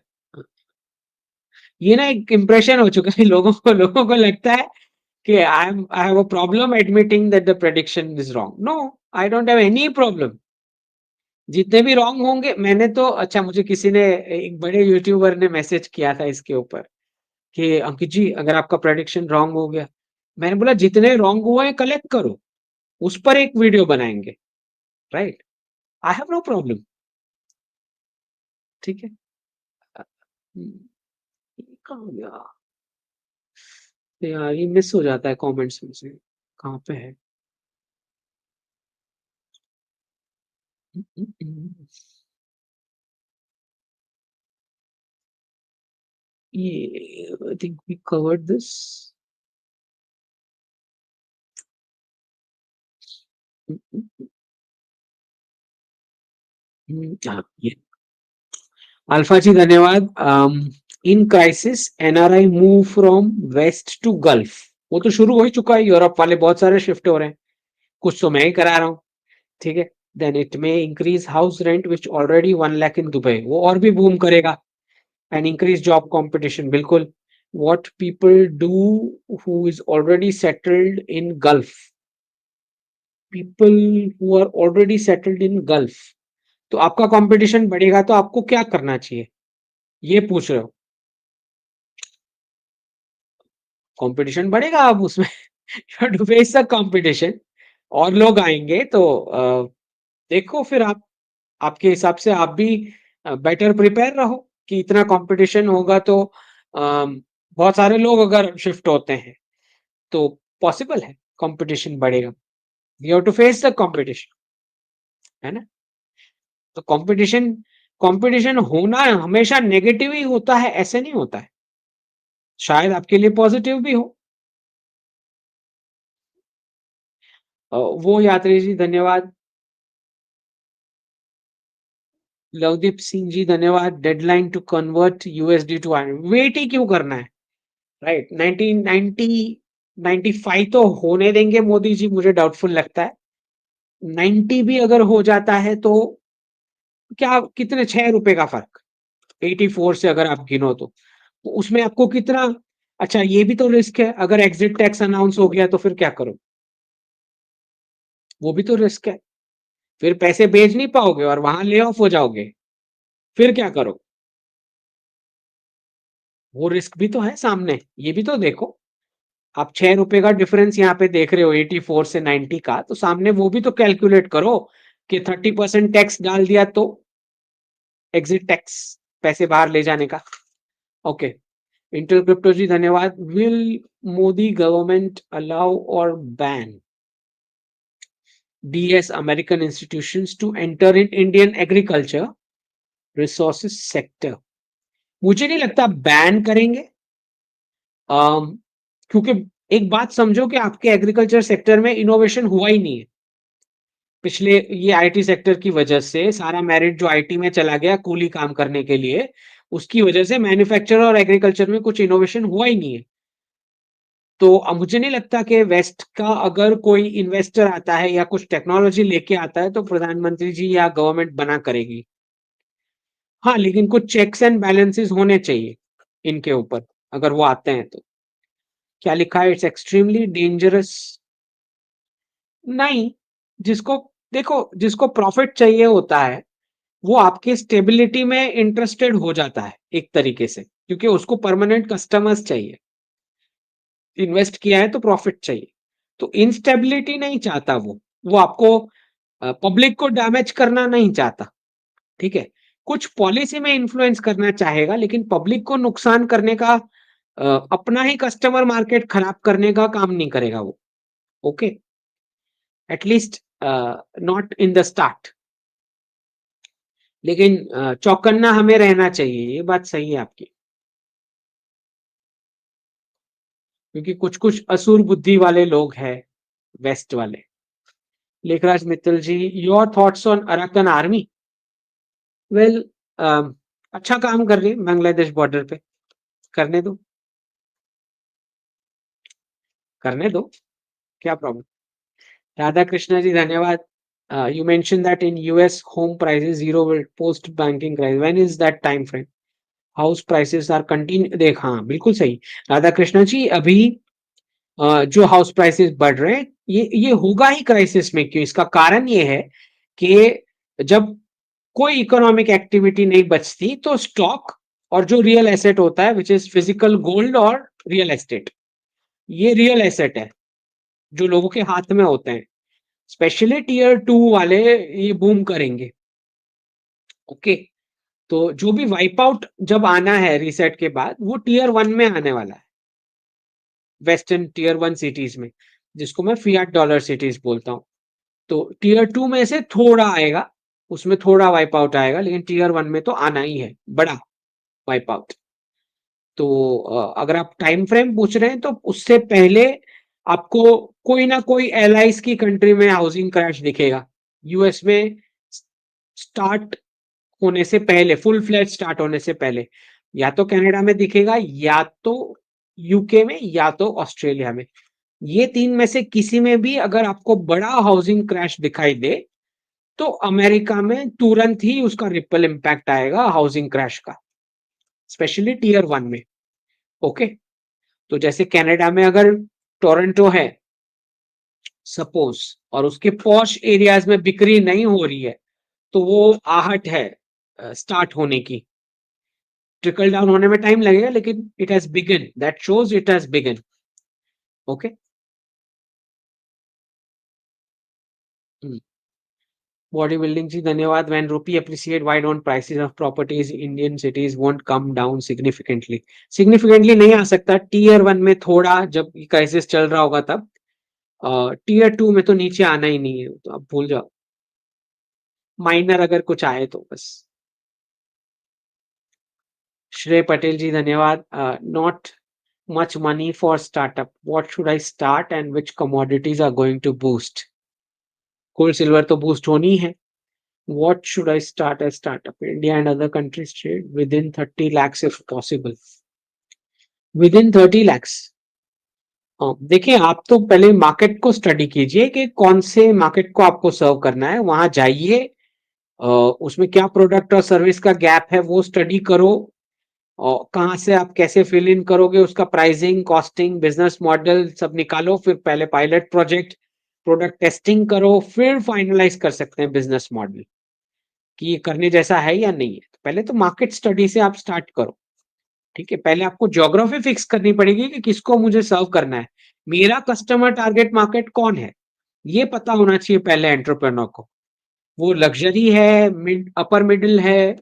ये ना एक इंप्रेशन हो चुका है लोगों को लगता है कि I have a problem admitting that the prediction is wrong. No, I don't have any problem. जितने भी रॉन्ग होंगे, मैंने तो, अच्छा मुझे किसी ने, एक बड़े यूट्यूबर ने मैसेज किया था इसके ऊपर कि अंकित जी अगर आपका प्रेडिक्शन रॉन्ग हो गया, मैंने बोला जितने रॉन्ग हुए हैं कलेक्ट करो, उस पर एक वीडियो बनाएंगे, right? I have no problem. ठीक है, ये कहाँ गया यार, ये मिस हो जाता है कमेंट्स में से, कहाँ पे है? I think we covered this. ये अल्फा जी धन्यवाद। In crisis NRI move from west to gulf. वो तो शुरू हो ही चुका है, यूरोप वाले बहुत सारे शिफ्ट हो रहे हैं, कुछ तो मैं ही करा रहा हूँ। ठीक है, then it may increase house rent which already 1 lakh in Dubai, वो और भी बूम करेगा। एंड इंक्रीज जॉब कंपटीशन, बिल्कुल। What people do who is already settled in Gulf, people who are already settled in Gulf, तो आपका competition बढ़ेगा तो आपको क्या करना चाहिए, ये पूछ रहे हो। कंपटीशन बढ़ेगा, आप उसमें टू फेस द कंपटीशन, और लोग आएंगे तो देखो फिर आप, आपके हिसाब से आप भी बेटर प्रिपेयर रहो कि इतना कंपटीशन होगा तो बहुत सारे लोग अगर शिफ्ट होते हैं तो पॉसिबल है कंपटीशन बढ़ेगा। You have to face the competition, है ना। तो कंपटीशन, कंपटीशन होना हमेशा नेगेटिव ही होता है ऐसे नहीं होता है, शायद आपके लिए पॉजिटिव भी हो। वो यात्री जी धन्यवाद। लवदीप सिंह जी धन्यवाद। Deadline to convert USD to R, wait ही क्यों करना है, राइट। 1990 95 तो होने देंगे मोदी जी, मुझे डाउटफुल लगता है। 90 भी अगर हो जाता है तो क्या, कितने 6 रुपए का फर्क, 84 से अगर आप गिनो तो उसमें आपको कितना। अच्छा ये भी तो रिस्क है, अगर एग्जिट टैक्स अनाउंस हो गया तो फिर क्या करो, वो भी तो रिस्क है। फिर पैसे भेज नहीं पाओगे और वहां ले ऑफ हो जाओगे, फिर क्या करो, वो रिस्क भी तो है सामने, ये भी तो देखो। आप 6 रुपए का डिफरेंस यहाँ पे देख रहे हो 84 से 90 का, तो सामने वो भी तो कैलकुलेट करो कि 30% टैक्स डाल दिया तो एग्जिट टैक्स, पैसे बाहर ले जाने का। ओके, इंटर क्रिप्टो जी धन्यवाद। विल मोदी गवर्नमेंट अलाउ और ban DS American institutions to enter in Indian agriculture resources sector? मुझे नहीं लगता बैन करेंगे। क्योंकि एक बात समझो कि आपके एग्रीकल्चर सेक्टर में इनोवेशन हुआ ही नहीं है पिछले, ये आईटी सेक्टर की वजह से सारा मेरिट जो आईटी में चला गया कूली काम करने के लिए, उसकी वजह से मैन्युफैक्चर और एग्रीकल्चर में कुछ इनोवेशन हुआ ही नहीं है। तो मुझे नहीं लगता कि वेस्ट का अगर कोई इन्वेस्टर आता है या कुछ टेक्नोलॉजी लेके आता है तो प्रधानमंत्री जी या गवर्नमेंट बना करेगी। हाँ, लेकिन कुछ चेक्स एंड बैलेंसेस होने चाहिए इनके ऊपर, अगर वो आते हैं तो। क्या लिखा है, इट्स एक्सट्रीमली डेंजरस। नहीं, जिसको, देखो जिसको प्रॉफिट चाहिए होता है वो आपकी स्टेबिलिटी में इंटरेस्टेड हो जाता है एक तरीके से, क्योंकि उसको परमानेंट कस्टमर्स चाहिए। इन्वेस्ट किया है तो प्रॉफिट चाहिए, तो इंस्टेबिलिटी नहीं चाहता वो आपको पब्लिक को डैमेज करना नहीं चाहता। ठीक है, कुछ पॉलिसी में इन्फ्लुएंस करना चाहेगा लेकिन पब्लिक को नुकसान करने का, अपना ही कस्टमर मार्केट खराब करने का काम नहीं करेगा वो। Okay, at least not in the start. लेकिन चौकन्ना हमें रहना चाहिए, ये बात सही है आपकी, क्योंकि कुछ कुछ असुर बुद्धि वाले लोग हैं वेस्ट वाले। Lekhraj Mittal ji, your thoughts on Arakan Army? Well, अच्छा काम कर रही है बांग्लादेश बॉर्डर पे, करने दो, करने दो, क्या प्रॉब्लम। राधा कृष्णा जी धन्यवाद। You mention that in US home prices zero will post banking crisis, when is that time frame? House prices are continue, देख हाँ बिल्कुल सही राधा कृष्णा जी। अभी जो हाउस प्राइसेस बढ़ रहे हैं, ये होगा ही क्राइसिस में। क्यों? इसका कारण ये है कि जब कोई इकोनॉमिक एक्टिविटी नहीं बचती तो स्टॉक और जो रियल एसेट होता है विच इज फिजिकल गोल्ड और रियल एस्टेट, ये रियल एसेट है जो लोगों के हाथ में होते हैं, स्पेशली टीयर 2 वाले ये बूम करेंगे। ओके, तो जो भी वाइप आउट जब आना है रीसेट के बाद, वो टीयर 1 में आने वाला है, वेस्टर्न टीयर 1 सिटीज में, जिसको मैं फियाट डॉलर सिटीज बोलता हूँ। तो टीयर 2 में से थोड़ा आएगा, उसमें थोड़ा वाइप आउट आएगा, लेकिन टीयर 1 में तो आना ही है बड़ा वाइप आउट। तो अगर आप टाइम फ्रेम पूछ रहे हैं तो उससे पहले आपको कोई ना कोई एलाइज की कंट्री में हाउसिंग क्रैश दिखेगा। यूएस में स्टार्ट होने से पहले, फुल फ्लैट स्टार्ट होने से पहले, या तो कनाडा में दिखेगा, या तो यूके में, या तो ऑस्ट्रेलिया में। ये तीन में से किसी में भी अगर आपको बड़ा हाउसिंग क्रैश दिखाई दे तो अमेरिका में तुरंत ही उसका रिपल इम्पैक्ट आएगा हाउसिंग क्रैश का, स्पेशली टीयर 1 में। ओके, तो जैसे कनाडा में अगर टोरंटो है सपोज, और उसके पॉश एरियाज में बिक्री नहीं हो रही है, तो वो आहट है स्टार्ट होने की। ट्रिकल डाउन होने में टाइम लगेगा, लेकिन it has begun, that shows it has begun. Okay, body building ji धन्यवाद। When rupee appreciate why don't prices of properties Indian cities won't come down significantly? Significantly नहीं आ सकता, टीयर 1 में थोड़ा जब क्राइसिस चल रहा होगा तब, टीयर 2 में तो नीचे आना ही नहीं है, तो आप भूल जाओ, माइनर अगर कुछ आए तो बस। श्रेय पटेल जी धन्यवाद। Not much money for startup, what should I start and which commodities are going to boost? Gold silver तो boost होनी है। What should I start as startup? India and other countries trade within 30 lakhs if possible. Within 30 lakhs, देखिए आप तो पहले market को study कीजिए कि कौन से मार्केट को आपको सर्व करना है, वहां जाइए, उसमें क्या प्रोडक्ट और सर्विस का गैप है वो स्टडी करो, और कहाँ से आप कैसे फिल इन करोगे, उसका प्राइसिंग, कॉस्टिंग, बिजनेस मॉडल सब निकालो, फिर पहले पायलट प्रोजेक्ट, प्रोडक्ट टेस्टिंग करो, फिर फाइनलाइज कर सकते हैं बिजनेस मॉडल कि ये करने जैसा है या नहीं है। तो पहले तो मार्केट स्टडी से आप स्टार्ट करो, ठीक है। पहले आपको ज्योग्राफी फिक्स करनी पड़ेगी कि किसको मुझे सर्व करना है, मेरा कस्टमर टारगेट मार्केट कौन है, ये पता होना चाहिए पहले एंटरप्रेन्योर को। वो लग्जरी है, मिड अपर मिडिल है,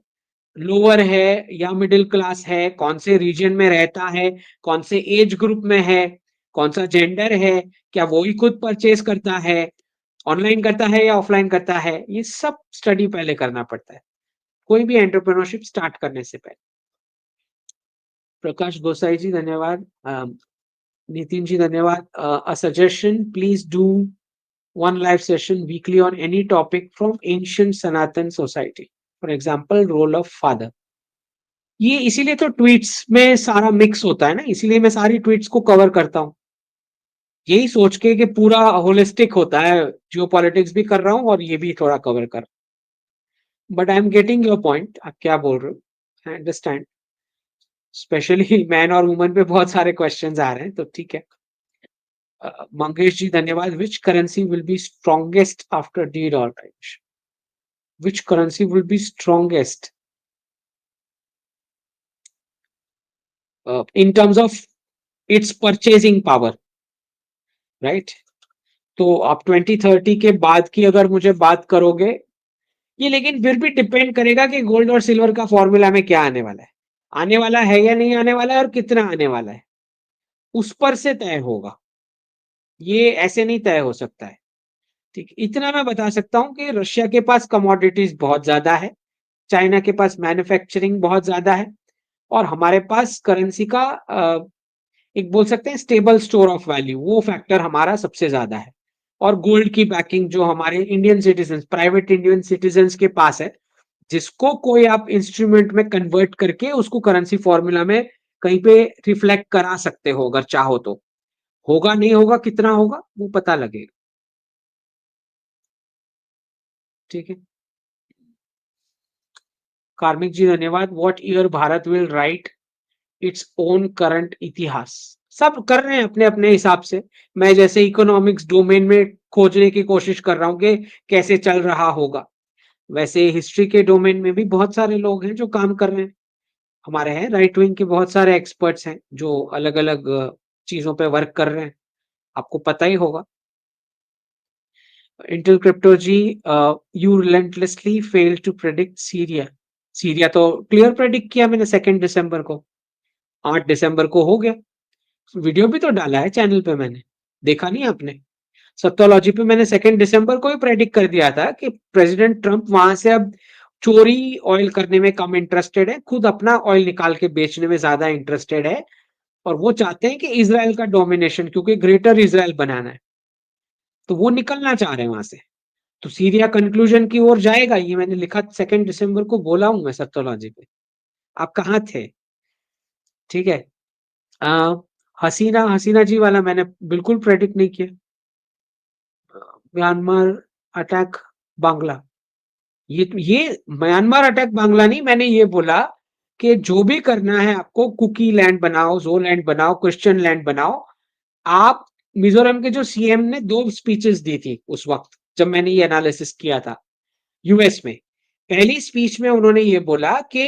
लोअर है, या मिडिल क्लास है, कौन से रीजन में रहता है, कौन से एज ग्रुप में है, कौन सा जेंडर है, क्या वो ही खुद परचेज करता है, ऑनलाइन करता है या ऑफलाइन करता है, ये सब स्टडी पहले करना पड़ता है कोई भी एंटरप्रेन्योरशिप स्टार्ट करने से पहले। प्रकाश गोसाई जी धन्यवाद। नितिन जी धन्यवाद। A suggestion, please do one live session weekly on any topic from ancient Sanatan society, for example role of father। ये इसीलिए तो ट्वीट्स में सारा मिक्स होता है ना, इसीलिए मैं सारी ट्वीट्स को कवर करता हूँ, यही सोच के कि पूरा होलिस्टिक होता है, जियोपॉलिटिक्स भी कर रहा हूँ और ये भी थोड़ा कवर कर। But I am getting your point, आप क्या बोल रहे हो, आई अंडरस्टैंड। स्पेशली मैन और वुमन पे बहुत सारे क्वेश्चंस आ रहे हैं, तो ठीक है। मंगेश जी धन्यवाद। Which currency will be strongest after dedollarization? Which currency will be strongest in terms of its purchasing power, right? तो आप 2030 के बाद की अगर मुझे बात करोगे, ये लेकिन फिर भी डिपेंड करेगा कि गोल्ड और सिल्वर का फॉर्मूला में क्या आने वाला है, आने वाला है या नहीं आने वाला है, और कितना आने वाला है, उस पर से तय होगा, ये ऐसे नहीं तय हो सकता है। ठीक, इतना मैं बता सकता हूं कि रशिया के पास कमोडिटीज बहुत ज्यादा है, चाइना के पास मैन्युफैक्चरिंग बहुत ज्यादा है, और हमारे पास करेंसी का एक बोल सकते हैं स्टेबल स्टोर ऑफ वैल्यू, वो फैक्टर हमारा सबसे ज्यादा है। और गोल्ड की बैकिंग जो हमारे Indian citizen, private Indian citizen के पास है, जिसको कोई आप इंस्ट्रूमेंट में कन्वर्ट करके उसको करेंसी फॉर्मूला में कहीं पे रिफ्लेक्ट करा सकते हो अगर चाहो तो। होगा नहीं होगा, कितना होगा वो पता लगेगा, ठीक है। कार्मिक जी धन्यवाद। What year Bharat will write its own current इतिहास? सब कर रहे हैं अपने अपने हिसाब से, मैं जैसे इकोनॉमिक्स डोमेन में खोजने की कोशिश कर रहा हूँ कि कैसे चल रहा होगा, वैसे हिस्ट्री के डोमेन में भी बहुत सारे लोग हैं जो काम कर रहे हैं, हमारे हैं राइट विंग के बहुत सारे एक्सपर्ट्स हैं जो अलग अलग चीजों पे वर्क कर रहे हैं, आपको पता ही होगा। Intel crypto ji, you relentlessly fail to predict Syria. Syria तो क्लियर प्रेडिक्ट किया मैंने 2 दिसंबर को, 8 दिसंबर को हो गया, वीडियो भी तो डाला है चैनल पे मैंने, देखा नहीं आपने? सत्योलॉजी पे मैंने 2 दिसंबर को ही प्रेडिक्ट कर दिया था कि प्रेसिडेंट ट्रंप वहां से अब चोरी ऑयल करने में कम इंटरेस्टेड है, खुद अपना ऑयल निकाल के बेचने में ज्यादा इंटरेस्टेड है, और वो चाहते हैं कि इजराइल का डोमिनेशन, क्योंकि ग्रेटर इजराइल बनाना है, तो वो निकलना चाह रहे हैं वहां से। तो सीरिया कंक्लूजन की ओर जाएगा, ये मैंने लिखा 2 दिसंबर को, बोला हूं मैं सत्योलॉजी पे। आप कहाँ थे? ठीक है। आ, हसीना हसीना जी वाला मैंने बिल्कुल प्रेडिक्ट नहीं किया। म्यांमार अटैक बांग्ला, ये म्यांमार अटैक बांग्ला नहीं, मैंने ये बोला कि जो भी करना है आपको, कुकी लैंड बनाओ, जो लैंड बनाओ, क्रिश्चियन लैंड बनाओ। आप, मिजोरम के जो सीएम ने 2 स्पीचेस दी थी उस वक्त जब मैंने ये एनालिसिस किया था यूएस में। पहली स्पीच में उन्होंने ये बोला कि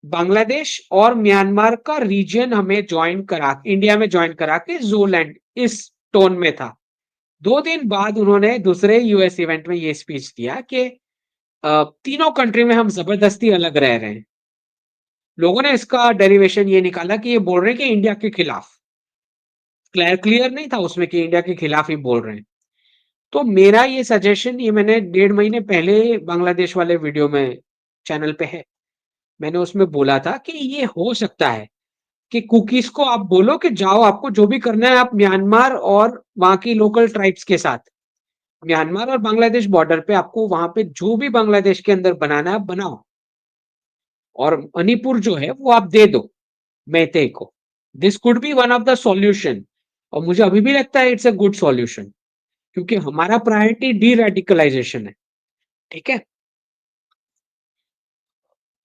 बांग्लादेश और म्यांमार का रीजन हमें ज्वाइन करा, इंडिया में ज्वाइन करा के जोलैंड, इस टोन में था। 2 दिन बाद उन्होंने दूसरे यूएस इवेंट में ये स्पीच दिया कि तीनों कंट्री में हम जबरदस्ती अलग रह रहे हैं। लोगों ने इसका डेरिवेशन ये निकाला कि ये बोल रहे हैं कि इंडिया के खिलाफ। क्लियर नहीं था उसमें कि इंडिया के खिलाफ ही बोल रहे हैं। तो मेरा ये सजेशन, ये मैंने 1.5 महीने पहले बांग्लादेश वाले वीडियो में, चैनल पे है, मैंने उसमें बोला था कि ये हो सकता है कि कुकीज को आप बोलो कि जाओ, आपको जो भी करना है आप म्यांमार और वहां की लोकल ट्राइब्स के साथ, म्यांमार और बांग्लादेश बॉर्डर पे आपको वहां पे जो भी बांग्लादेश के अंदर बनाना है आप बनाओ, और मणिपुर जो है वो आप दे दो मैते को। This could be one of the solution, और मुझे अभी भी लगता है इट्स अ गुड सॉल्यूशन, क्योंकि हमारा प्रायोरिटी डी रेडिकलाइजेशन है। ठीक है।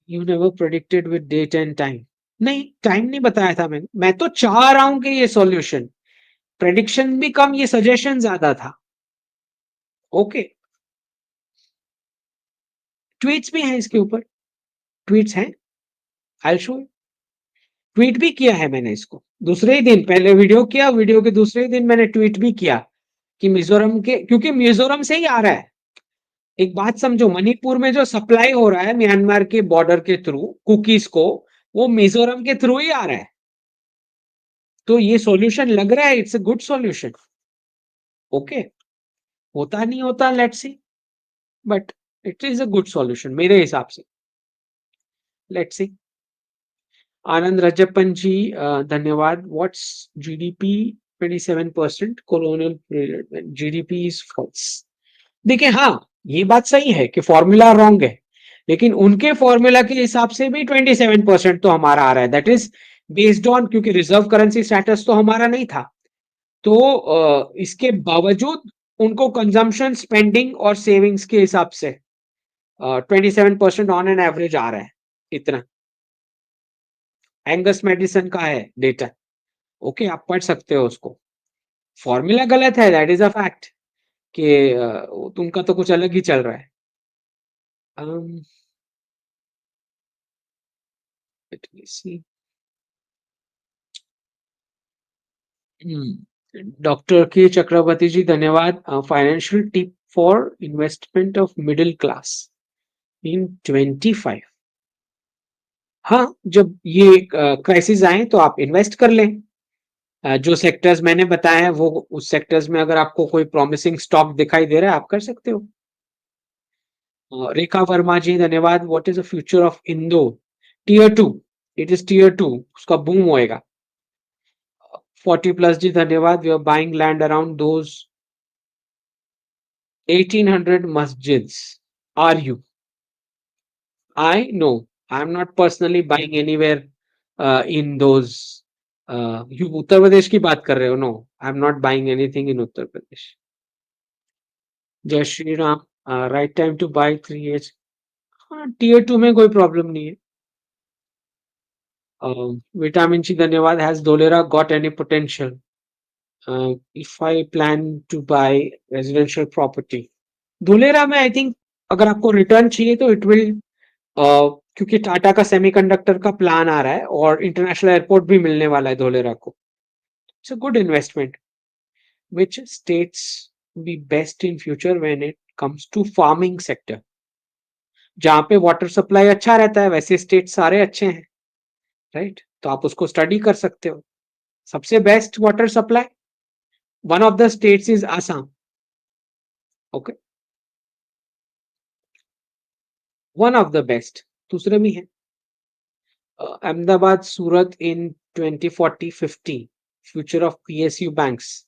You never predicted with date and time. नहीं, टाइम नहीं बताया था मैंने, मैं तो चाह रहा हूं कि ये सॉल्यूशन, प्रेडिक्शन भी कम, ये सजेशन ज्यादा था। ओके। ट्वीट्स भी हैं इसके ऊपर, ट्वीट्स हैं, आई शो। ट्वीट भी किया है मैंने इसको, दूसरे ही दिन, पहले वीडियो किया, वीडियो के दूसरे ही दिन मैंने ट्वीट भी किया कि मिजोरम के, क्योंकि मिजोरम से ही आ रहा है। एक बात समझो, मणिपुर में जो सप्लाई हो रहा है म्यांमार के बॉर्डर के थ्रू कुकीज को, वो मिजोरम के थ्रू ही आ रहा है। तो ये सॉल्यूशन लग रहा है, it's a good solution. Okay. होता नहीं होता, let's see, but it is a good solution मेरे हिसाब से। Let's see. आनंद रजप्पन जी, धन्यवाद। व्हाट्स जीडीपी 27% कोलोनियल पीरियड में जीडीपी इज फॉल्स। देखिए, हाँ, ये बात सही है कि फॉर्मूला रॉन्ग है, लेकिन उनके फॉर्मूला के हिसाब से भी 27% तो हमारा आ रहा है। दैट इज बेस्ड ऑन, क्योंकि रिजर्व करेंसी स्टेटस तो हमारा नहीं था, तो इसके बावजूद उनको कंजम्पशन, स्पेंडिंग और सेविंग्स के हिसाब से 27% ऑन एन एवरेज आ रहा है, इतना। एंगस मेडिसन का है डेटा। ओके, आप पढ़ सकते हो उसको। फॉर्मूला गलत है, दैट इज अ फैक्ट, कि उनका तो कुछ अलग ही चल रहा है। um, let me see. Doctor के चक्रवर्ती जी, धन्यवाद। Financial tip for investment of middle class in 25। हाँ, जब ये क्राइसिस आए तो आप इन्वेस्ट कर लें। जो सेक्टर्स मैंने बताए हैं, वो उस सेक्टर्स में अगर आपको कोई प्रॉमिसिंग स्टॉक दिखाई दे रहा है, आप कर सकते हो। रेखा वर्मा जी, धन्यवाद। What is the future of Indore? Tier 2, it is tier 2, उसका बूम होएगा। 40+ जी, धन्यवाद। We are buying land around those 1800 masjids. Are you? I know. I'm not personally buying anywhere in those. You Uttar Pradesh की बात कर रहे हो? No, I'm not buying anything in Uttar Pradesh. जय Shri Ram. Right time to buy 3H। हाँ, tier 2 में कोई problem नहीं है। विटामिन सी, धन्यवाद। Has Dholera got any potential if I plan to buy residential property? Dholera में आई थिंक अगर आपको रिटर्न चाहिए तो इट विल, क्योंकि टाटा का सेमीकंडक्टर का प्लान आ रहा है और इंटरनेशनल एयरपोर्ट भी मिलने वाला है धोलेरा को। It's a good investment. Which states be best in future when it comes to farming sector? जहां पे वाटर सप्लाई अच्छा रहता है, वैसे स्टेट सारे अच्छे हैं, राइट? तो आप उसको स्टडी कर सकते हो। सबसे best water supply, one of the states is Assam. Okay. One of the best. दूसरे में है Ahmedabad Surat in 2040-50, future of PSU banks,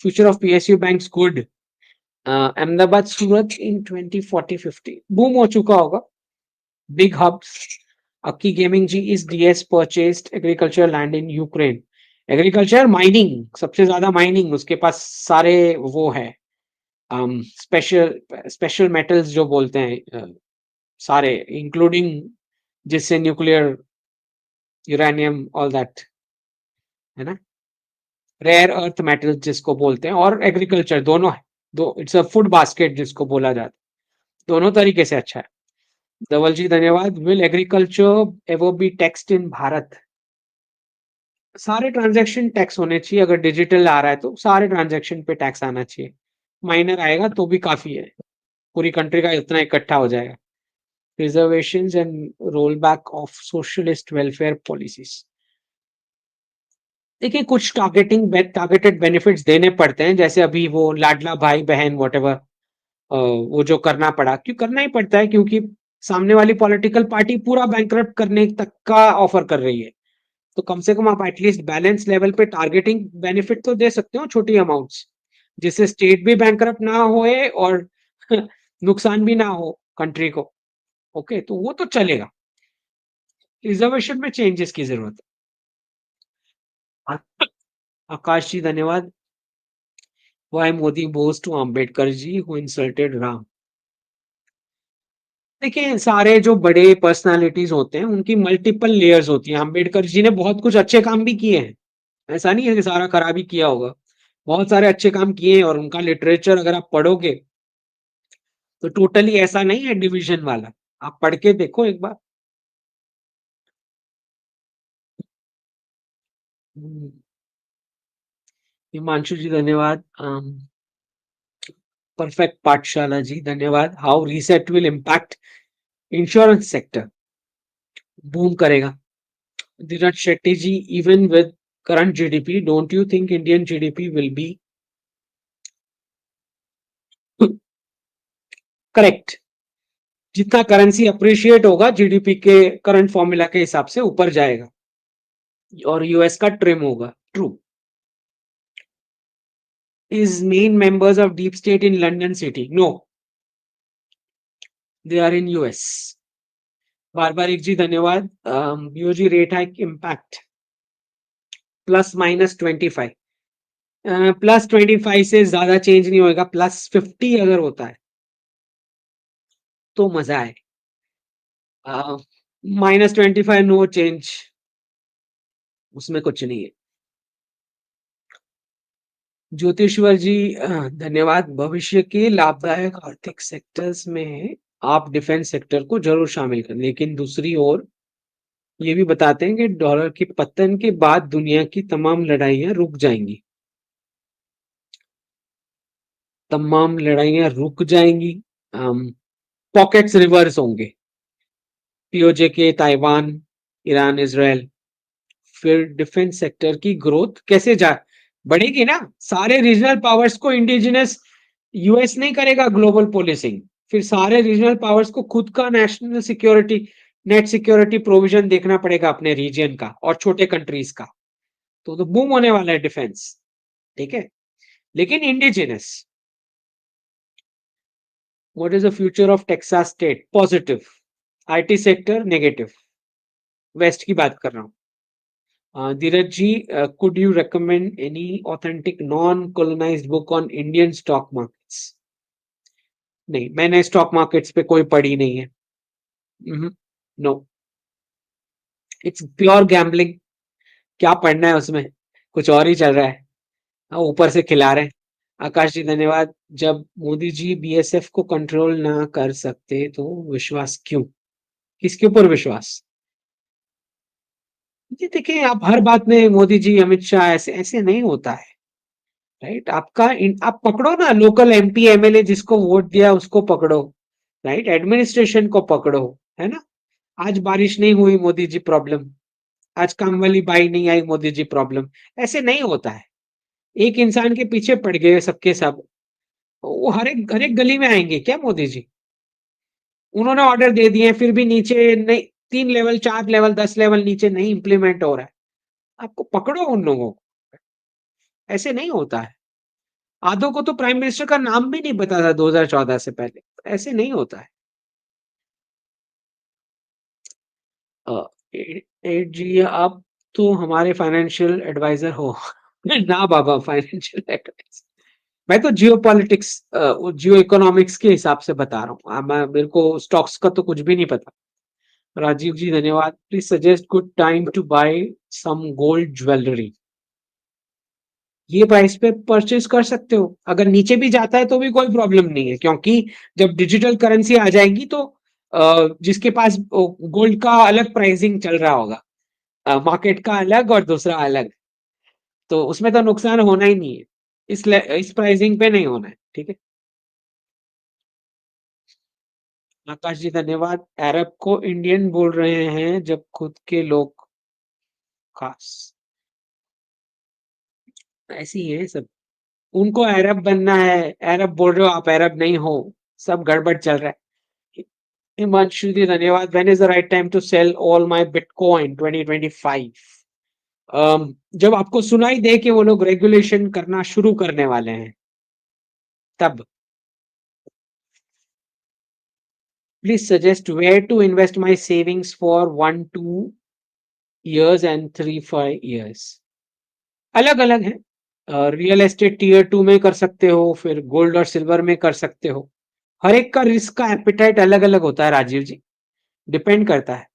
future of PSU banks good. Ahmedabad Surat in 2040-50 boom हो चुका होगा। Big hubs, Akki gaming ji is DS purchased agriculture land in Ukraine. Agriculture mining, सबसे ज्यादा mining उसके पास सारे वो है, स्पेशल स्पेशल मेटल्स जो बोलते हैं, सारे इंक्लूडिंग जिससे न्यूक्लियर, यूरेनियम, ऑल दैट, है ना, रेयर अर्थ मेटल्स जिसको बोलते हैं, और एग्रीकल्चर दोनों है। दो, इट्स अ फूड बास्केट जिसको बोला जाता है, दोनों तरीके से अच्छा है। धवल जी धन्यवाद। Will agriculture ever be taxed इन भारत? सारे ट्रांजैक्शन टैक्स होने चाहिए, अगर डिजिटल आ रहा है तो सारे ट्रांजैक्शन पे टैक्स आना चाहिए। माइनर आएगा तो भी काफी है, पूरी कंट्री का इतना इकट्ठा हो जाएगा। Reservations and roll back of socialist welfare policies, देखिए कुछ टारगेटेड बेनिफिट्स देने पड़ते हैं, जैसे अभी वो लाडला भाई बहन वॉटेवर, वो जो करना पड़ा, क्यों करना ही पड़ता है, क्योंकि सामने वाली पॉलिटिकल पार्टी पूरा बैंकरप्ट करने तक का ऑफर कर रही है। तो कम से कम आप एटलीस्ट बैलेंस लेवल पे टारगेटिंग बेनिफिट तो दे सकते हो, छोटी अमाउंट्स, जिससे स्टेट भी बैंकरप्ट ना होए और नुकसान भी ना हो कंट्री को। ओके, तो वो तो चलेगा। रिजर्वेशन में चेंजेस की जरूरत है। आकाश जी धन्यवाद। Why Modi bows to Ambedkar ji who insulted Ram? देखिए सारे जो बड़े पर्सनालिटीज होते हैं उनकी मल्टीपल लेयर्स होती हैं। अंबेडकर जी ने बहुत कुछ अच्छे काम भी किए हैं, ऐसा नहीं है कि सारा खराब ही किया होगा, बहुत सारे अच्छे काम किए हैं, और उनका लिटरेचर अगर आप पढ़ोगे तो टोटली ऐसा नहीं है डिवीजन वाला, आप पढ़ के देखो एक बार। हम्म, हिमांशु जी धन्यवाद। परफेक्ट पाठशाला जी धन्यवाद। How reset will impact insurance sector? Boom करेगा। Dheeraj Shetty ji, even with current GDP, don't you think Indian GDP will be correct? जितना करेंसी अप्रिशिएट होगा जीडीपी के करंट फॉर्मूला के हिसाब से ऊपर जाएगा, और यूएस का ट्रिम होगा। True. Is main members of deep state in London city? No, they are in US. Barbarik ji धन्यवाद। बीओजी रेट हाइक इम्पैक्ट +-25, +25 से ज्यादा चेंज नहीं होगा, +50 अगर होता है तो मजा है। -25 नो चेंज, उसमें कुछ नहीं है। ज्योतिश्वर जी धन्यवाद। भविष्य के लाभदायक आर्थिक सेक्टर्स में आप डिफेंस सेक्टर को जरूर शामिल करें, लेकिन दूसरी ओर ये भी बताते हैं कि डॉलर के पतन के बाद दुनिया की तमाम लड़ाइयां रुक जाएंगी। तमाम लड़ाइयां रुक जाएंगी, पॉकेट्स रिवर्स होंगे, पीओजे के ताइवान, ईरान, इसराइल, फिर डिफेंस सेक्टर की ग्रोथ कैसे जा बढ़ेगी ना। सारे रीजनल पावर्स को इंडिजिनस यूएस नहीं करेगा ग्लोबल पोलिसिंग, फिर सारे रीजनल पावर्स को खुद का national security, net security provision देखना पड़ेगा अपने रीजन का और छोटे कंट्रीज का। तो बूम होने वाला है डिफेंस, ठीक है, लेकिन indigenous. What is the future of Texas state? Positive. IT sector negative, west की बात कर रहा हूँ। Dheeraj ji, could you recommend any authentic non-colonized book on Indian stock markets? नहीं, मैंने स्टॉक मार्केट्स पे कोई पढ़ी नहीं है। No, it's pure gambling. क्या पढ़ना है उसमें, कुछ और ही चल रहा है, ऊपर से खिला रहे हैं। आकाश जी धन्यवाद। जब मोदी जी बीएसएफ को कंट्रोल ना कर सकते तो विश्वास क्यों? किसके ऊपर विश्वास? जी देखिए, आप हर बात में मोदी जी, अमित शाह, ऐसे ऐसे नहीं होता है, राइट। आप पकड़ो ना, लोकल एमपी एमएलए जिसको वोट दिया उसको पकड़ो, राइट, एडमिनिस्ट्रेशन को पकड़ो, है ना। आज बारिश नहीं हुई, मोदी जी प्रॉब्लम। आज काम वाली बाई नहीं आई, मोदी जी प्रॉब्लम। ऐसे नहीं होता है, एक इंसान के पीछे पड़ गए सबके सब, वो हर एक गली में आएंगे क्या मोदी जी? उन्होंने ऑर्डर दे दिए, फिर भी नीचे नहीं, 3 लेवल 4 लेवल 10 लेवल नीचे नहीं इंप्लीमेंट हो रहा है, आपको पकड़ो उन लोगों को। ऐसे नहीं होता है। आधों को तो प्राइम मिनिस्टर का नाम भी नहीं पता था 2014 से पहले। ऐसे नहीं होता है। जी, आप तो हमारे फाइनेंशियल एडवाइजर हो। ना बाबा, फाइनेंशियल एडवाइजर मैं तो जियो पॉलिटिक्स, जियो इकोनॉमिक्स के हिसाब से बता रहा हूँ। मेरे को स्टॉक्स का तो कुछ भी नहीं पता। राजीव जी धन्यवाद। Please suggest good time to buy some gold jewellery. ये प्राइस पे परचेज कर सकते हो, अगर नीचे भी जाता है तो भी कोई प्रॉब्लम नहीं है, क्योंकि जब डिजिटल करेंसी आ जाएगी तो जिसके पास गोल्ड का अलग प्राइसिंग चल रहा होगा, मार्केट का अलग और दूसरा अलग, तो उसमें तो नुकसान होना ही नहीं है। इस प्राइसिंग पे नहीं होना है, ठीक है। आकाश जी धन्यवाद। अरब को इंडियन बोल रहे हैं जब खुद के लोग खास, ऐसी है सब। उनको अरब बनना है, अरब बोल रहे हो आप, अरब नहीं हो, सब गड़बड़ चल रहा है। हिमांशु जी धन्यवाद। When is the right time to sell all my bitcoin 2025? जब आपको सुनाई दे कि वो लोग रेगुलेशन करना शुरू करने वाले हैं, तब। Please suggest where to invest my savings for 1-2 years and 3-5 years। अलग अलग है। रियल एस्टेट टीयर 2 में कर सकते हो, फिर गोल्ड और सिल्वर में कर सकते हो। हर एक का रिस्क का एपिटाइट अलग अलग होता है राजीव जी, डिपेंड करता है।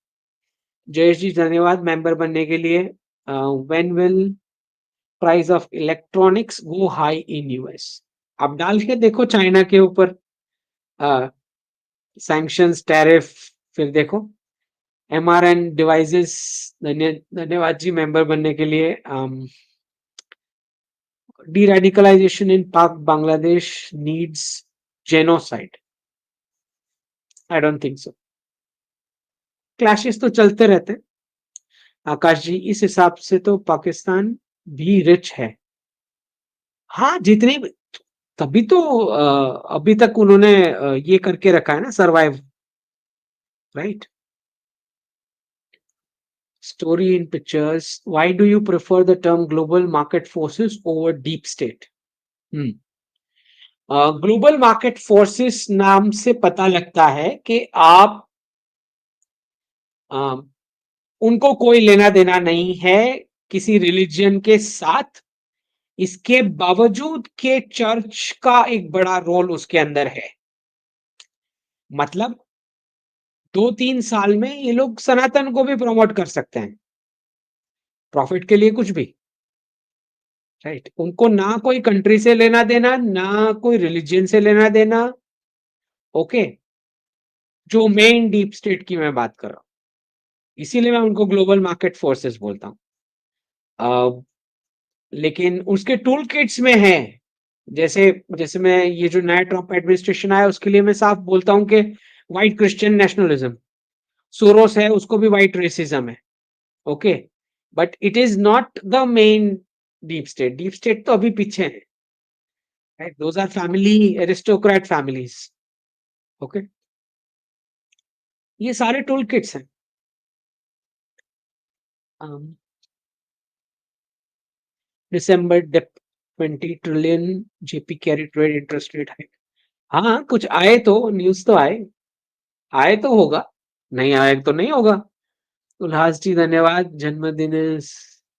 जयेश जी धन्यवाद मेंबर बनने के लिए। When will price of electronics go high in US? आप डाल के देखो चाइना के ऊपर सैंक्शंस, टैरिफ, फिर देखो। एमआरएन डिवाइसेस धन्यवाद जी मेंबर बनने के लिए। डी-रेडिकलाइजेशन इन पाक Bangladesh needs genocide? I don't think so. Clashes तो चलते रहते हैं। आकाश जी इस हिसाब से तो पाकिस्तान भी रिच है। हाँ, जितनी, तभी तो अभी तक उन्होंने ये करके रखा है ना, survive, right. Story in pictures. Why do you prefer the term global market forces over deep state? Global market forces नाम से पता लगता है कि आप, उनको कोई लेना देना नहीं है किसी रिलीजन के साथ, इसके बावजूद के चर्च का एक बड़ा रोल उसके अंदर है। मतलब 2-3 साल में ये लोग सनातन को भी प्रमोट कर सकते हैं, प्रॉफिट के लिए कुछ भी, राइट। उनको ना कोई कंट्री से लेना देना, ना कोई रिलीजन से लेना देना। ओके, जो मेन डीप स्टेट की मैं बात कर रहा हूं, इसीलिए मैं उनको ग्लोबल मार्केट फोर्सेस बोलता हूं। लेकिन उसके टूल किट्स में है, जैसे जैसे मैं, ये जो नया ट्रम्प एडमिनिस्ट्रेशन आया उसके लिए मैं साफ बोलता हूं कि व्हाइट क्रिश्चियन नेशनलिज्म, सोरोस है उसको भी व्हाइट रेसिज्म है। Okay, but it is not the main deep state. Deep state तो अभी पीछे है, right. Those are family, aristocrat families. Okay, ये सारे टूल किट्स हैं। December dip 20 trillion JP carry trade interest rate hike. हाँ, कुछ आए तो, न्यूज तो आए, आए तो होगा, नहीं आए तो नहीं होगा। उल्लास जी धन्यवाद। जन्मदिन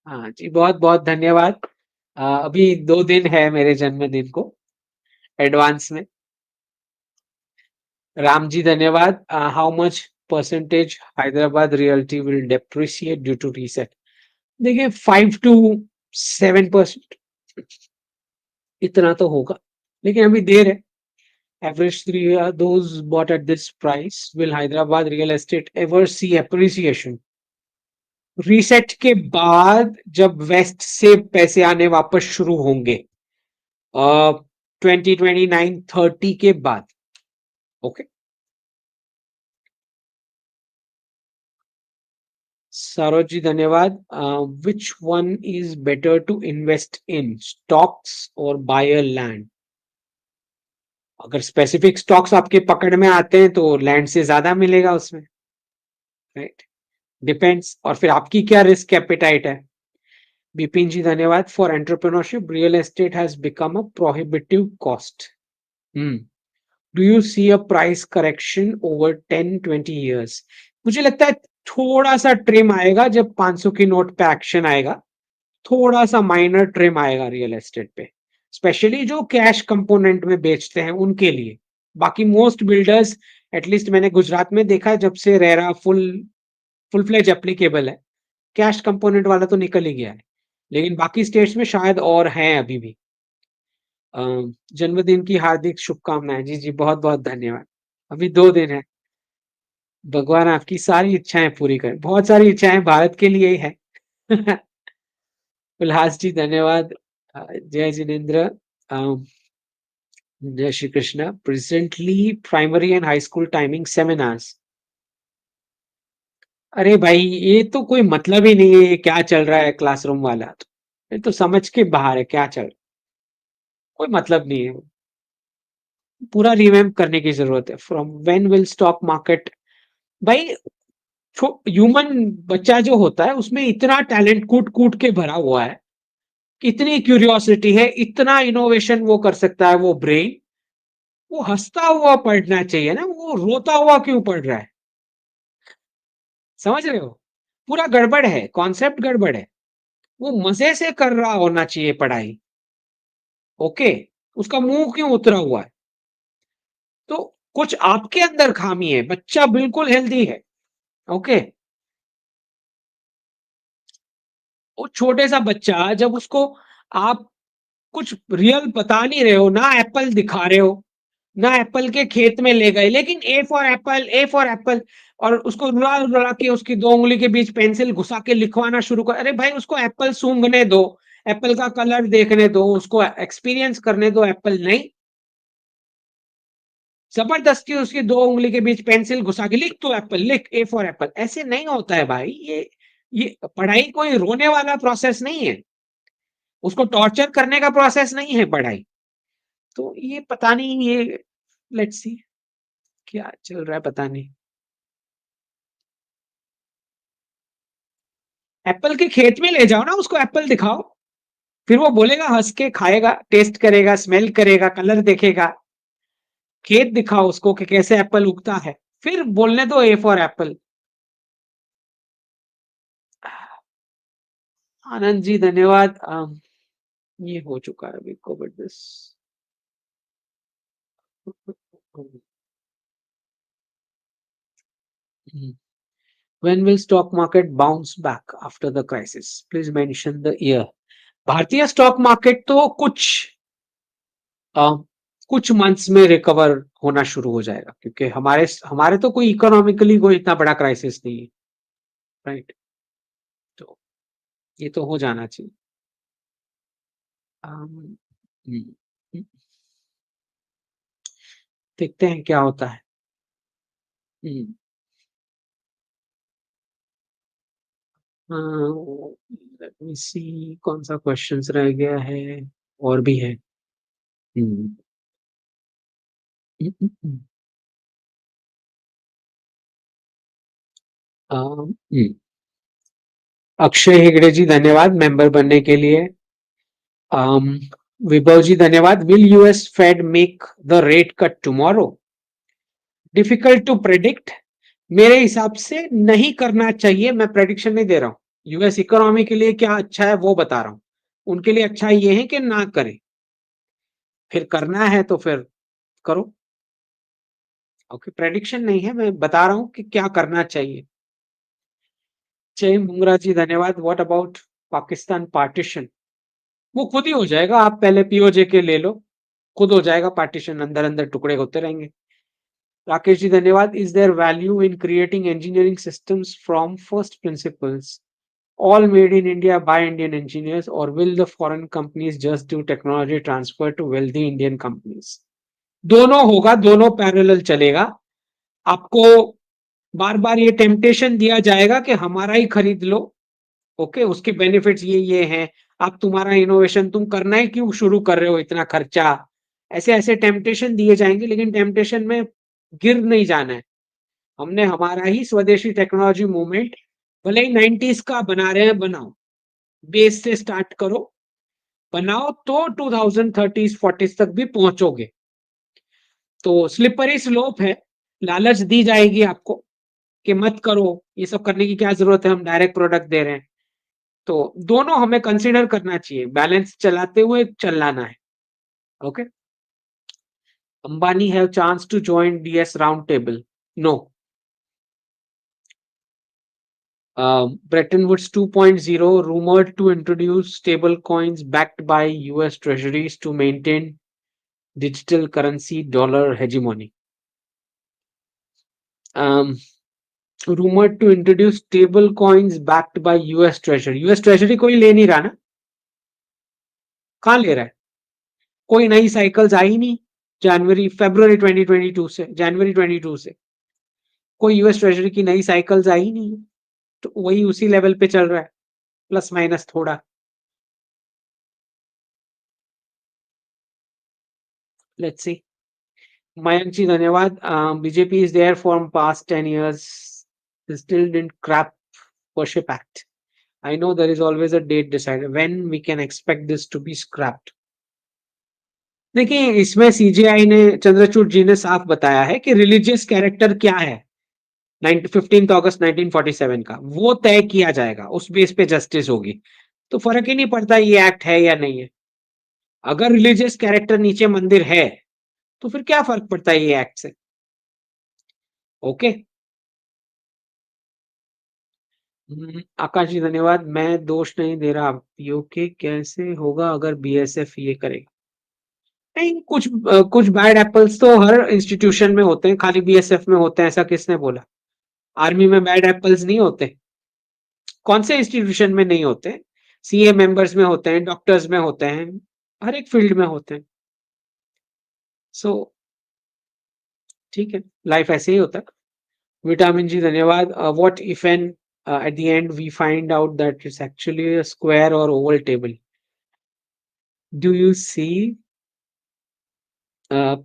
हाँ जी, बहुत बहुत धन्यवाद। अभी 2 दिन है मेरे जन्मदिन को, एडवांस में। राम जी धन्यवाद। How much percentage Hyderabad realty will depreciate due to reset? देखिए 5-7%, इतना तो होगा, लेकिन अभी देर है। Average 3 those bought at this price, will Hyderabad real estate ever see appreciation? Reset के बाद जब वेस्ट से पैसे आने वापस शुरू होंगे, 2029-30 के बाद। ओके, सरोज जी धन्यवाद। Which one is better to invest in, stocks और बायर लैंड? अगर स्पेसिफिक स्टॉक्स आपके पकड़ में आते हैं तो लैंड से ज्यादा मिलेगा उसमें, राइट? डिपेंड्स, और फिर आपकी क्या रिस्क एपेटाइट है। बिपिन जी धन्यवाद। For entrepreneurship real estate has become a prohibitive cost. Do you see a price correction over 10-20 years? मुझे लगता है थोड़ा सा ट्रिम आएगा जब 500 की नोट पे एक्शन आएगा, थोड़ा सा माइनर ट्रिम आएगा रियल एस्टेट पे, स्पेशली जो कैश कंपोनेंट में बेचते हैं उनके लिए। बाकी मोस्ट बिल्डर्स, एटलीस्ट मैंने गुजरात में देखा है, जब से रेरा फुल फ्लेज एप्लीकेबल है, कैश कंपोनेंट वाला तो निकल ही गया है, लेकिन बाकी स्टेट्स में शायद और हैं अभी भी। जन्मदिन की हार्दिक शुभकामनाएं। जी जी, बहुत बहुत धन्यवाद। अभी 2 दिन है, भगवान आपकी सारी इच्छाएं पूरी करें। बहुत सारी इच्छाएं भारत के लिए ही है। उल्लास जी धन्यवाद। जय जिनेन्द्र। जय Shri Krishna. Presently primary and high school timing seminars. अरे भाई, ये तो कोई मतलब ही नहीं है, ये क्या चल रहा है क्लासरूम वाला, तो ये तो समझ के बाहर है क्या चल रहा है, कोई मतलब नहीं है। पूरा रिवैम्प करने की जरूरत है। From when will stock market. भाई, ह्यूमन बच्चा जो होता है उसमें इतना टैलेंट कूट कूट के भरा हुआ है, इतनी क्यूरियोसिटी है, इतना इनोवेशन वो कर सकता है वो ब्रेन। वो हंसता हुआ पढ़ना चाहिए ना, वो रोता हुआ क्यों पढ़ रहा है? समझ रहे हो? पूरा गड़बड़ है, कॉन्सेप्ट गड़बड़ है। वो मजे से कर रहा होना चाहिए पढ़ाई। ओके, उसका मुंह क्यों उतरा हुआ है? तो कुछ आपके अंदर खामी है, बच्चा बिल्कुल हेल्दी है। ओके, वो छोटे सा बच्चा, जब उसको आप कुछ रियल बता नहीं रहे हो ना, एप्पल दिखा रहे हो ना, एप्पल के खेत में ले गए, लेकिन A for Apple, A for Apple, और उसको रुला रुला के उसकी 2 उंगली के बीच पेंसिल घुसा के लिखवाना शुरू कर। अरे भाई, उसको एप्पल सूंघने दो, एप्पल का कलर देखने दो, उसको एक्सपीरियंस करने दो एप्पल। नहीं, जबरदस्ती उसकी 2 उंगली के बीच पेंसिल घुसा के लिख तो एप्पल, लिख ए फॉर एप्पल। ऐसे नहीं होता है भाई, ये पढ़ाई कोई रोने वाला प्रोसेस नहीं है, उसको टॉर्चर करने का प्रोसेस नहीं है पढ़ाई। तो ये पता नहीं, ये लेट्स सी क्या चल रहा है, पता नहीं। एप्पल के खेत में ले जाओ ना, उसको एप्पल दिखाओ, फिर वो बोलेगा, हंस के खाएगा, टेस्ट करेगा, स्मेल करेगा, कलर देखेगा। खेत दिखाओ उसको कि कैसे एप्पल उगता है, फिर बोलने दो A for Apple. Anand ji धन्यवाद। ये हो चुका है अभी Covid this. When will stock market bounce back after the crisis? Please mention the year. भारतीय स्टॉक मार्केट तो अ, कुछ मंथ्स में रिकवर होना शुरू हो जाएगा, क्योंकि हमारे हमारे तो कोई इकोनॉमिकली कोई इतना बड़ा क्राइसिस नहीं है, राइट? तो ये तो हो जाना चाहिए। अम, हम्म, देखते हैं क्या होता है। हम्म, लेट मी सी कौन सा क्वेश्चंस रह गया है, और भी है। हम्म, हम्म, हम्म, हम्म, अक्षय हेगड़े जी धन्यवाद मेंबर बनने के लिए। विभव जी धन्यवाद। Will US Fed make the rate cut tomorrow? Difficult to predict. मेरे हिसाब से नहीं करना चाहिए, मैं प्रेडिक्शन नहीं दे रहा हूं। यूएस इकोनॉमी के लिए क्या अच्छा है वो बता रहा हूं, उनके लिए अच्छा ये है कि ना करें, फिर करना है तो फिर करो। ओके, प्रेडिक्शन नहीं है, मैं बता रहा हूं कि क्या करना चाहिए। जय मुंगरा जी धन्यवाद। What about Pakistan partition? वो खुद ही हो जाएगा, आप पहले पीओजे के ले लो, खुद हो जाएगा पार्टीशन, अंदर अंदर टुकड़े होते रहेंगे। राकेश जी धन्यवाद। Is their value in creating engineering systems from first principles, all made in India by Indian engineers, or will the foreign companies just do technology transfer to wealthy Indian companies? दोनों होगा, दोनों parallel चलेगा। आपको बार बार ये temptation दिया जाएगा कि हमारा ही खरीद लो, ओके, उसके बेनिफिट्स ये हैं, आप तुम्हारा इनोवेशन तुम करना ही क्यों शुरू कर रहे हो, इतना खर्चा, ऐसे ऐसे टेम्पटेशन दिए जाएंगे, लेकिन टेम्पटेशन में गिर नहीं जाना है। हमने हमारा ही स्वदेशी टेक्नोलॉजी मूवमेंट भले ही 90s का बना रहे हैं, बनाओ, बेस से स्टार्ट करो, बनाओ तो 2030s 40s तक भी पहुंचोगे। तो स्लिपरी स्लोप है, लालच दी जाएगी आपको कि मत करो, ये सब करने की क्या जरूरत है, हम डायरेक्ट प्रोडक्ट दे रहे हैं। तो दोनों हमें कंसीडर करना चाहिए, बैलेंस चलाते हुए चलाना है। Okay. Ambani have chance to join DS round table? No. Bretton Woods 2.0 rumored to introduce stable coins backed by US treasuries to maintain digital currency dollar hegemony. Rumored to introduce stable coins backed by US treasury. US treasury कोई ले नहीं रहा ना, कहाँ ले रहा है? कोई नई साइकिल्स आई नहीं फरवरी 2022 से, जनवरी 22 से कोई यूएस ट्रेजरी की नई साइकिल्स आई नहीं, तो वही उसी लेवल पे चल रहा है, प्लस माइनस थोड़ा। Let's see. मयंक जी धन्यवाद। BJP is there for past 10 years, still didn't crap worship act. I know there is always a date decided when we can expect this to be scrapped. देखिए, इसमें CGI ने, चंद्रचूड़ जी ने साफ बताया है कि रिलीजियस कैरेक्टर क्या है 15 अगस्त 1947 का, वो तय किया जाएगा, उस बेस पे जस्टिस होगी। तो फर्क ही नहीं पड़ता ये एक्ट है या नहीं है। अगर रिलीजियस कैरेक्टर नीचे मंदिर है तो फिर क्या फर्क पड़ता है ये एक्ट से। ओके। आकाश जी धन्यवाद। मैं दोष नहीं दे रहा, पीओके कैसे होगा अगर बीएसएफ ये करेगा? नहीं, कुछ बैड एप्पल्स तो हर इंस्टीट्यूशन में होते हैं, खाली बीएसएफ में होते हैं ऐसा किसने बोला? आर्मी में बैड एप्पल्स नहीं होते? कौन से इंस्टीट्यूशन में नहीं होते? सीए मेंबर्स में होते हैं, डॉक्टर्स में होते हैं, हर एक फील्ड में होते हैं। सो ठीक है, लाइफ ऐसे ही होता है। विटामिन जी धन्यवाद। What if an at the end we find out that it's actually a square or oval table? Do you see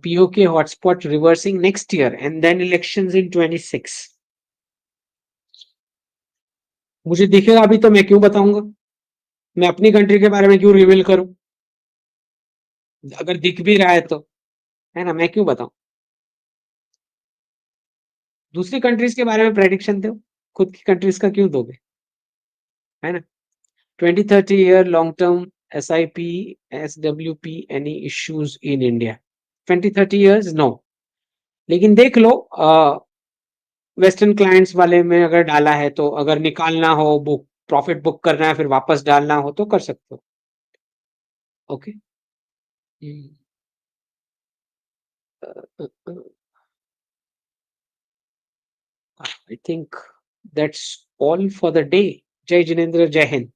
POK hotspot reversing next year and then elections in 26? मुझे दिखेगा अभी तो मैं क्यों बताऊंगा? मैं अपनी कंट्री के बारे में क्यों रिवील करूं? अगर दिख भी रहा है तो, है ना, मैं क्यों बताऊं? दूसरी कंट्रीज के बारे में प्रेडिक्शन दो, खुद की कंट्रीज का क्यों दोगे? है ना। 20-30 year long term SIP SWP any issues in India? 20-30 years no, लेकिन देख लो, वेस्टर्न क्लाइंट्स वाले में अगर डाला है तो अगर निकालना हो, बुक प्रॉफिट बुक करना है, फिर वापस डालना हो तो कर सकते हो। Okay. I think that's all for the day. जय जिनेंद्र, जय हिंद।